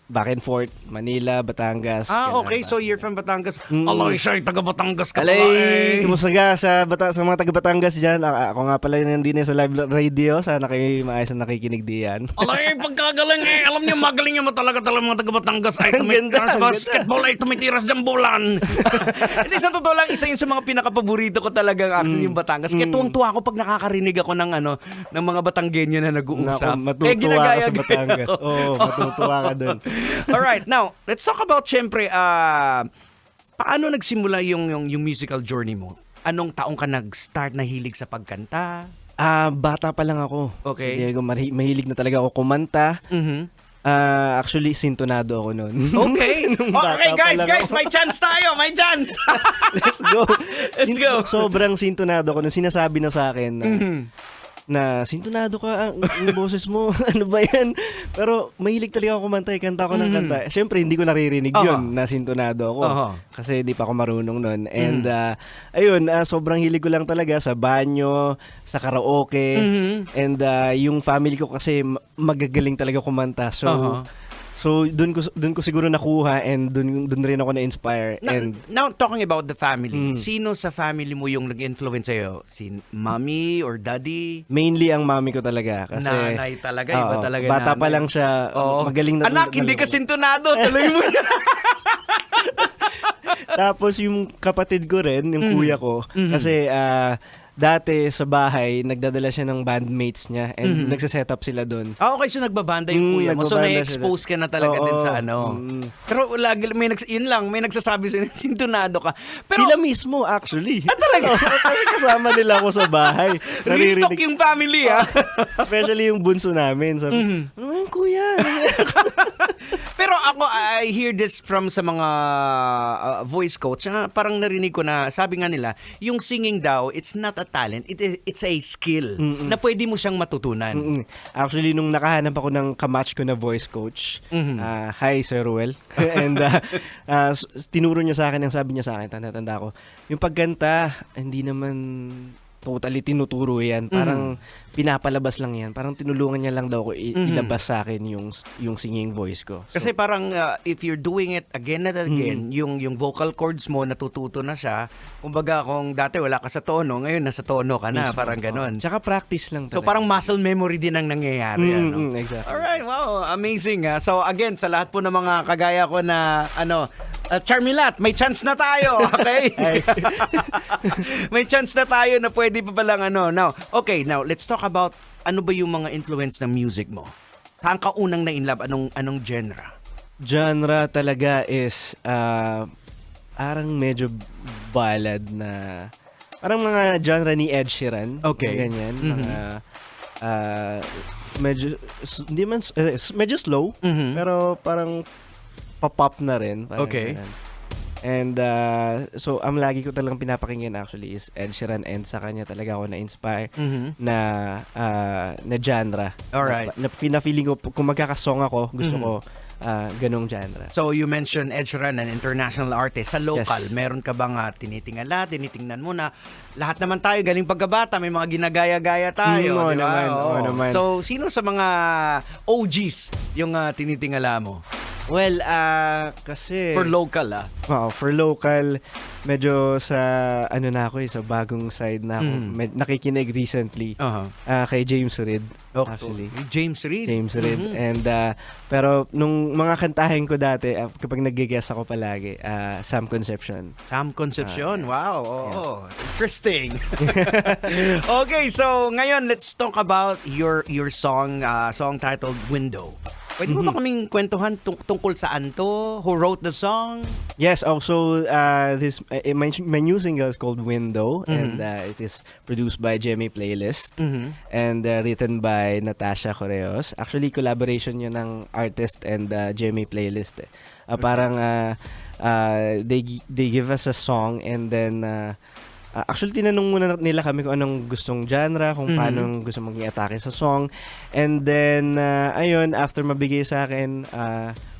Speaker 17: Back and forth, Manila, Batangas.
Speaker 11: Okay. So you're from Batangas. Alay, siya, taga Batangas ka pala
Speaker 17: Alay, kumusta ka sa mga taga Batangas dyan? Ako nga pala nandito sa live radio. Sana kayo maayos na nakikinig diyan.
Speaker 11: Alay, pagkagaling eh. Alam niyo, magaling niyo talaga mga taga Batangas. Ay,
Speaker 17: Ganda,
Speaker 11: sa
Speaker 17: ganda.
Speaker 11: basketball ay tumitiras dyan bulan. Hindi, sa totoo lang, isa yun sa mga pinakapaborito ko talagang actually yung Batangas. Kaya tuwang-tuwa ako pag nakakarinig ako ng mga Batanggenyo na nag-uusap.
Speaker 17: Matutuwa ka sa Batangas. Oo, matutuwa ka dun.
Speaker 11: Alright, now, let's talk about, syempre, paano nagsimula yung musical journey mo? Anong taong ka nag-start na hilig sa pagkanta?
Speaker 17: Bata pa lang ako.
Speaker 11: Okay.
Speaker 17: Diego, mahilig na talaga ako kumanta. Actually, sintonado ako noon.
Speaker 11: Okay. Okay, guys, may chance tayo. May chance.
Speaker 17: Let's go.
Speaker 11: Let's go.
Speaker 17: Sobrang sintonado ako. Nung sinasabi na sa akin na sintonado ka, ang boses mo, ano ba yan? Pero mahilig talaga ako kumanta, kanta ako ng kanta. Siyempre, hindi ko naririnig yun na sintonado ako. Kasi di pa ako marunong nun. And ayun, sobrang hilig ko lang talaga sa banyo, sa karaoke. And yung family ko kasi magagaling talaga kumanta. So doon ko siguro nakuha and doon rin ako na-inspire.
Speaker 11: Now talking about the family, sino sa family mo yung nag-influence sa'yo? Si mommy or daddy?
Speaker 17: Mainly ang mommy ko talaga. Kasi,
Speaker 11: nanay talaga, iba talaga
Speaker 17: bata
Speaker 11: nanay.
Speaker 17: pa lang siya, magaling na.
Speaker 11: Anak, hindi ka sintonado, tuloy mo na.
Speaker 17: Tapos yung kapatid ko rin, yung kuya ko, kasi dati sa bahay, nagdadala siya ng bandmates niya and nagsaset up sila doon.
Speaker 11: Okay, so nagbabanda yung kuya mo. So na-expose ka na talaga din sa ano. Pero lagi, yun lang, may nagsasabi sa'yo, sintonado ka. Pero,
Speaker 17: sila mismo actually.
Speaker 11: Talaga?
Speaker 17: Kasi kasama nila ako sa bahay.
Speaker 11: Real talk yung family, ha?
Speaker 17: Especially yung bunso namin. Sabi, ano yung kuya?
Speaker 11: Pero ako, I hear this from sa mga voice coach. Parang narinig ko na, sabi nga nila, yung singing daw, it's not a talent, it's a skill na pwede mo siyang matutunan.
Speaker 17: Actually, nung nakahanap ako ng kamatch ko na voice coach, hi Sir Ruel, and tinuro niya sa akin, ang sabi niya sa akin, tanda ko, yung pagkanta, hindi naman totally tinuturo yan. Parang pinapalabas lang yan. Parang tinulungan niya lang daw ako ilabas sa akin yung singing voice ko. So,
Speaker 18: Kasi parang if you're doing it again and again, yung vocal cords mo natututo na siya. Kumbaga kung dati wala ka sa tono, ngayon nasa tono ka na,
Speaker 17: mismo.
Speaker 18: parang ganon.
Speaker 17: Tsaka practice lang
Speaker 18: So
Speaker 17: talaga.
Speaker 18: parang muscle memory din ang nangyayari. Ano?
Speaker 17: Exactly.
Speaker 18: Alright, wow, amazing. So again, sa lahat po ng mga kagaya ko na Charmilat, may chance na tayo, okay? May chance na tayo na pwede pa palang Now, let's talk about ano ba yung mga influence ng music mo? Saan ka unang na-inlove? Anong genre?
Speaker 17: Genre talaga is parang medyo ballad na parang mga genre ni Ed Sheeran.
Speaker 18: Okay.
Speaker 17: Ganyan. Mga medyo slow, pero parang pop-up na rin. Parang
Speaker 18: Okay.
Speaker 17: ganun. And so ang lagi ko talagang pinapakinggan actually is Ed Sheeran, and sa kanya talaga ako na-inspire na genre.
Speaker 18: Alright.
Speaker 17: Na feeling ko kung magkakasong ako, gusto ko ganong genre.
Speaker 18: So you mentioned Ed Sheeran, an international artist. Sa local,
Speaker 17: Yes.
Speaker 18: meron ka bang tinitingnan mo na lahat naman tayo galing pagkabata, may mga ginagaya-gaya tayo,
Speaker 17: Oo
Speaker 18: di ba?
Speaker 17: naman, oo naman.
Speaker 18: So sino sa mga OGs yung tinitingala mo?
Speaker 17: Well, kasi
Speaker 18: For local,
Speaker 17: for local, medyo sa na ako sa bagong side na ako. Nakikinig recently kay James Reid. Actually.
Speaker 18: James Reid?
Speaker 17: James Reid. And pero nung mga kantahin ko dati, kapag nag-guest ako palagi, Sam Concepcion.
Speaker 18: Sam Concepcion, wow. Interesting. Okay, so ngayon let's talk about your song titled Window. Pwede mo ba kaming kwentuhan tungkol saan to? Who wrote the song?
Speaker 17: Yes, also my new single is called Window, and it is produced by Jemmy Playlist and written by Natasha Correos. Actually, collaboration yun ng artist and Jemmy Playlist. Parang they give us a song, and then actually, tinanong muna nila kami kung anong gustong genre, kung paano gusto maging atake sa song. And then, ayun, after mabigay sa akin,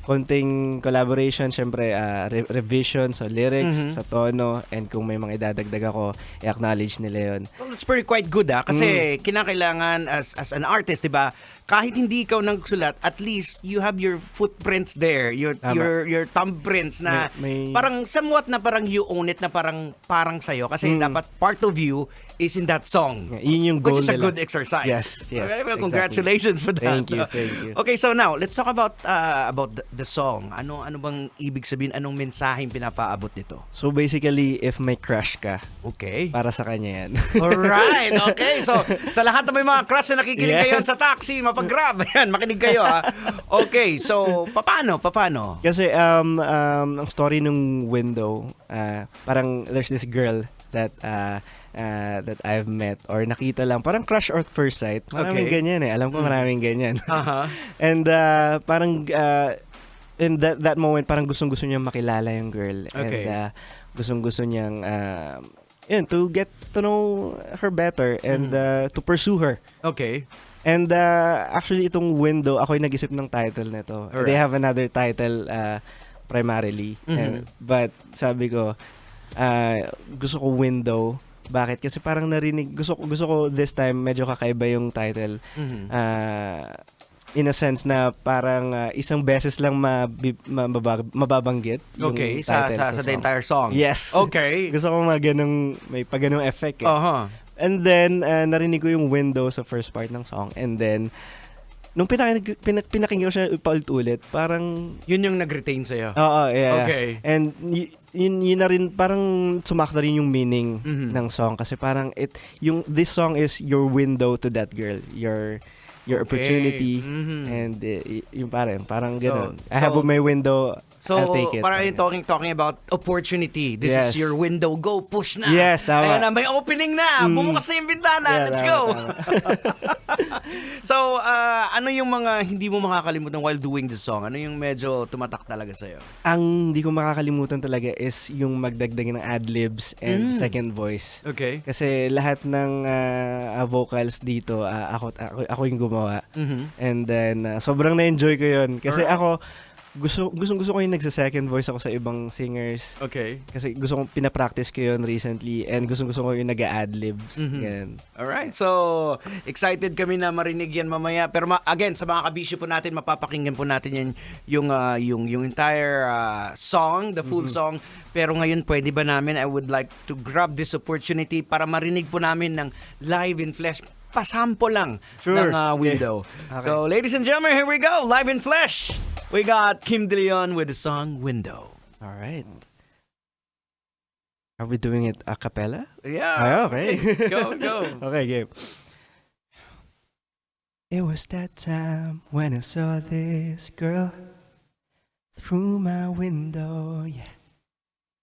Speaker 17: konting collaboration, syempre, revision sa lyrics, sa tono, and kung may mga idadagdag ako, i-acknowledge nila yun.
Speaker 18: Well, it's pretty quite good kasi kinakailangan as an artist, 'di ba? Kahit hindi ikaw nagsulat, at least you have your footprints there, your thumbprints na parang somewhat na parang you own it, na parang sa'yo kasi dapat part of you is in that song.
Speaker 17: Yun yung goal
Speaker 18: which is a
Speaker 17: nila.
Speaker 18: good exercise.
Speaker 17: Yes,
Speaker 18: Okay, well,
Speaker 17: exactly.
Speaker 18: congratulations for that.
Speaker 17: Thank you.
Speaker 18: Okay, so now let's talk about the song. Ano bang ibig sabihin, anong mensaheng pinapaabot nito?
Speaker 17: So basically, if may crush ka,
Speaker 18: okay,
Speaker 17: para sa kanya yan.
Speaker 18: Alright, okay. So, sa lahat na may mga crush na nakikinig ngayon sa taxi, mapag-grab, ayan, makinig kayo ha. Okay, so, paano?
Speaker 17: Kasi ang story nung Window, parang there's this girl that I've met or nakita lang, parang crush at first sight. Maraming ganyan alam ko maraming ganyan. And parang in that moment, parang gustong-gusto niyang makilala yung girl.
Speaker 18: Okay.
Speaker 17: And gustong-gusto niyang to get to know her better and to pursue her.
Speaker 18: Okay.
Speaker 17: And actually, itong Window, ako yung nag-isip ng title nito.
Speaker 18: Alright.
Speaker 17: They have another title primarily. But sabi ko, gusto ko Window. Bakit? Kasi parang narinig, gusto ko this time medyo kakaiba yung title. In a sense na parang isang beses lang mababanggit yung
Speaker 18: Okay,
Speaker 17: title
Speaker 18: sa the entire song.
Speaker 17: Yes.
Speaker 18: Okay.
Speaker 17: Gusto ko may ganung effect eh. And then, narinig ko yung Window sa first part ng song. And then, nung pinakinggan ko siya paulit-ulit, parang...
Speaker 18: Yun yung nag-retain sa'yo?
Speaker 17: Oo, yeah.
Speaker 18: Okay.
Speaker 17: And yun na rin, parang sumakta rin yung meaning ng song. Kasi parang, this song is your window to that girl. Your opportunity. And yung parang ganun. I have my window, I'll take it.
Speaker 18: Parang talking about opportunity. This is your window. Go, push na.
Speaker 17: Yes, tama.
Speaker 18: Ayan na, may opening na. Bumukas na yung bintana.
Speaker 17: Yeah,
Speaker 18: Let's
Speaker 17: tama,
Speaker 18: go.
Speaker 17: tama.
Speaker 18: So, ano yung mga hindi mo makakalimutan while doing the song? Ano yung medyo tumatak talaga sa'yo?
Speaker 17: Ang hindi ko makakalimutan talaga is yung magdagdag ng ad-libs and second voice.
Speaker 18: Okay.
Speaker 17: Kasi lahat ng vocals dito, ako yung gumawa. And then, sobrang na-enjoy ko yun. Kasi ako, gusto ko yung nagsa-second voice ako sa ibang singers.
Speaker 18: Okay.
Speaker 17: Kasi gusto kong pinapractice ko yun recently and gusto ko yung nag-a-adlibs. Ganun.
Speaker 18: Alright, so excited kami na marinig yan mamaya. Pero again, sa mga kabisyo po natin, mapapakinggan po natin yan yung entire song, the full song. Pero ngayon, pwede ba namin, I would like to grab this opportunity para marinig po namin ng live in flesh. Pasample lang ng Window.
Speaker 17: Okay.
Speaker 18: So, ladies and gentlemen, here we go. Live in flesh. We got Kim De Leon with the song Window.
Speaker 17: All right. Are we doing it a cappella?
Speaker 18: Yeah.
Speaker 17: Okay.
Speaker 18: Go.
Speaker 17: Okay, game. It was that time when I saw this girl through my window, yeah.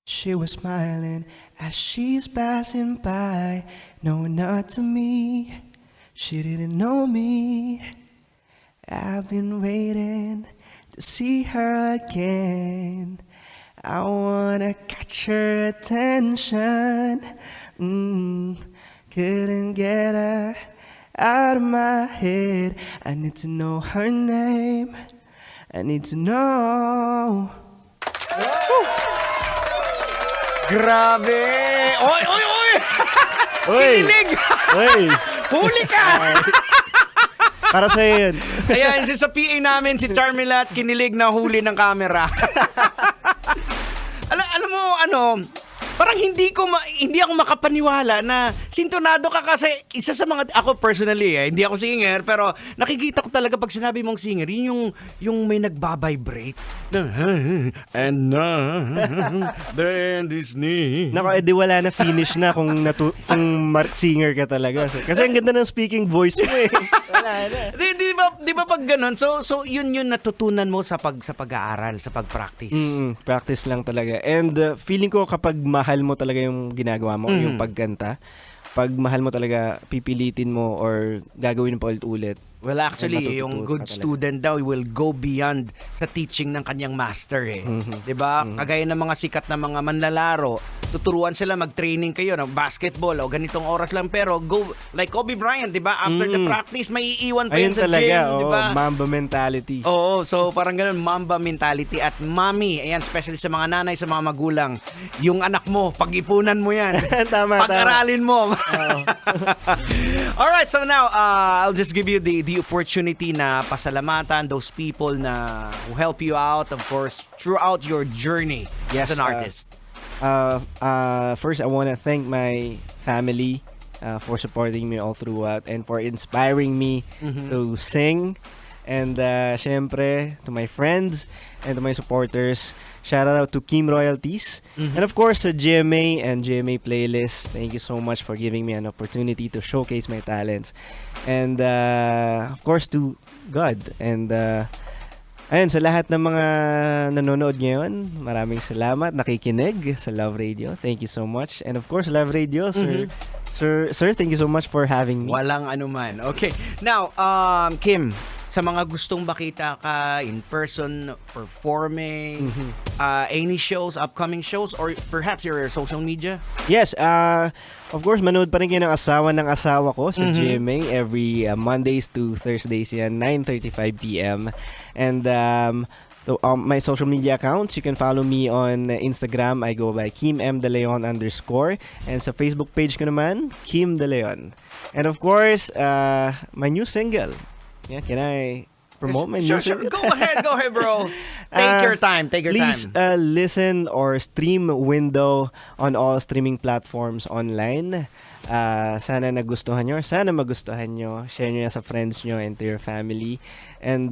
Speaker 17: She was smiling as she's passing by. No, not to me. She didn't know me. I've been waiting to see her again. I wanna catch her attention. Couldn't get her out of my head. I need to know her name. I need to know.
Speaker 18: Grabe! Oy! Kinilig!
Speaker 17: Oy!
Speaker 18: Huli ka!
Speaker 17: Para sa'yo yun.
Speaker 18: Ayan, sa PA namin, si Charmilat, kinilig na huli ng camera. Alam mo, parang hindi ako makapaniwala na sintonado ka kasi isa sa mga, ako personally, hindi ako singer, pero nakikita ko talaga pag sinabi mong singer, yung may nagbabibrate. And the end is near.
Speaker 17: Nako, edi wala na finish na kung singer ka talaga. Kasi ang ganda ng speaking voice mo eh. Wala na.
Speaker 18: Di ba pag ganun? So yun natutunan mo sa pag-aaral, sa pag-practice.
Speaker 17: Practice lang talaga. And feeling ko kapag mahal mo talaga yung ginagawa mo, yung pagkanta, pag mahal mo talaga, pipilitin mo or gagawin mo pa ulit-ulit.
Speaker 18: Well, actually, yung good student daw will go beyond sa teaching ng kanyang master eh. 'Di ba? Kagaya ng mga sikat na mga manlalaro, tuturuan sila mag-training kayo ng basketball o ganitong oras lang pero go like Kobe Bryant, 'di ba? After the practice, may iiwan pa yun sa
Speaker 17: talaga,
Speaker 18: gym, 'di ba?
Speaker 17: Mamba mentality.
Speaker 18: Oo, so parang ganun, Mamba mentality at mommy, ayan, especially sa mga nanay, sa mga magulang, yung anak mo, pag-ipunan mo yan. Pag-aralin mo. Alright, so now, I'll just give you the opportunity na pasalamatan those people na who help you out, of course, throughout your journey as an artist.
Speaker 17: First, I want to thank my family for supporting me all throughout and for inspiring me to sing. And syempre, to my friends and to my supporters, shout out to Kim Royalties. And of course, to GMA and GMA Playlist. Thank you so much for giving me an opportunity to showcase my talents. And of course, to God. And ayun, sa lahat ng mga nanonood ngayon, maraming salamat, nakikinig sa Love Radio. Thank you so much. And of course, Love Radio, sir. Sir, thank you so much for having me.
Speaker 18: Walang anuman. Okay. Now, Kim, sa mga gustong makita ka in person, performing, any shows, upcoming shows, or perhaps your social media?
Speaker 17: Yes, of course, manood pa rin kayo ng asawa ko sa GMA every Mondays to Thursdays yan, 9:35 p.m. And my social media accounts, you can follow me on Instagram. I go by Kim M. De Leon _ and sa Facebook page ko naman, Kim De Leon. And of course, my new single. Yeah, can I promote my new single?
Speaker 18: Go ahead, bro. Take your time.
Speaker 17: Please listen or stream Window on all streaming platforms online. Sana nagustuhan nyo. Sana magustuhan nyo. Share nyo sa friends nyo and to your family. And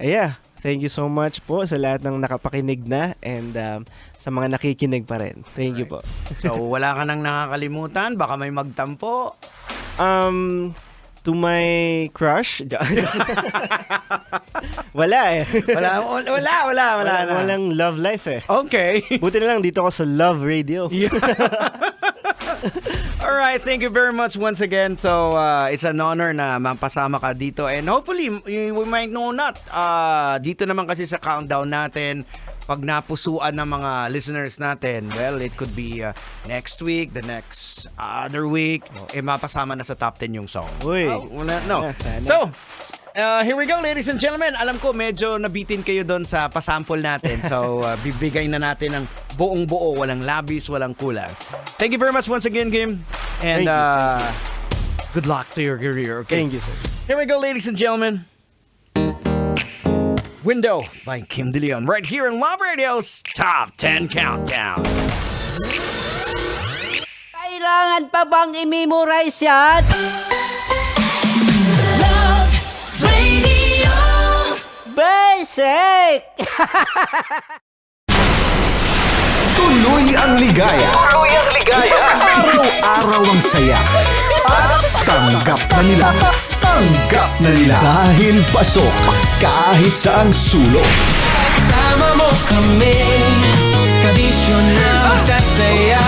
Speaker 17: yeah, thank you so much po sa lahat ng nakapakinig na and sa mga nakikinig pa rin. Thank you po.
Speaker 18: So, wala ka nang nakakalimutan? Baka may magtampo?
Speaker 17: To my crush? Wala eh.
Speaker 18: Wala na.
Speaker 17: Walang love life eh.
Speaker 18: Okay.
Speaker 17: Buti na lang dito ako sa Love Radio.
Speaker 18: Alright, thank you very much once again. So, it's an honor na mapasama ka dito. And hopefully, we might know not. Dito naman kasi sa countdown natin, pag napusuan ng mga listeners natin, well, it could be next week, the next other week, mapasama na sa top 10 yung song.
Speaker 17: Uy.
Speaker 18: No. So, Here we go, ladies and gentlemen. Alam ko, medyo nabitin kayo doon sa pasample natin. So, bibigay na natin ng buong buo. Walang labis, walang kulang. Thank you very much once again, Kim. And
Speaker 17: Thank you.
Speaker 18: good luck to your career, okay?
Speaker 17: Thank you, sir.
Speaker 18: Here we go, ladies and gentlemen. Window by Kim De Leon. Right here in Love Radio's Top 10 Countdown.
Speaker 15: Kailangan pa bang i-memorize yan?
Speaker 14: Love Radio.
Speaker 15: Basic!
Speaker 1: Tuloy ang ligaya.
Speaker 2: Tuloy ang ligaya.
Speaker 1: Araw-araw ang saya. At tanggap na nila. Tanggap na nila. Dahil pasok kahit saang sulok.
Speaker 3: Sama mo kami, kabisyo na magsasaya,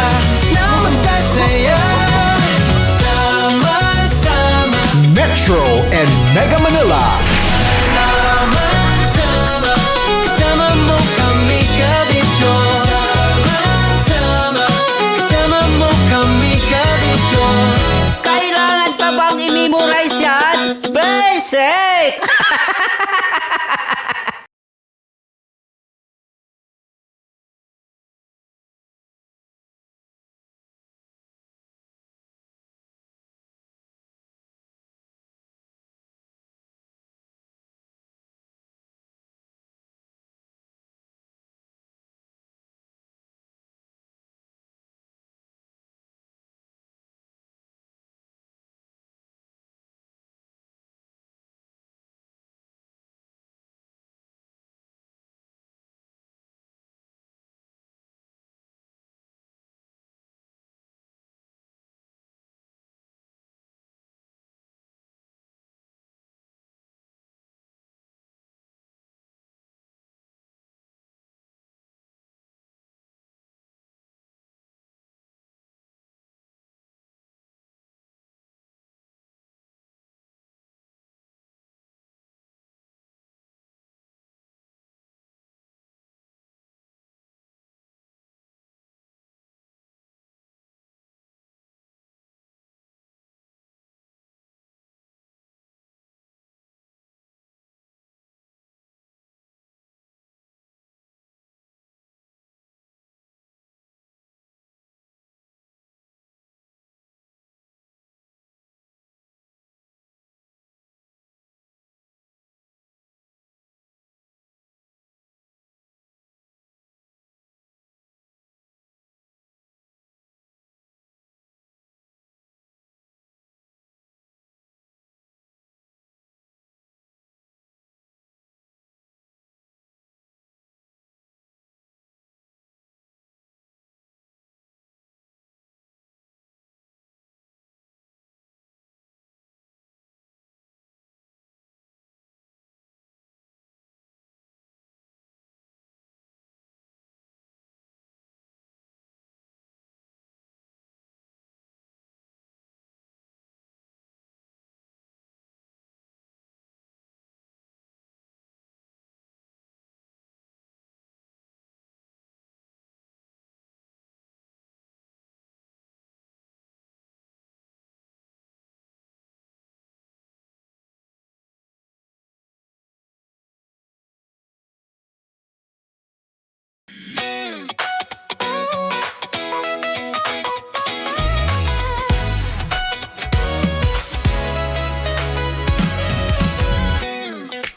Speaker 3: na magsasaya. Sama-sama,
Speaker 1: Metro and Mega Manila.
Speaker 3: sama-sama, kasama mo kami, kabisyo. Sama-sama, kasama mo kami, kabisyo.
Speaker 15: Kailangan pa bang i-memorize yan? Basic!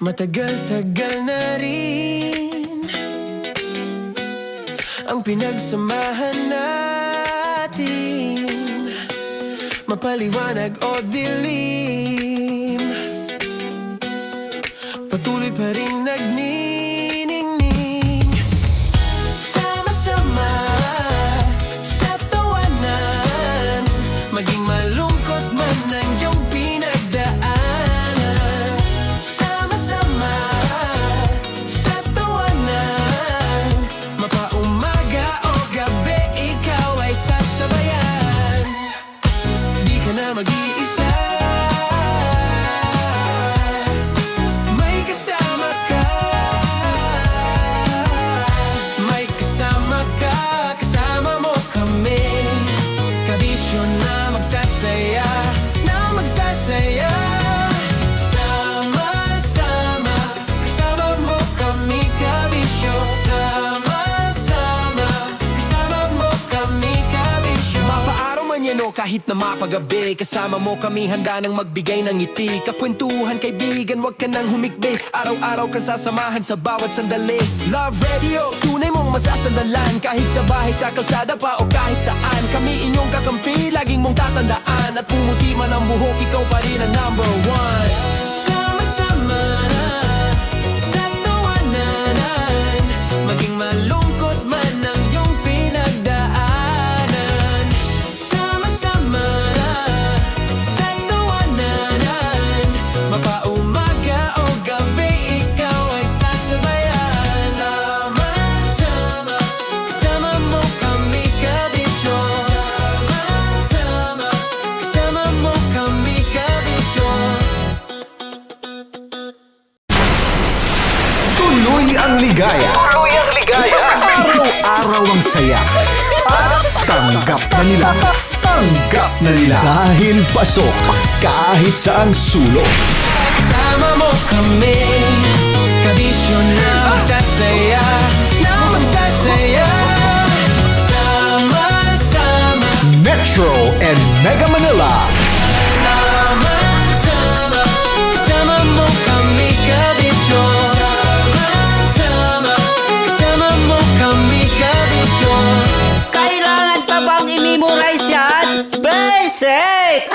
Speaker 3: Matagal-tagal na rin ang pinagsamahan natin, mapaliwanag o dilim, patuloy pa rin nagniningning. Sama-sama sa tawanan, maging malungkot man ang iyong pinagdaanan. Sama-sama sa tawanan, mapaumaga o gabi, ikaw ay sasabayan. Di ka na mag-iisa, may kasama ka. kahit na mapagabi. Kasama mo kami handa nang magbigay ng ngiti. Kakwentuhan kaibigan, wag ka nang humikbi. Araw-araw kasasamahan sa bawat sandali. Love Radio, tunay mong masasandalan. Kahit sa bahay, sa kalsada pa o kahit saan. Kami inyong kakampi, laging mong tatandaan. At pumuti man ang buhok, ikaw pa rin ang number one. Sama-sama sa tawanan, maging malungkot man ang iyong pinagdaanan. Sama-sama sa tawanan, mapaumaga o gabi, ikaw ay sasabayan. Sama-sama, kasama mo kami kabisyo. Sama-sama, kasama mo kami kabisyo.
Speaker 1: Tuloy ang ligaya. Araw-araw ang saya. At tanggap na nila. Tanggap na nila. Dahil pasok kahit saan sulok.
Speaker 3: Kasama mo kami, kabisyo na magsasaya, na magsasaya. Sama-sama,
Speaker 1: Metro and Mega Manila.
Speaker 3: sama-sama, kasama mo kami kabisyo. Sama-sama, kasama mo kami kabisyo.
Speaker 15: Kailangan pa bang i-memorize yan? Basic!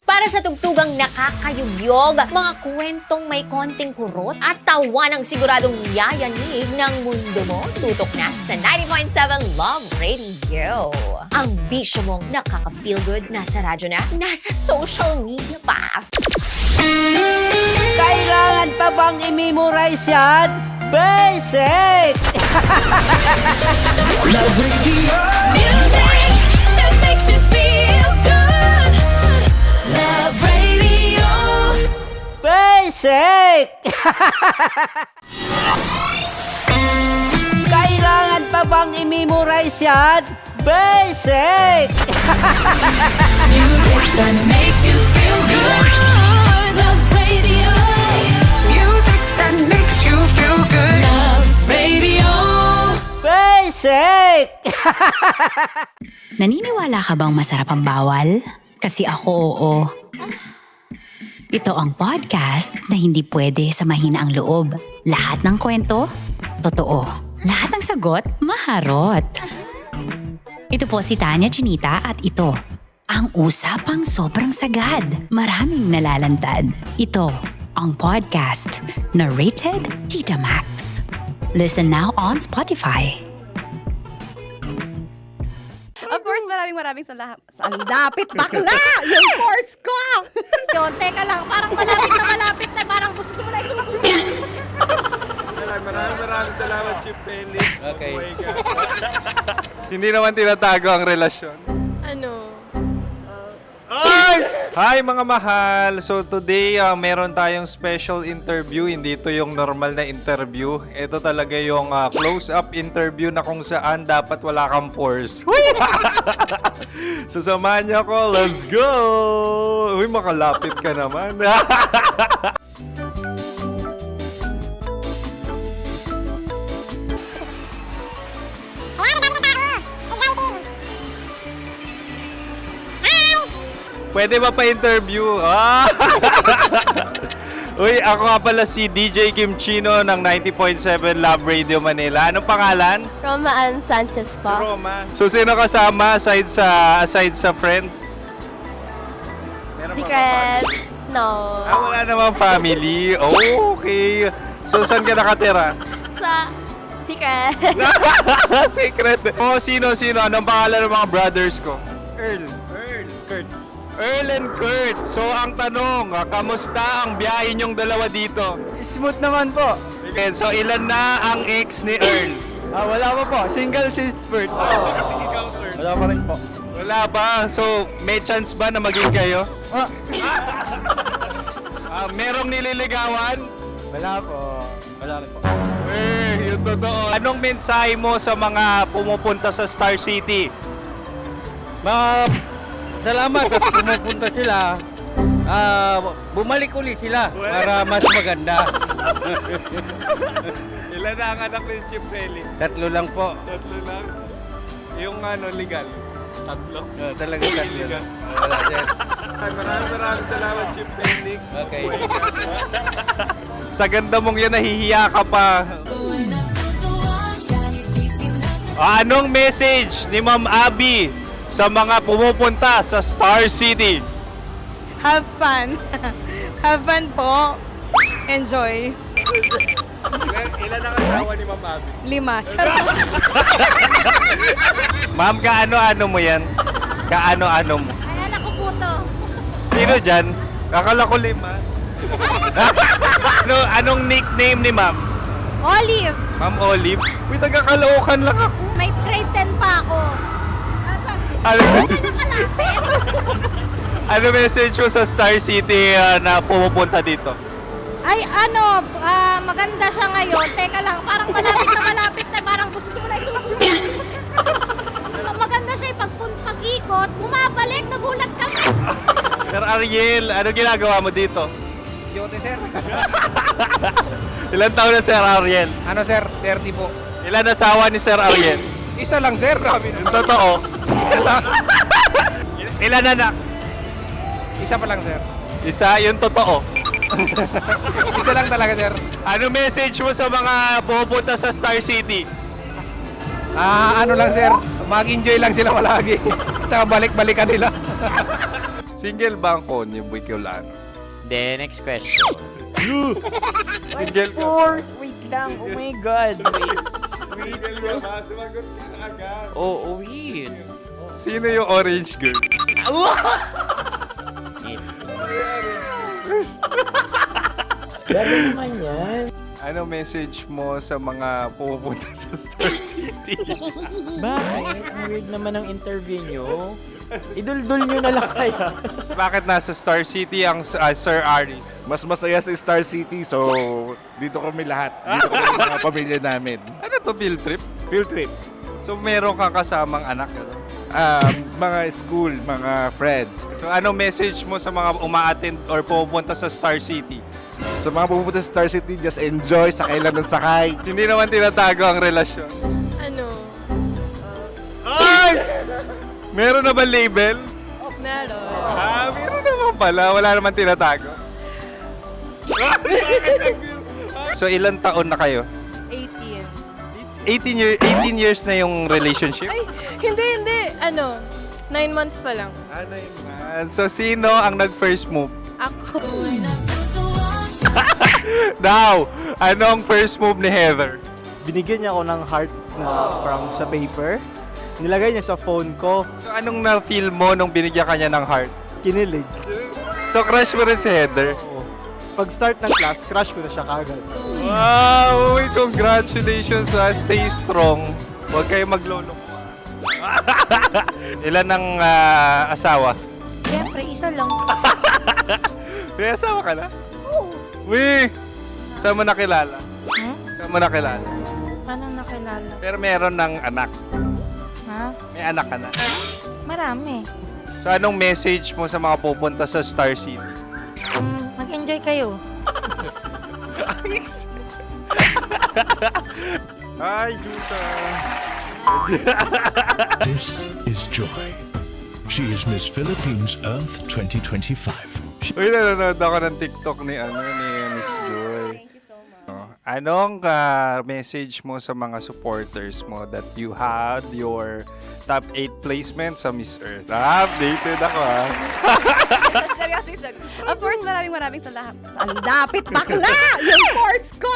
Speaker 9: Para sa tugtugang nakakayugyog, mga kwentong may konting kurot at tawa ng siguradong yayanig ng mundo mo, tutok na sa 90.7 Love Radio. Ang bisyo mong nakaka-feel good, nasa radyo na, nasa social media pa.
Speaker 15: Kailangan pa bang i-memorize yan? Basic!
Speaker 3: Love Radio.
Speaker 14: Music that makes you feel good. Love Radio.
Speaker 15: Basic! Kailangan pa bang i-memorize yan? Basic!
Speaker 14: Music that makes you feel good. Love Radio. Music that makes you feel good. Love Radio.
Speaker 15: Basic!
Speaker 10: Naniniwala ka bang masarap ang bawal? Kasi ako oo. Ito ang podcast na hindi pwede sa mahina ang loob. Lahat ng kwento, totoo. Lahat ng sagot, maharot. Ito po si Tanya Chinita at ito, ang usapang sobrang sagad. Maraming nalalantad. Ito, ang podcast na Rated Tita Max. Listen now on Spotify.
Speaker 6: Of course, maraming salamat. Ang lapit bakla! Yung force ko! Yun, teka lang, parang malapit na, parang gusto mo na isulat.
Speaker 5: Maraming salamat, Chief Felix. Okay. Hindi naman tinatago ang relasyon.
Speaker 6: Ano?
Speaker 5: Hi mga mahal! So today, meron tayong special interview. Hindi ito yung normal na interview. Ito talaga yung close-up interview na kung saan dapat wala kang pores. So samahan niyo ako. Let's go! Uy, makalapit ka naman. Pwede ba pa-interview? Uy, ako nga pala si DJ Kim Chino ng 90.7 Love Radio Manila. Anong pangalan?
Speaker 6: Roma Ann Sanchez po.
Speaker 5: Roma. So, sino kasama aside sa friends? Meron ba
Speaker 6: Secret. No.
Speaker 5: wala namang family. Oh, okay. So, saan ka nakatira?
Speaker 6: Sa secret.
Speaker 5: Secret. Oh, sino? Anong pangalan ng mga brothers ko? Earl, Kurt. Earl and Kurt. So, ang tanong, kamusta ang biyahe niyong dalawa dito?
Speaker 13: Smooth naman po.
Speaker 5: Okay, so ilan na ang ex ni Earl?
Speaker 13: Wala pa po. Single since birth.
Speaker 5: Wala pa rin po. Wala ba? So, may chance ba na maging kayo? Merong nililigawan?
Speaker 13: Wala po. Wala rin po.
Speaker 5: Yung totoo. Anong mensahe mo sa mga pumupunta sa Star City?
Speaker 13: Salamat at pumupunta sila. Bumalik ulit sila para mas maganda.
Speaker 5: Ilan na ang anak ni Chief Felix?
Speaker 13: 3 lang po.
Speaker 5: 3 lang? Yung legal? Tatlo.
Speaker 13: Talaga tatlo. Wala, sir.
Speaker 5: Maraming salamat, Chief Felix.
Speaker 13: Okay.
Speaker 5: Sa ganda mong yan, nahihiya ka pa. Anong message ni Ma'am Abby sa mga pumupunta sa Star City?
Speaker 19: Have fun. Have fun po. Enjoy.
Speaker 5: Ilan ang asawa ni Ma'am Abby?
Speaker 19: 5. Charot.
Speaker 5: Ma'am, kaano-ano mo yan? Kaano-ano mo?
Speaker 6: Ay, anak ko po to.
Speaker 5: Sino dyan? Akala ko 5. Anong nickname ni Ma'am?
Speaker 6: Olive.
Speaker 5: Ma'am Olive? Uy, taga-Caloocan lang ako.
Speaker 6: May grade 10 pa ako.
Speaker 5: Ano,
Speaker 6: Nakalapit.
Speaker 5: ano message mo sa Star City na pumupunta dito?
Speaker 6: Ay, maganda siya ngayon. Teka lang, parang malapit na. Parang gusto mo na isulat. Maganda siya pag-ikot, bumabalik, nagulat ka.
Speaker 5: Sir Ariel, ano ginagawa mo dito?
Speaker 13: Yote, sir.
Speaker 5: Ilan taon na Sir Ariel?
Speaker 13: Ano, sir? 30 po.
Speaker 5: Ilan asawa ni Sir Ariel?
Speaker 13: Isa lang, sir. Grabe na.
Speaker 5: Yung totoo?
Speaker 13: Isa lang.
Speaker 5: Ilan anak?
Speaker 13: Isa pa lang, sir.
Speaker 5: Isa, yung totoo.
Speaker 13: Isa lang talaga, sir.
Speaker 5: Ano message mo sa mga pumupunta sa Star City?
Speaker 13: Ano lang, sir. Mag-enjoy lang sila palagi. Tsaka balik-balikan nila.
Speaker 5: Single ba ang konyo, Boy Kiolano?
Speaker 13: Then, next question.
Speaker 5: Single ka?
Speaker 13: Wait lang. Oh my God.
Speaker 5: Single ka ba? Sumagot ka na agad.
Speaker 13: Oh, wait.
Speaker 5: Sino yung orange girl?
Speaker 13: Grabe naman yan.
Speaker 5: Ano message mo sa mga pumupunta sa Star City?
Speaker 13: Bakit? Ang weird naman ang interview nyo. Idul-dul nyo na lang kaya.
Speaker 5: Bakit nasa Star City ang Sir Aris?
Speaker 12: Mas masaya sa Star City, so dito kami lahat. Dito kami mga pamilya namin.
Speaker 5: Ano to, field trip?
Speaker 12: Field trip.
Speaker 5: So meron kang kasamang anak? Ano?
Speaker 12: Mga school, mga friends.
Speaker 5: So ano message mo sa mga uma-attend or pumupunta sa Star City?
Speaker 12: Sa mga pupunta sa Star City, just enjoy, sakay lang ng sakay.
Speaker 5: Hindi naman tinatago ang relasyon.
Speaker 19: Ano?
Speaker 5: Ay! Meron na ba label?
Speaker 19: Meron.
Speaker 5: Meron naman pala. Wala naman tinatago. So ilan taon na kayo?
Speaker 19: 18.
Speaker 5: 18 years na yung relationship?
Speaker 19: Ay, hindi. 9 months pa lang.
Speaker 5: 9 months. So sino ang nag-first move?
Speaker 19: Ako.
Speaker 5: Now, anong first move ni Heather?
Speaker 17: Binigyan niya ako ng heart na from sa paper. Nilagay niya sa phone ko.
Speaker 5: So anong na-feel mo nung binigyan ka niya ng heart?
Speaker 17: Kinilig.
Speaker 5: So crush mo rin si Heather?
Speaker 17: Oo. Pag start ng class, crush ko na siya kagad.
Speaker 5: Wow! Uy, congratulations! Stay strong. Huwag kayo maglolo. Ilan ang asawa?
Speaker 19: Siyempre, isa lang.
Speaker 5: May asawa ka na? Oo. Uy! Saan mo nakilala? Saan mo nakilala?
Speaker 19: Paano nakilala?
Speaker 5: Pero meron ng anak.
Speaker 19: Ha?
Speaker 5: May anak ka na.
Speaker 19: Marami.
Speaker 5: So anong message mo sa mga pupunta sa Star City?
Speaker 19: Mag-enjoy kayo.
Speaker 5: Hi, Jusa!
Speaker 1: This is Joy. She is Miss Philippines Earth 2025.
Speaker 5: Uy, nanonood ako ng TikTok ni Miss Joy.
Speaker 19: Thank you so much.
Speaker 5: Anong message mo sa mga supporters mo that you had your top 8 placement sa Miss Earth? Updated ako
Speaker 19: Of course, maraming salamat. Lapit bakla! Yung course ko!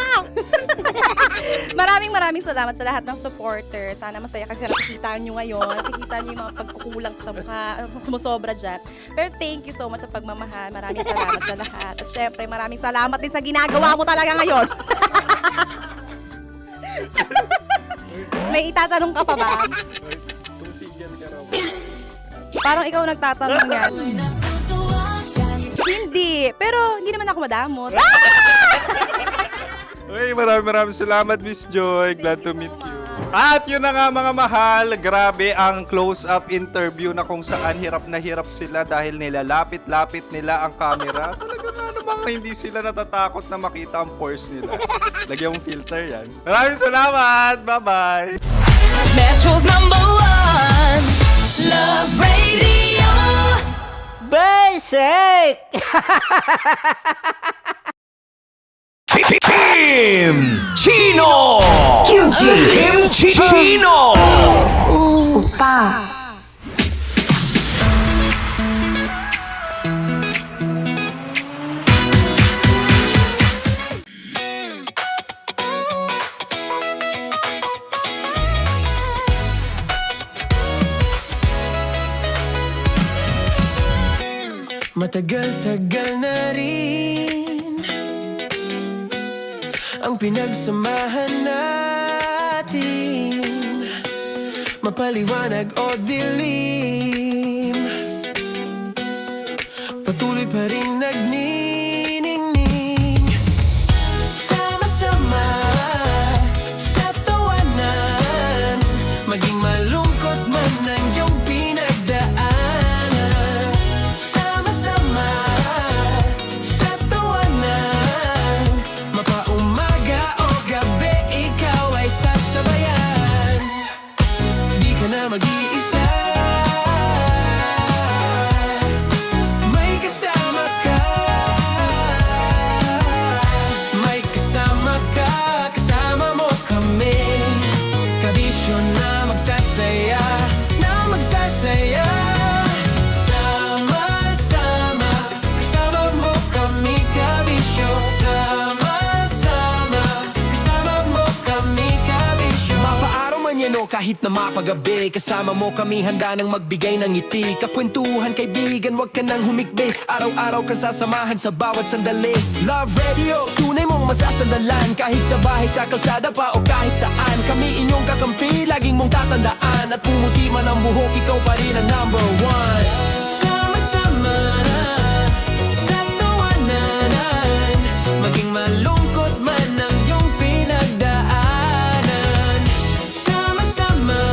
Speaker 19: maraming salamat sa lahat ng supporters. Sana masaya kasi nakikita nyo ngayon. Nakikita nyo yung mga pagkukulang sa mukha, sumusobra dyan. Pero thank you so much sa pagmamahal. Maraming salamat sa lahat. At syempre, maraming salamat din sa ginagawa mo talaga ngayon. May itatanong ka pa ba? Parang ikaw nagtatanong yan. Hindi. Pero hindi naman ako madamot.
Speaker 5: Uy, maraming salamat, Miss Joy. Glad to meet you. At yun na nga mga mahal, grabe ang close-up interview na kung saan hirap na hirap sila dahil nilalapit-lapit nila ang camera. Talaga nga namang hindi sila natatakot na makita ang pores nila. Lagyan mong filter yan. Maraming salamat! Bye-bye!
Speaker 14: Metro's #1 Love Radio.
Speaker 15: Basic!
Speaker 14: Kim Chino! Kim Chino! Upa!
Speaker 3: Matagal-tagal na rin ang pinagsamahan natin, mapaliwanag o dilim, patuloy pa rin nagniningning. Sama-sama sa tawanan, maging malungkot man ang iyong pinagdaanan. Sama-sama sa tawanan, mapaumaga o gabi, ikaw ay sasabayan. Di ka na mag-iisa, may kasama ka. May kasama ka, kasama mo kami. Kabisyo na magsasaya, na magsasaya. Sama-sama, kasama mo kami, kabisyo. Sama-sama, kasama mo kami, kabisyo. Mapaaraw man yan o kahit na mapagabi, kasama mo kami, handa nang magbigay ng ngiti. Kakwentuhan, kaibigan, wag ka nang humikbi. Araw-araw ka sasamahan sa bawat sandali. Love Radio, tunay mong masasandalan. Kahit sa bahay, sa kalsada pa o kahit saan, kami inyong kakampi, laging mong tatandaan. At pumuti man ang buhok, ikaw pa rin ang number one. Sama-sama sa tawanan, maging malungkot man ang iyong pinagdaanan. Sama-sama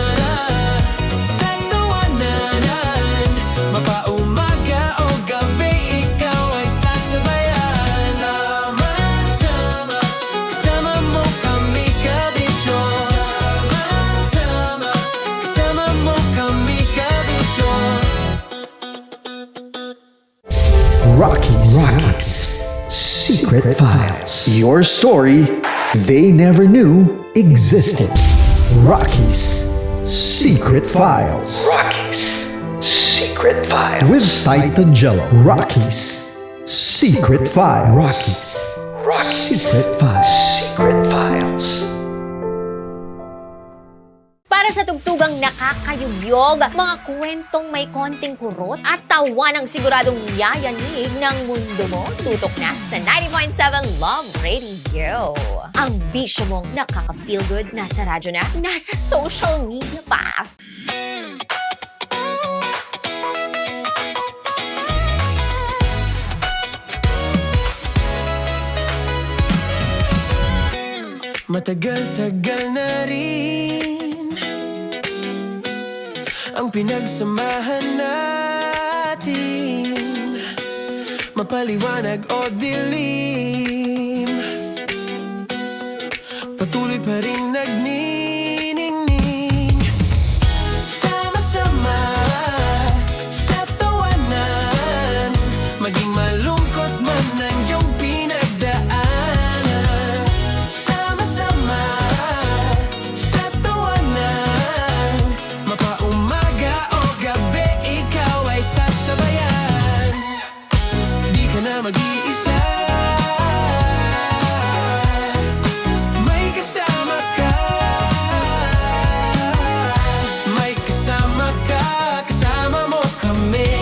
Speaker 3: sa tawanan, mapaumaga o gabi, ikaw ay sasabayan. Sama-sama, kasama mo kami, kabisyo. Sama-sama, kasama mo kami, kabisyo.
Speaker 1: Rockies. Secret Files. Your story they never knew existed. Rockies. Secret Files.
Speaker 2: Secret Files.
Speaker 1: With Titan Jello. Rockies. Secret Files. Rockies. Secret Files.
Speaker 2: Secret Files.
Speaker 9: Para sa tugtugang nakakayugyog, mga kwentong may konting kurot at tawa ng siguradong yayanig ng mundo mo, tutok na sa 90.7 Love Radio. Ang bisyo mong nakaka-feel good, nasa radyo na, nasa social media pa.
Speaker 3: Matagal-tagal na rin ang pinagsamahan natin, mapaliwanag o dilim, patuloy pa rin nagniningning. Sama-sama sa tawanan, maging malungkot man ang iyong pinagdaanan. Sama-sama sa tawanan, mapaumaga o gabi, ikaw ay sasabayan. Di ka na mag-iisa, may kasama ka. May kasama ka, kasama mo kami.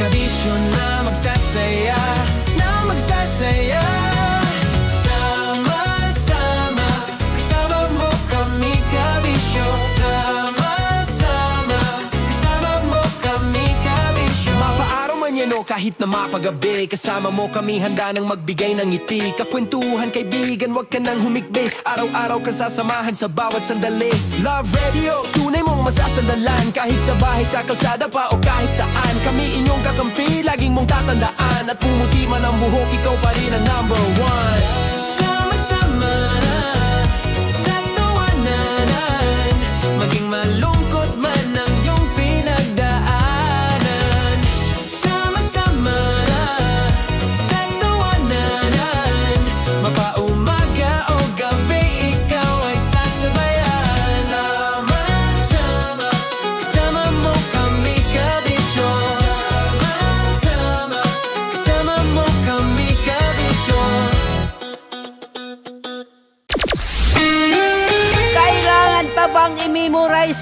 Speaker 3: Kabisyo na magsasaya, na magsasaya. Sama-sama, kasama mo kami, kabisyo. Sama-sama, kasama mo kami, kabisyo. Mapaaraw man yan o kahit na mapagabi, kasama mo kami, handa nang magbigay ng ngiti. Kakwentuhan, kaibigan, wag ka nang humikbi. Araw-araw ka sasamahan sa bawat sandali. Love Radio, tunay mong masasandalan. Kahit sa bahay, sa kalsada pa o kahit saan, kami inyong kakampi, laging mong tatandaan. At pumuti man ang buhok, ikaw pa rin ang number one. Sama-sama sa tawanan, maging malungkot man ang iyong pinagdaanan.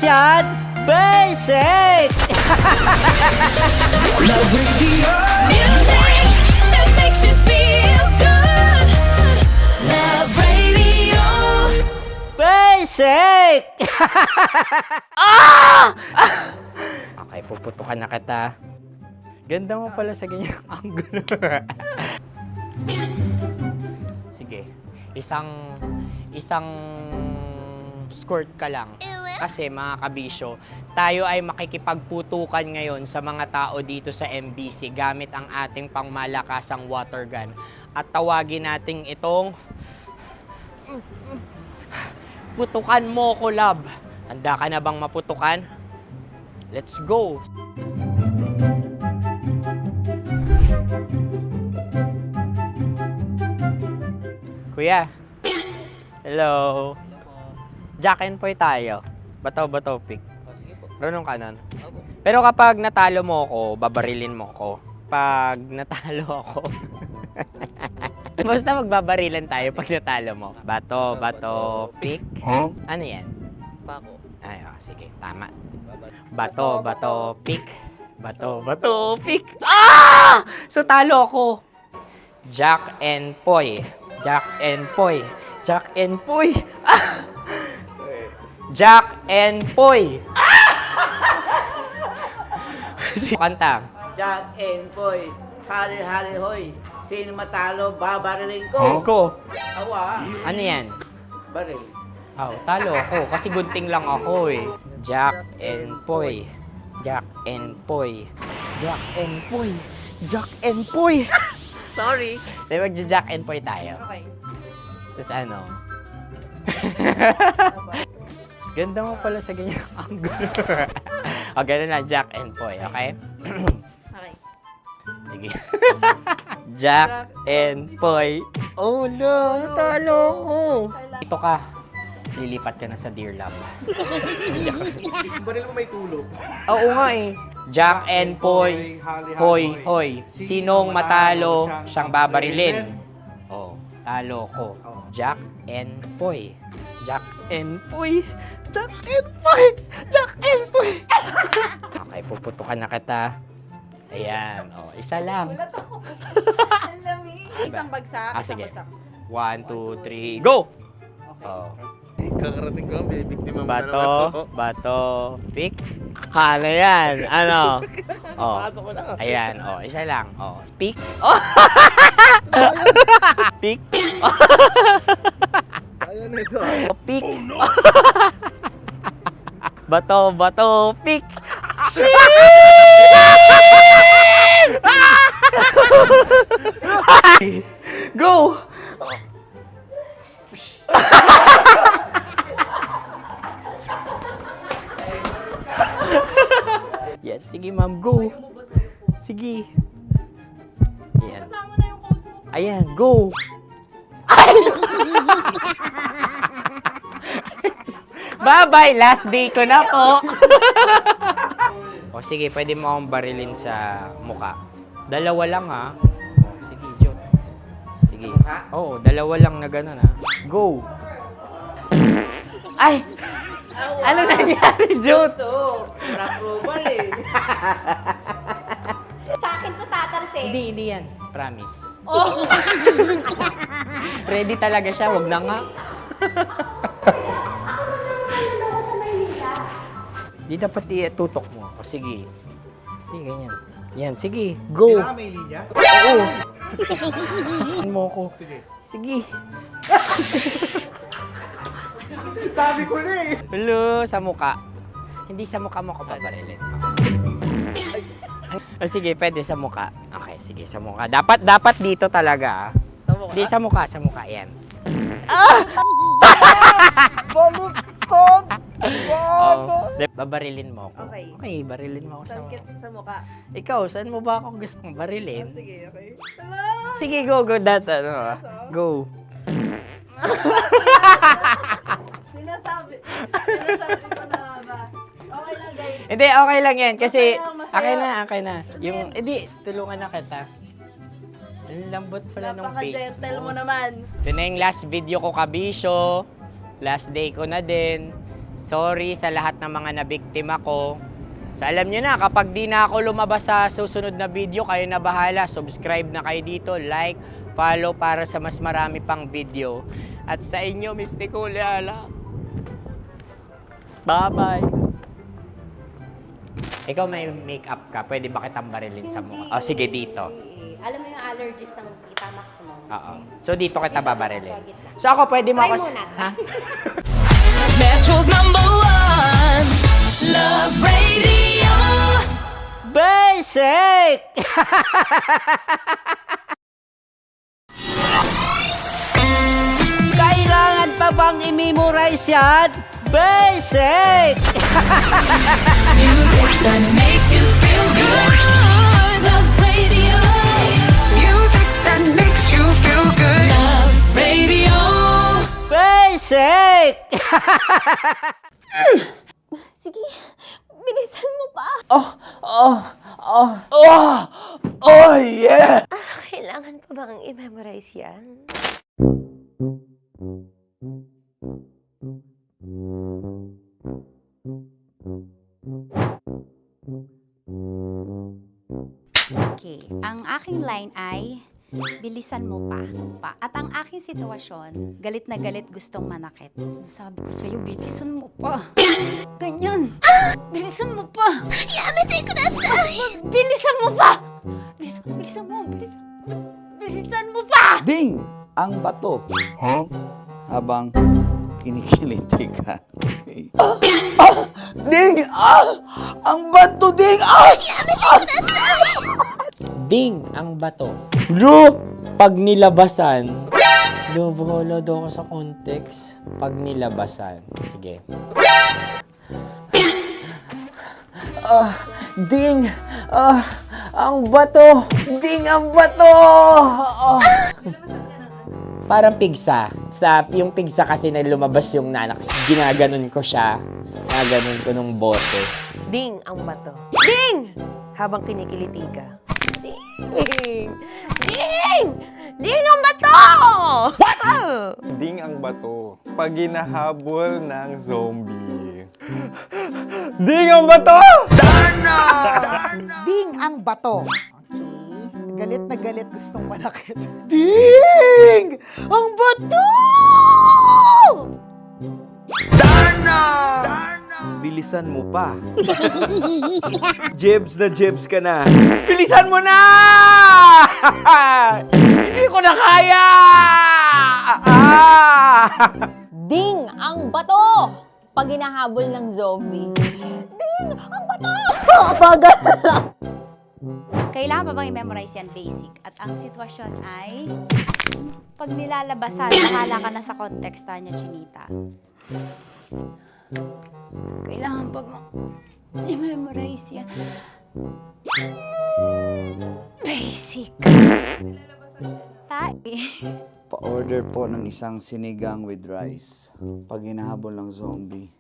Speaker 15: yan? Basic!
Speaker 14: Love Radio. Music that makes you feel good. Love Radio.
Speaker 15: Basic!
Speaker 13: Okay, puputukan na kita. Ganda mo pala sa ganyang angulo. Sige, isang skirt ka lang. Kasi mga kabisyo, tayo ay makikipagputukan ngayon sa mga tao dito sa MBC gamit ang ating pangmalakasang water gun. At tawagin natin itong putukan mo ko, love. Handa ka na bang maputukan? Let's go! Kuya. Hello. Jack and Poy tayo. Bato-bato pick. Runong ka nun. Pero kapag natalo mo ako, babarilin mo ako. Pag natalo ako, basta magbabarilan tayo pag natalo mo. Bato, pick.
Speaker 14: Huh?
Speaker 13: Ano yan?
Speaker 15: Bako.
Speaker 13: Ay, sige, tama. Bato, pick. Bato, pick. Ah! So, talo ako. Jack and Poy. Jack and Poy. Jack and Poy. Ah! Jack and Poy. Kanta.
Speaker 15: Jack and Poy, hali-hali hoy. Sino matalo, babariling ko.
Speaker 13: Ko.
Speaker 15: Awa.
Speaker 13: Ano yan?
Speaker 15: Baril.
Speaker 13: Talo ako kasi gunting lang ako eh. Jack and Poy. Jack and Poy. Jack and Poy. Jack and Poy. Sorry. Di magja-Jack and Poy tayo.
Speaker 19: Okay.
Speaker 13: Tapos ano? Ganda mo pala sa ganyang angulo. O, ganun na, Jack and Poy, okay?
Speaker 19: Okay.
Speaker 13: Sige. Jack and Poy. Oh no, talo ko. Ito ka. Lilipat ka na sa Dear Love.
Speaker 11: Baril mo may tulog.
Speaker 13: Oo nga eh. Jack and Poy. Hoy, hoy. Sinong matalo, siyang babarilin. Oh, talo ko. Jack and Poy. Jack and Poy. Jack and Poy. Jack and Poy. Okay, puputukan na kita. Ayan. Oh, isa lang.
Speaker 19: Isang bagsak.
Speaker 13: Sige. 1, 2, 3, go! Oh.
Speaker 11: Kakarating ko, binibiktima mo
Speaker 13: Bato, pick. Ano yan? Ano? Oh. Ayan, oh, isa lang. Oh, pick. Oh. Pick.
Speaker 11: Ayaw na ito.
Speaker 13: Oh, pick. Bato, pick. Go! Yan, sige ma'am, go. Sige. Ayan. Ayan, go. Bye-bye, last day ko na po. O sige, pwede mo akong barilin sa muka. Dalawa lang ha. O, sige, Jot. Sige. Oo, dalawa lang na gano'n ha. Go. Ay! Ano nangyari, Jot?
Speaker 15: Approval eh.
Speaker 6: Sa akin to tatalsik.
Speaker 13: Hindi yan. Promise.
Speaker 6: Oh.
Speaker 13: Ready talaga siya, wag na nga. Di dapat tutok mo. O sige. Sige, ganyan. Yan, sige. Go.
Speaker 11: Kailangan may linya?
Speaker 13: Oo. Mo ko. Sige.
Speaker 11: Sabi ko na eh.
Speaker 13: Hello, sa muka. Hindi sa muka mo ko paparilin. O sige, pwede sa muka. Okay, sige, sa muka. Dapat dito talaga. Sa muka? Hindi, sa muka, yan. Ah!
Speaker 19: Baluktot!
Speaker 13: Oh, babarilin mo ako.
Speaker 19: Okay.
Speaker 13: Okay, barilin mo ako sa
Speaker 19: Sakit sa mukha.
Speaker 13: Ikaw, saan mo ba ako gustong barilin?
Speaker 19: Sige, okay.
Speaker 13: Sige, go, go.
Speaker 19: Sinasabi ko na ba? Okay lang, guys.
Speaker 13: Hindi, okay lang yan. Kasi,
Speaker 19: Okay lang, masaya.
Speaker 13: okay na. Yung, hindi, tulungan na kita. Ang lambot pala ng face
Speaker 19: Napaka-gentle
Speaker 13: mo.
Speaker 19: mo naman.
Speaker 13: Ito na yung last video ko, kabisyo. Last day ko na din. Sorry sa lahat ng mga nabiktima ko. So alam nyo na, kapag di na ako lumabas sa susunod na video, kayo na bahala. Subscribe na kayo dito, like, follow para sa mas marami pang video. At sa inyo, Mistiko Leala. Bye-bye. Ikaw may makeup ka, pwede ba kitang barilin sa mukha? O sige, dito.
Speaker 9: Alam mo yung allergies ng Tita Max mo?
Speaker 13: Oo. So dito kita babarilin. So ako pwede mo
Speaker 9: Try
Speaker 13: ako...
Speaker 9: muna.
Speaker 13: Ha?
Speaker 14: Metro's #1 Love Radio.
Speaker 15: Basic! Kailangan pa bang i-memorize yan? Basic!
Speaker 14: Music that makes you feel good. Love Radio. Music that makes you feel good. Love Radio.
Speaker 15: Basic!
Speaker 9: Sige, bilisan mo pa.
Speaker 15: Oh, yeah!
Speaker 9: Kailangan pa bang i-memorize yan?
Speaker 10: Okay, ang aking line ay bilisan mo pa. At ang aking sitwasyon, galit na galit gustong manakit. Sabi ko sa'yo, bilisan mo pa. Ganyan. Bilisan mo pa. Yamitay ko na bilisan mo pa. Bilisan mo pa.
Speaker 4: Ding! Ang bato. Habang kinikiliti ka. Okay. Ding! Ang bato, Ding!
Speaker 13: Ding ang bato. Bro, pag nilabasan. Wala daw ako sa context. Pag nilabasan. Sige. Ding! Ang bato! Ding ang bato! Parang pigsa. Yung pigsa kasi na lumabas yung nanak. Ginaganon ko siya. Ginaganon ko nung bote.
Speaker 9: Ding ang bato. Ding! Habang kinikiliti ka. Ding! Ding! Ding ang bato! What?
Speaker 5: Ding ang bato. Pag hinahabol ng zombie. Ding ang bato!
Speaker 16: Ding ang bato. Okay. Galit na galit gustong manakit. Ding! Ang bato!
Speaker 18: Bilisan mo pa. Jebs na jebs ka na. Bilisan mo na! Hindi ko na kaya!
Speaker 9: Ding ang bato! Pag hinahabol ng zombie. Ding ang bato! Bagal!
Speaker 10: Kailangan pa bang i-memorize yan basic? At ang sitwasyon ay pag nilalabasan, bahala ka na sa konteksta niya, Chinita. Kailangan pa bang i-memorize yan? Basic.
Speaker 4: Pa-order po ng isang sinigang with rice. Pag hinahabol ng zombie.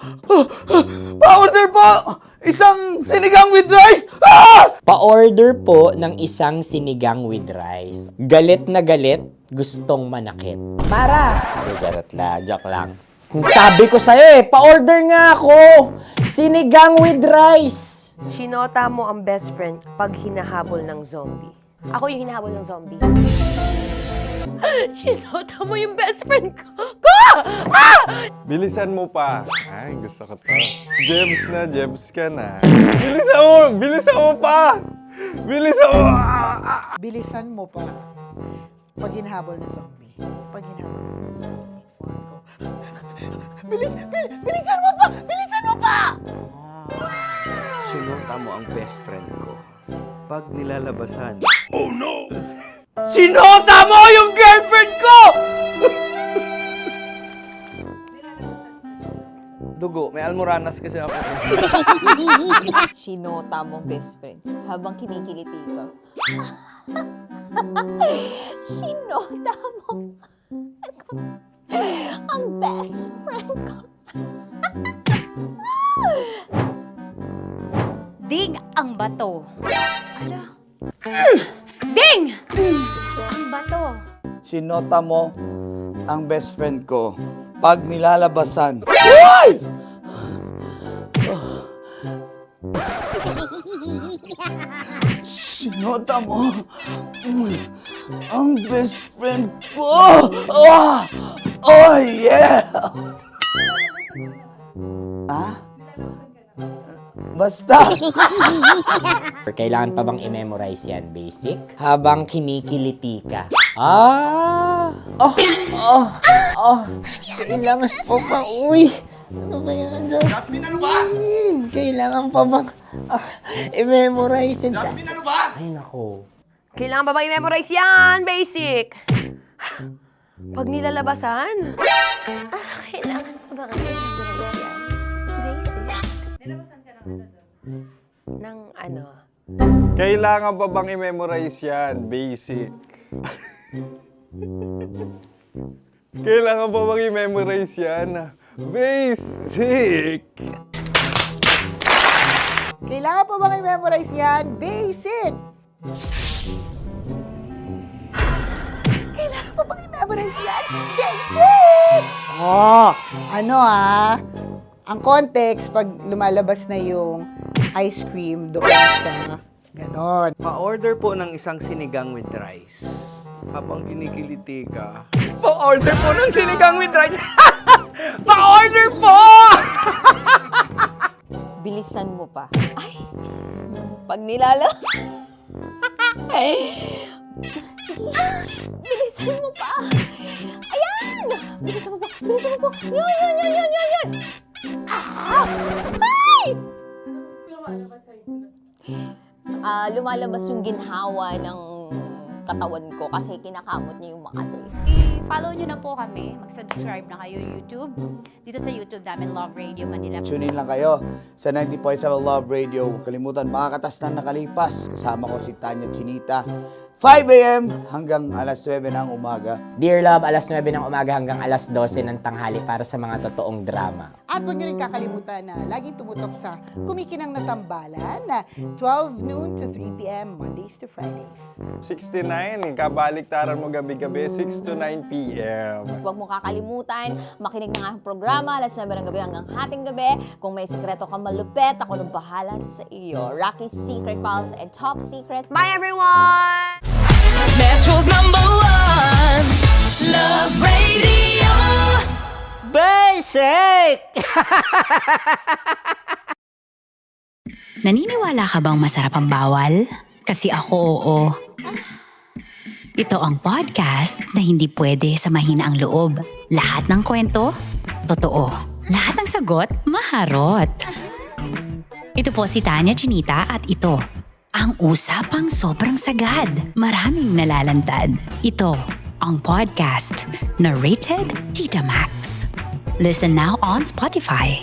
Speaker 4: Pa-order po! Isang sinigang with rice!
Speaker 13: Pa-order po ng isang sinigang with rice. Galit na galit, gustong manakit. Para! Joke lang. Sabi ko sa'yo pa-order nga ako! Sinigang with rice!
Speaker 9: Sinota mo ang best friend pag hinahabol ng zombie. Ako yung hinahabol ng zombie. Sinota mo yung best friend ko!
Speaker 5: Bilisan mo pa. Ay, gusto ko to. Jebs ka na. Bilisan mo pa!
Speaker 16: Bilisan mo pa. Pag hinahabol ng zombie. Pag hinahabol ng zombie. Bilisan mo pa! Bilisan mo pa!
Speaker 18: Sinota mo ang best friend ko. Pag nilalabasan.
Speaker 11: Oh no! Sinota mo yung girlfriend ko! Dugo, may almoranas kasi ako.
Speaker 9: Sinota mo best friend habang kinikiliti ka. Sinota mo ang best friend ko.
Speaker 10: Ding ang bato. Ala. Ding! Ang bato.
Speaker 4: Sinota mo ang best friend ko. Pag nilalabasan. Uy!
Speaker 15: Sinota mo ang best friend ko! Oh! Oh, yeah! Ha? Basta!
Speaker 13: Kailangan pa bang i-memorize yan, basic? Habang kinikiliti ka. Ah! Kailangan pa ba? Uy! Ano kaya dyan? Jasmine, ano ba? Kailangan pa bang i-memorize yan? Jasmine, ano ba? Ay, nako.
Speaker 20: Kailangan ba bang i-memorize yan? Basic. Pag nilalabasan?
Speaker 9: Kailangan pa ba i-memorize yan? Basic.
Speaker 20: Nilabasan ka na
Speaker 9: Ng ano?
Speaker 5: Kailangan pa bang i-memorize yan? Basic. Kailangan pa bang i-memorize yan? Basic.
Speaker 16: Kailangan pa bang i-memorize yan? Basic! Kailangan pa bang i-memorize yan? Basic! Oh, ano ang context pag lumalabas na yung ice cream doon sa ganon.
Speaker 18: Pa-order po ng isang sinigang with rice. Habang kinikiliti ka. Pa-order po ng sinigang with rice. Pa-order po!
Speaker 9: Bilisan mo pa. Ay! Pag nilala... Bilisan mo pa! Ayan! Bilisan mo pa! Bilisan mo pa! Yun! Ah! Ay! Lumalabas yung ginhawa ng katawan ko kasi kinakamot niya yung Makati.
Speaker 10: I-follow nyo na po kami. Mag-subscribe na kayo YouTube. Dito sa YouTube namin, Love Radio Manila.
Speaker 4: Tune in lang kayo sa 90.7 Love Radio. Huwag kalimutan, makakatas na nakalipas. Kasama ko si Tanya Chinita. 5 a.m. hanggang alas 9 ng umaga.
Speaker 13: Dear Love, alas 9 ng umaga hanggang alas 12 ng tanghali para sa mga totoong drama.
Speaker 16: At huwag niyo rin kakalimutan na laging tumutok sa Kumikinang na Tambalan na 12 noon to 3 p.m. Mondays to Fridays.
Speaker 5: 69, kabaliktaran mo gabi-gabi, 6 to 9 p.m.
Speaker 9: Huwag mo kakalimutan, makinig ng aking programa, alas 9 ng gabi hanggang hating gabi. Kung may sikreto kang malupet, ako nang bahala sa iyo. Rocky's Secret Files and Top Secret. Bye everyone!
Speaker 14: Metro's #1 Love Radio.
Speaker 15: Basic!
Speaker 10: Naniniwala ka bang masarap ang bawal? Kasi ako oo. Ito ang podcast na hindi pwede sa mahina ang loob. Lahat ng kwento, totoo. Lahat ng sagot, maharot. Ito po si Tanya Chinita at ito, ang usapang sobrang sagad. Maraming nalalantad. Ito, ang podcast na Rated Tita Max. Listen now on Spotify.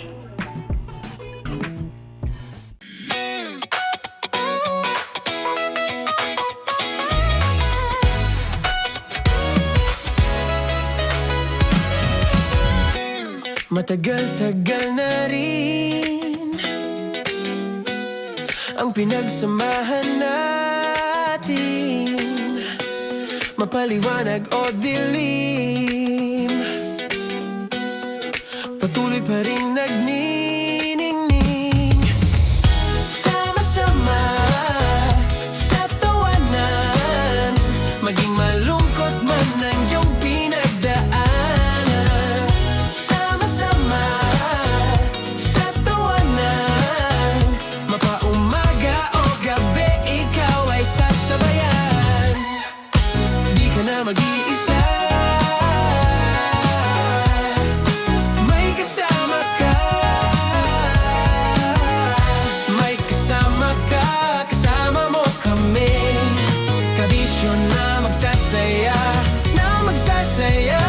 Speaker 3: Matagal-tagal na rin ang pinagsamahan natin, mapaliwanag o dilim, patuloy pa rin nagniningning. Sama-sama sa tawanan, maging malungkot man ang iyong pinagdaanan. Sama-sama sa tawanan, mapaumaga o gabi, ikaw ay sasabayan. Di ka na mag-iisa, may kasama ka. May kasama ka, kasama mo kami. Kabisyo na magsasaya, na magsasaya.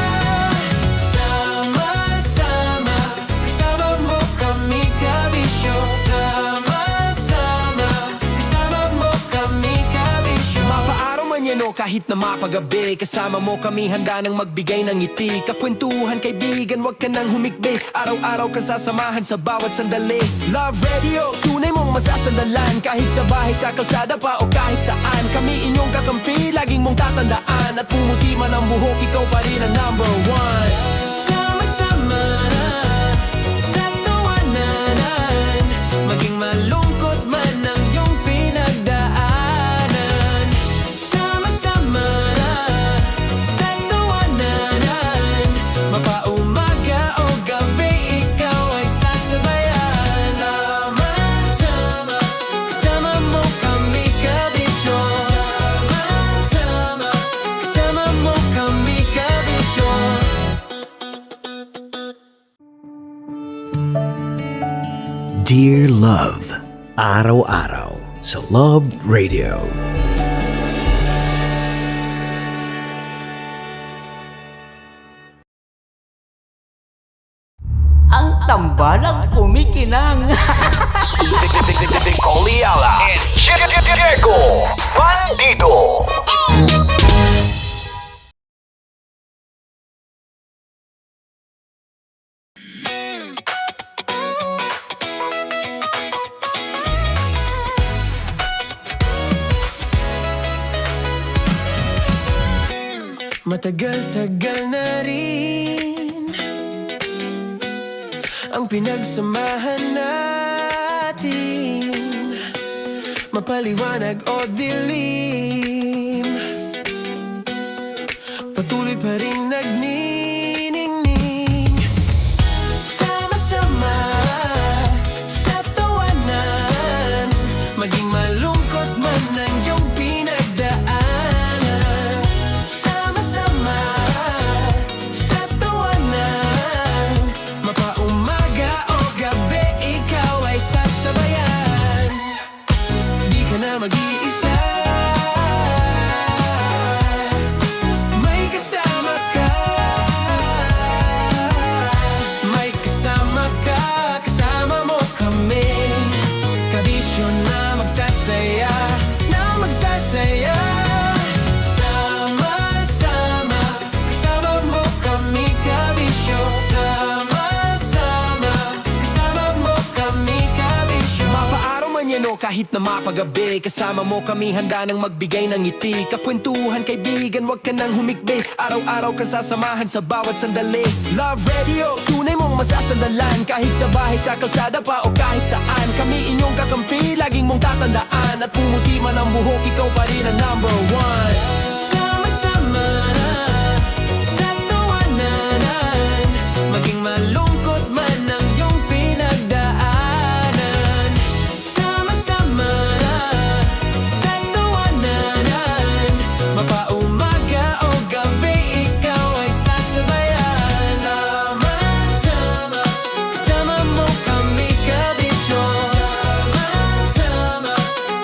Speaker 3: Sama-sama, kasama mo kami, kabisyo. Sama-sama, kasama mo kami, kabisyo. Mapaaraw man yan o kahit na mapagabi, kasama mo kami, handa nang magbigay ng ngiti. Kakwentuhan, kaibigan, wag ka nang humikbi. Araw-araw ka sasamahan sa bawat sandali. Love Radio, tunay mong masasandalan. Kahit sa bahay, sa kalsada pa o kahit saan, kami inyong kakampi, laging mong tatandaan. At pumuti man ang buhok, ikaw pa rin ang #1. Sama-sama sa tawanan, maging malungkot man ang iyong pinagdaanan.
Speaker 1: Dear Love, araw-araw sa Love Radio.
Speaker 15: Ang tambalang kumikinang.
Speaker 14: Coliala and Diego Bandido.
Speaker 3: Matagal-tagal na rin ang pinagsamahan natin, mapaliwanag o dilim, patuloy pa rin nagniningning. Sama-sama sa tawanan, maging malungkot man ang iyong pinagdaanan. Sama-sama sa tawanan, mapaumaga o gabi, ikaw ay sasabayan. Di ka na mag-iisa, may kasama ka. May kasama ka, kasama mo kami. Kabisyo na magsasaya, na magsasaya. Sama-sama, kasama mo kami, kabisyo. Sama-sama, kasama mo kami, kabisyo. Mapaaraw man yan o kahit na mapagabi, kasama mo kami, handa nang magbigay ng ngiti. Kakwentuhan, kaibigan, wag ka nang humikbi. Araw-araw ka sasamahan sa bawat sandali. Love Radio, tunay mong masasandalan. Kahit sa bahay, sa kalsada pa o kahit saan, kami inyong kakampi, laging mong tatandaan. At pumuti man ang buhok, ikaw pa rin ang number one. Sama-sama sa tawanan, maging malungkot man ang iyong pinagdaanan. Sama-sama sa tawanan, mapaumaga o gabi, ikaw ay sasabayan. Sama-sama, kasama mo kami, kabisyo. Sama-sama,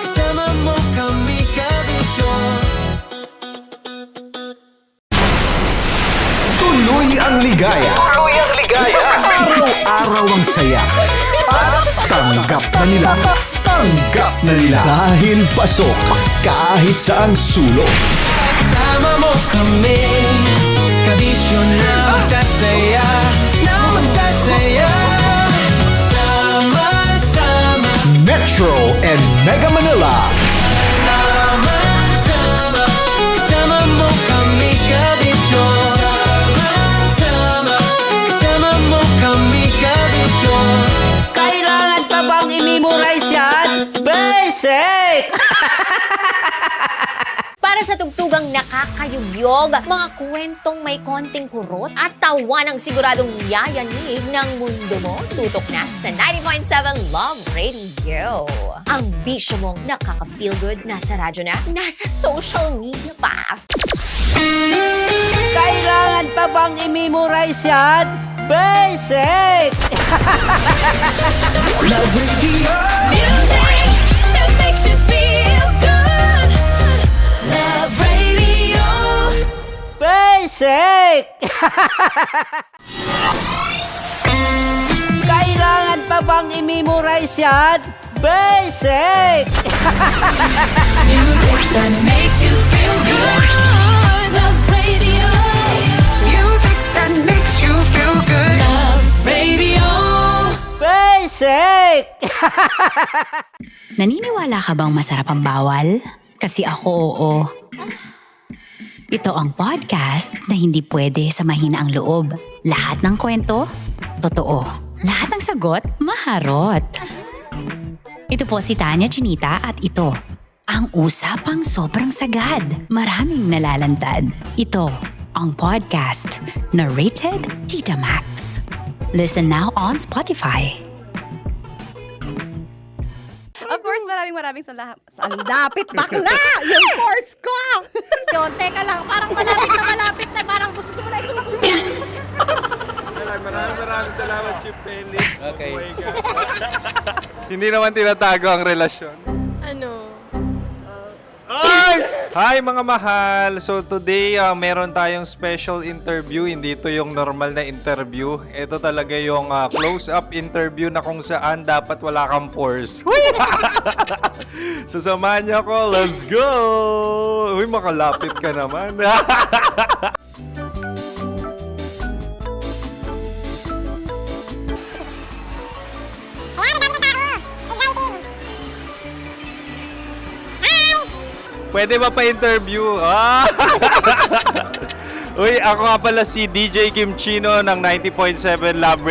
Speaker 3: kasama mo kami, kabisyo.
Speaker 1: Tuloy ang ligaya.
Speaker 14: Tuloy ang ligaya.
Speaker 1: Araw-araw ang saya. At tanggap na nila. Tanggap na nila. Dahil pasok kahit saang sulok.
Speaker 3: Kasama mo kami, kabisyo na magsasaya, na magsasaya. Sama-sama,
Speaker 1: Metro and Mega Manila.
Speaker 3: sama-sama, kasama mo kami, kabisyo. Sama-sama, kasama mo kami, kabisyo.
Speaker 15: Kailangan pa bang i-memorize yan? Basic!
Speaker 9: Para sa tugtugang nakakayugyog, mga kwentong may konting kurot at tawa ng siguradong yayanig ng mundo mo, tutok na sa 90.7 Love Radio. Ang bisyo mong nakaka-feel good, nasa radyo na, nasa social media pa.
Speaker 15: Kailangan pa bang i-memorize yan? Basic!
Speaker 14: Love Radio. Music that makes you feel good. Love Radio.
Speaker 15: Basic! Kailangan pa bang i-memorize yan? Basic!
Speaker 14: Music that makes you feel good. Love Radio. Music that makes you feel good. Love Radio.
Speaker 15: Basic!
Speaker 10: Naniniwala ka bang masarap ang bawal? Kasi ako oo. Ito ang podcast na hindi pwede sa mahina ang loob. Lahat ng kwento, totoo. Lahat ng sagot, maharot. Ito po si Tanya Chinita at ito, ang usapang sobrang sagad. Maraming nalalantad. Ito, ang podcast na rated Tita Max. Listen now on Spotify.
Speaker 19: Of course, maraming salamat. Ang lapit bakla! Yung force ko!
Speaker 6: Yun, teka lang, parang malapit na, parang gusto mo na isulat.
Speaker 5: Maraming salamat, Chief Felix.
Speaker 13: Okay.
Speaker 5: Mabuhay ka. Hindi naman tinatago ang relasyon.
Speaker 19: Ano?
Speaker 5: Hi mga mahal! So today, meron tayong special interview. Hindi ito yung normal na interview. Ito talaga yung close-up interview na kung saan dapat wala kang pores. So samahan niyo ako. Let's go! Uy, makalapit ka naman. Pwede ba pa-interview? Uy, ako nga pala si DJ Kim Chino ng 90.7 Love